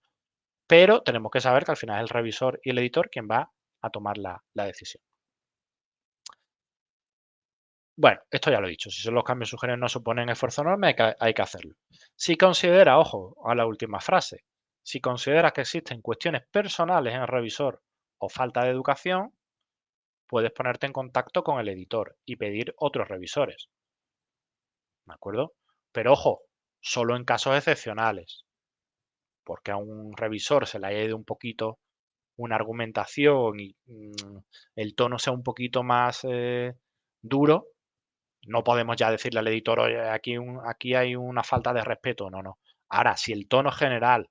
Pero tenemos que saber que al final es el revisor y el editor quien va a tomar la decisión. Bueno, esto ya lo he dicho, si son los cambios sugeridos no suponen esfuerzo enorme, hay que hacerlo. Si considera, ojo, a la última frase, si considera que existen cuestiones personales en el revisor o falta de educación, puedes ponerte en contacto con el editor y pedir otros revisores, ¿de acuerdo? Pero ojo, solo en casos excepcionales, porque a un revisor se le haya ido un poquito una argumentación y el tono sea un poquito más duro, no podemos ya decirle al editor, oye, aquí hay una falta de respeto. No, no. Ahora, si el tono general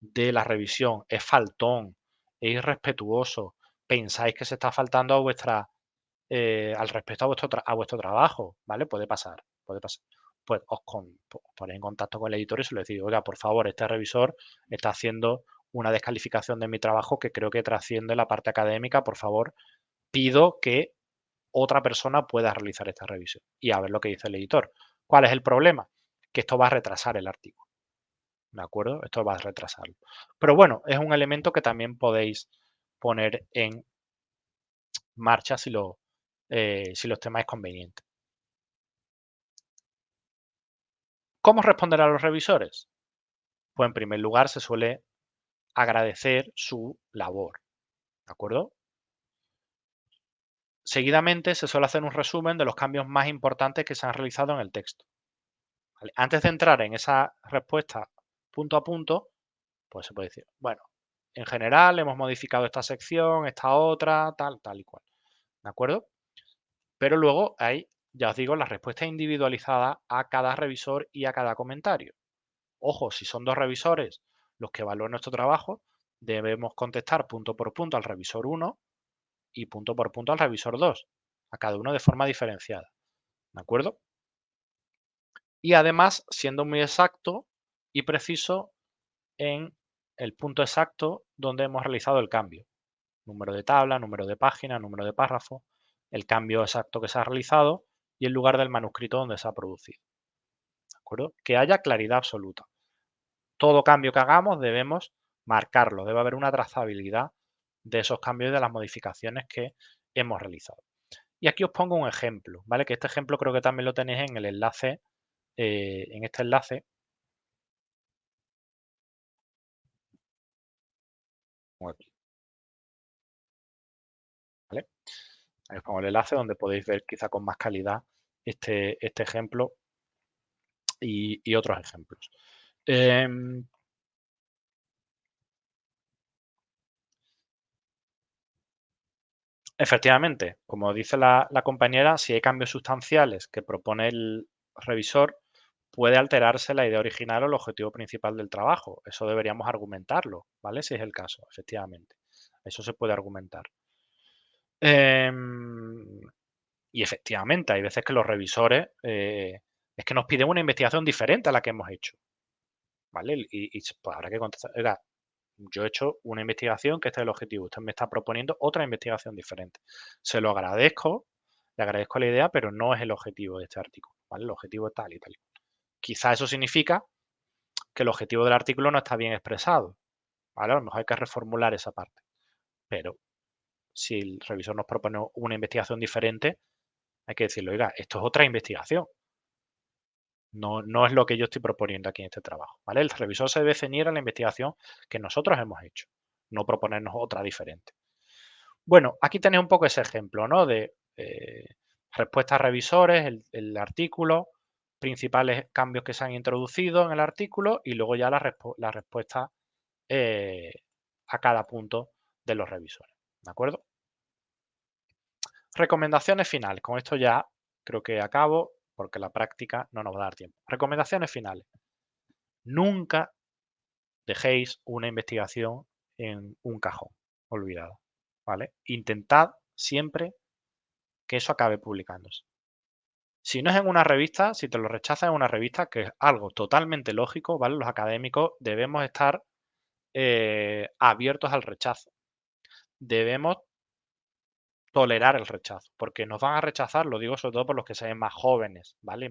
de la revisión es faltón, es irrespetuoso, pensáis que se está faltando a al respeto a vuestro trabajo, ¿vale? Puede pasar, puede pasar. Pues os ponéis en contacto con el editor y se lo decís, oiga, por favor, este revisor está haciendo una descalificación de mi trabajo que creo que trasciende la parte académica, por favor, pido que otra persona pueda realizar esta revisión y a ver lo que dice el editor. ¿Cuál es el problema? Que esto va a retrasar el artículo, ¿de acuerdo? Esto va a retrasarlo. Pero bueno, es un elemento que también podéis poner en marcha si lo estimáis conveniente. ¿Cómo responder a los revisores? Pues en primer lugar se suele agradecer su labor, ¿de acuerdo? Seguidamente se suele hacer un resumen de los cambios más importantes que se han realizado en el texto. ¿Vale? Antes de entrar en esa respuesta punto a punto, pues se puede decir, bueno, en general hemos modificado esta sección, esta otra, tal, tal y cual. ¿De acuerdo? Pero luego hay, ya os digo, la respuesta individualizada a cada revisor y a cada comentario. Ojo, si son dos revisores los que evalúan nuestro trabajo, debemos contestar punto por punto al revisor 1 y punto por punto al revisor 2, a cada uno de forma diferenciada. ¿De acuerdo? Y además, siendo muy exacto y preciso en el punto exacto donde hemos realizado el cambio. Número de tabla, número de página, número de párrafo, el cambio exacto que se ha realizado y el lugar del manuscrito donde se ha producido. ¿De acuerdo? Que haya claridad absoluta. Todo cambio que hagamos debemos marcarlo, debe haber una trazabilidad de esos cambios y de las modificaciones que hemos realizado. Y aquí os pongo un ejemplo, ¿vale? Que este ejemplo creo que también lo tenéis en el enlace, en este enlace. Aquí, ¿vale? Ahí os pongo el enlace donde podéis ver quizá con más calidad este ejemplo y otros ejemplos. Em, Efectivamente, como dice la compañera, si hay cambios sustanciales que propone el revisor, puede alterarse la idea original o el objetivo principal del trabajo. Eso deberíamos argumentarlo, ¿vale? Si es el caso, efectivamente. Eso se puede argumentar. Em, y efectivamente, hay veces que los revisores es que nos piden una investigación diferente a la que hemos hecho, ¿vale? Y pues habrá que contestar, oiga, yo he hecho una investigación que este es el objetivo, usted me está proponiendo otra investigación diferente. Se lo agradezco, le agradezco la idea, pero no es el objetivo de este artículo, ¿vale? El objetivo es tal y tal. Quizá eso significa que el objetivo del artículo no está bien expresado, ¿vale? A lo mejor hay que reformular esa parte, pero si el revisor nos propone una investigación diferente, hay que decirle, oiga, esto es otra investigación, no es lo que yo estoy proponiendo aquí en este trabajo, ¿vale? El revisor se debe ceñir a la investigación que nosotros hemos hecho, no proponernos otra diferente. Bueno, aquí tenéis un poco ese ejemplo, ¿no? De respuestas a revisores, el artículo, principales cambios que se han introducido en el artículo y luego ya la respuesta eh, a cada punto de los revisores, ¿de acuerdo? Recomendaciones finales. Con esto ya creo que acabo porque la práctica no nos va a dar tiempo. Recomendaciones finales. Nunca dejéis una investigación en un cajón olvidado, ¿vale? Intentad siempre que eso acabe publicándose. Si no es en una revista, si te lo rechazan en una revista, que es algo totalmente lógico, ¿vale? Los académicos debemos estar abiertos al rechazo. Debemos tolerar el rechazo, porque nos van a rechazar, lo digo sobre todo por los que sean más jóvenes, ¿vale?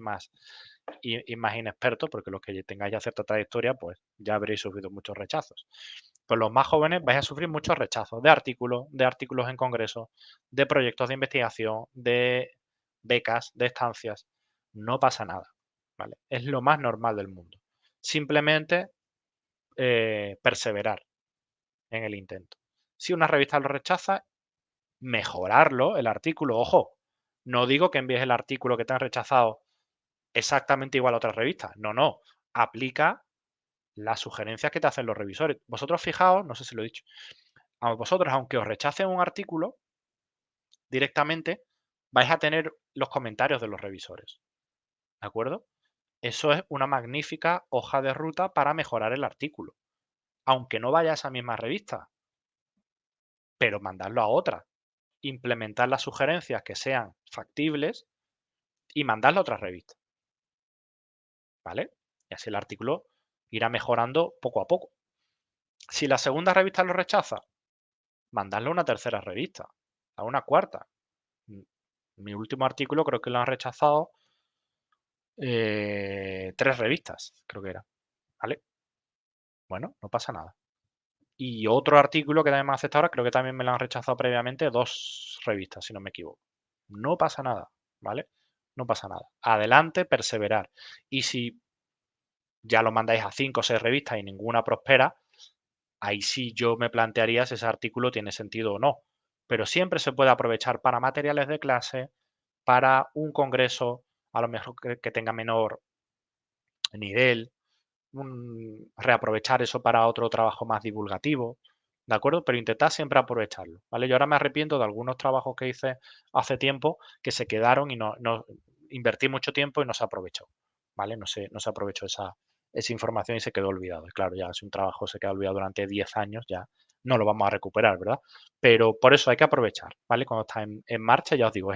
Y más inexpertos, porque los que tengáis ya cierta trayectoria, pues ya habréis sufrido muchos rechazos. Pues los más jóvenes vais a sufrir muchos rechazos de artículos en congresos, de proyectos de investigación, de becas, de estancias. No pasa nada, ¿vale? Es lo más normal del mundo. Simplemente perseverar en el intento. Si una revista lo rechaza, mejorarlo, el artículo. Ojo, no digo que envíes el artículo que te han rechazado exactamente igual a otra revista. No, no. Aplica las sugerencias que te hacen los revisores. Vosotros fijaos, no sé si lo he dicho, a vosotros, aunque os rechacen un artículo directamente, vais a tener los comentarios de los revisores. ¿De acuerdo? Eso es una magnífica hoja de ruta para mejorar el artículo. Aunque no vaya a esa misma revista, pero mandarlo a otra. Implementar las sugerencias que sean factibles y mandarlo a otra revista. ¿Vale? Y así el artículo irá mejorando poco a poco. Si la segunda revista lo rechaza, mandarlo a una tercera revista, a una cuarta. Mi último artículo creo que lo han rechazado 3 revistas, creo que era. ¿Vale? Bueno, no pasa nada. Y otro artículo que también me acepta ahora, creo que también me lo han rechazado previamente 2 revistas, si no me equivoco. No pasa nada, ¿vale? No pasa nada. Adelante, perseverar. Y si ya lo mandáis a 5 o 6 revistas y ninguna prospera, ahí sí yo me plantearía si ese artículo tiene sentido o no. Pero siempre se puede aprovechar para materiales de clase, para un congreso, a lo mejor que tenga menor nivel, reaprovechar eso para otro trabajo más divulgativo, ¿de acuerdo? Pero intentad siempre aprovecharlo, ¿vale? Yo ahora me arrepiento de algunos trabajos que hice hace tiempo que se quedaron y no invertí mucho tiempo y no se aprovechó, ¿vale? No se aprovechó esa información y se quedó olvidado. Y claro, ya si un trabajo se queda olvidado durante 10 años, ya no lo vamos a recuperar, ¿verdad? Pero por eso hay que aprovechar, ¿vale? Cuando está en marcha, ya os digo,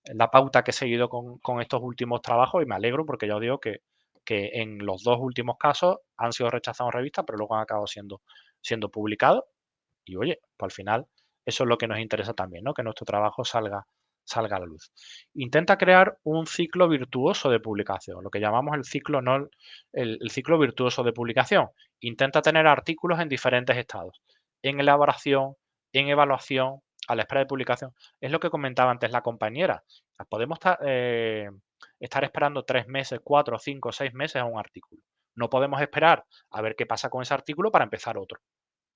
la pauta que he seguido con estos últimos trabajos y me alegro porque ya os digo que en los 2 últimos casos han sido rechazados en revista, pero luego han acabado siendo publicados y oye, pues al final eso es lo que nos interesa también, ¿no? Que nuestro trabajo salga a la luz. Intenta crear un ciclo virtuoso de publicación, lo que llamamos el ciclo, no el ciclo virtuoso de publicación. Intenta tener artículos en diferentes estados, en elaboración, en evaluación, a la espera de publicación. Es lo que comentaba antes la compañera. Podemos estar esperando 3 meses, 4, 5, 6 meses a un artículo. No podemos esperar a ver qué pasa con ese artículo para empezar otro.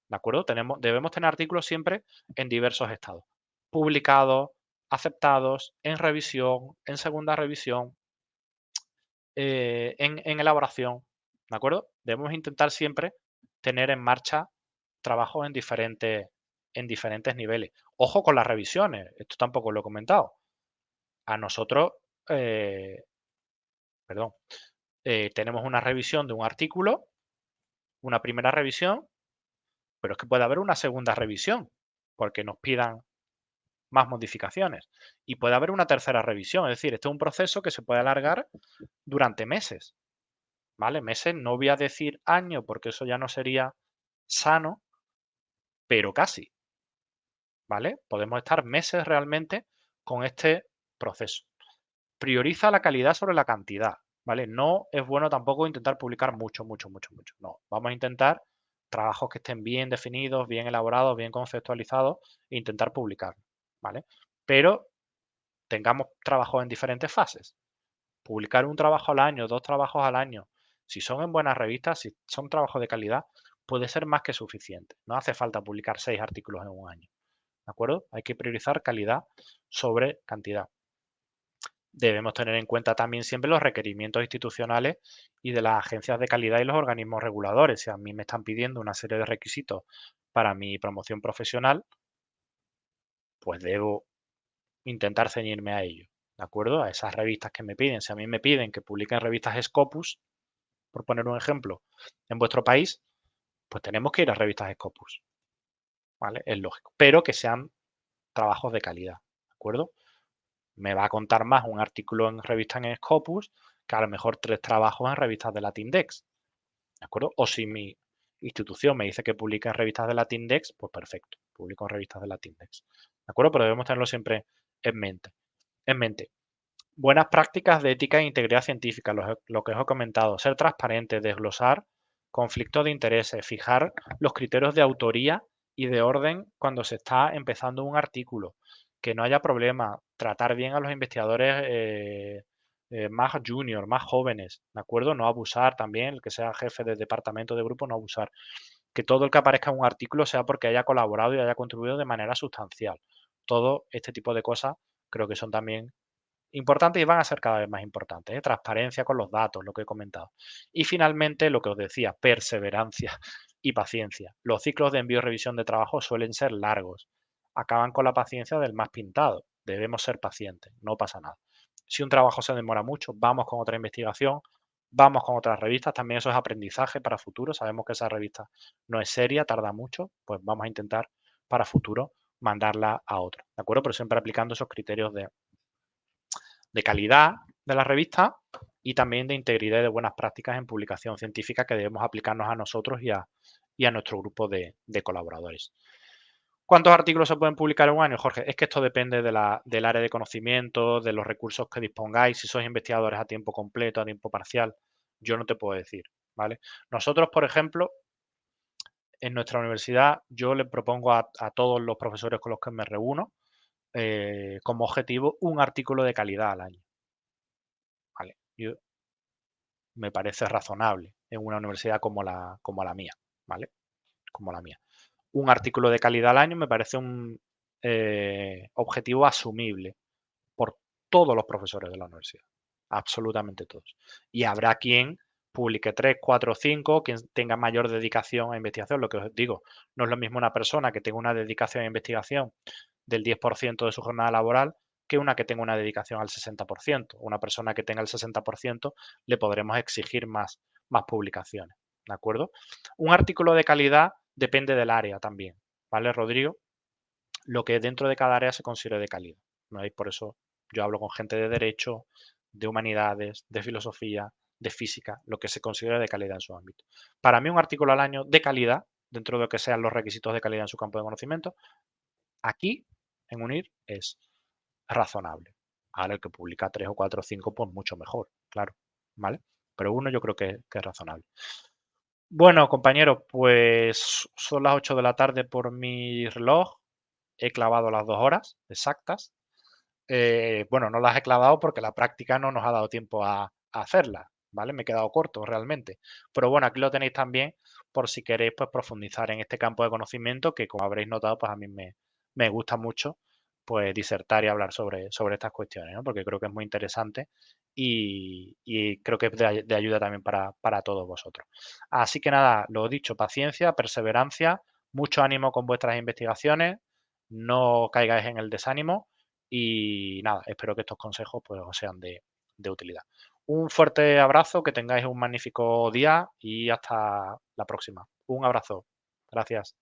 ¿De acuerdo? Debemos tener artículos siempre en diversos estados. Publicados, aceptados, en revisión, en segunda revisión, en elaboración. ¿De acuerdo? Debemos intentar siempre tener en marcha trabajos en diferentes niveles. Ojo con las revisiones, esto tampoco lo he comentado. A nosotros, eh, perdón, tenemos una revisión de un artículo, una primera revisión, pero es que puede haber una segunda revisión, porque nos pidan más modificaciones. Y puede haber una tercera revisión, es decir, este es un proceso que se puede alargar durante meses, ¿vale? Meses, no voy a decir año porque eso ya no sería sano, pero casi, ¿vale? Podemos estar meses realmente con este proceso. Prioriza la calidad sobre la cantidad, ¿vale? No es bueno tampoco intentar publicar mucho, mucho, mucho, mucho. No, vamos a intentar trabajos que estén bien definidos, bien elaborados, bien conceptualizados e intentar publicar, ¿vale? Pero tengamos trabajos en diferentes fases. Publicar un trabajo al año, 2 trabajos al año, si son en buenas revistas, si son trabajos de calidad, puede ser más que suficiente. No hace falta publicar 6 artículos en un año, ¿de acuerdo? Hay que priorizar calidad sobre cantidad. Debemos tener en cuenta también siempre los requerimientos institucionales y de las agencias de calidad y los organismos reguladores. Si a mí me están pidiendo una serie de requisitos para mi promoción profesional, pues debo intentar ceñirme a ello, ¿de acuerdo? A esas revistas que me piden. Si a mí me piden que publique en revistas Scopus, por poner un ejemplo, en vuestro país, pues tenemos que ir a revistas Scopus, ¿vale? Es lógico, pero que sean trabajos de calidad, ¿de acuerdo? Me va a contar más un artículo en revista en Scopus que a lo mejor 3 trabajos en revistas de Latindex, ¿de acuerdo? O si mi institución me dice que publica en revistas de Latindex, pues perfecto, publico en revistas de Latindex, ¿de acuerdo? Pero debemos tenerlo siempre en mente. En mente. Buenas prácticas de ética e integridad científica, lo que os he comentado, ser transparente, desglosar conflictos de intereses, fijar los criterios de autoría y de orden cuando se está empezando un artículo, que no haya problema, tratar bien a los investigadores más junior, más jóvenes, ¿de acuerdo? No abusar también, el que sea jefe de departamento de grupo, no abusar. Que todo el que aparezca en un artículo sea porque haya colaborado y haya contribuido de manera sustancial. Todo este tipo de cosas creo que son también importantes y van a ser cada vez más importantes, ¿eh? Transparencia con los datos, lo que he comentado. Y finalmente, lo que os decía, perseverancia y paciencia. Los ciclos de envío y revisión de trabajo suelen ser largos. Acaban con la paciencia del más pintado. Debemos ser pacientes, no pasa nada. Si un trabajo se demora mucho, vamos con otra investigación, vamos con otras revistas. También eso es aprendizaje para futuro. Sabemos que esa revista no es seria, tarda mucho, pues vamos a intentar para futuro mandarla a otra, ¿de acuerdo? Pero siempre aplicando esos criterios de calidad de la revista y también de integridad y de buenas prácticas en publicación científica que debemos aplicarnos a nosotros y a nuestro grupo de colaboradores. ¿Cuántos artículos se pueden publicar en un año, Jorge? Es que esto depende del área de conocimiento, de los recursos que dispongáis, si sois investigadores a tiempo completo, a tiempo parcial, yo no te puedo decir, ¿vale? Nosotros, por ejemplo, en nuestra universidad, yo le propongo a todos los profesores con los que me reúno, como objetivo un artículo de calidad al año, ¿vale? Me parece razonable en una universidad como la mía, ¿vale? Como la mía. Un artículo de calidad al año me parece un objetivo asumible por todos los profesores de la universidad, absolutamente todos. Y habrá quien publique 3, 4, 5, quien tenga mayor dedicación a investigación. Lo que os digo, no es lo mismo una persona que tenga una dedicación a investigación del 10% de su jornada laboral que una que tenga una dedicación al 60%. Una persona que tenga el 60% le podremos exigir más publicaciones, ¿de acuerdo? Un artículo de calidad depende del área también, ¿vale, Rodrigo? Lo que dentro de cada área se considere de calidad, ¿no? Y por eso yo hablo con gente de derecho, de humanidades, de filosofía, de física, lo que se considera de calidad en su ámbito. Para mí un artículo al año de calidad, dentro de lo que sean los requisitos de calidad en su campo de conocimiento, aquí en UNIR es razonable. Ahora el que publica 3 o 4 o 5, pues mucho mejor, claro, ¿vale? Pero uno yo creo que es razonable. Bueno, compañeros, pues son las 8 de la tarde por mi reloj. He clavado las 2 horas exactas. Bueno, no las he clavado porque la práctica no nos ha dado tiempo a hacerlas, ¿vale? Me he quedado corto realmente. Pero bueno, aquí lo tenéis también por si queréis pues, profundizar en este campo de conocimiento que, como habréis notado, pues a mí me gusta mucho pues disertar y hablar sobre estas cuestiones, ¿no? Porque creo que es muy interesante y creo que es de ayuda también para todos vosotros. Así que nada, lo dicho, paciencia, perseverancia, mucho ánimo con vuestras investigaciones, no caigáis en el desánimo y nada, espero que estos consejos pues, os sean de utilidad. Un fuerte abrazo, que tengáis un magnífico día y hasta la próxima. Un abrazo. Gracias.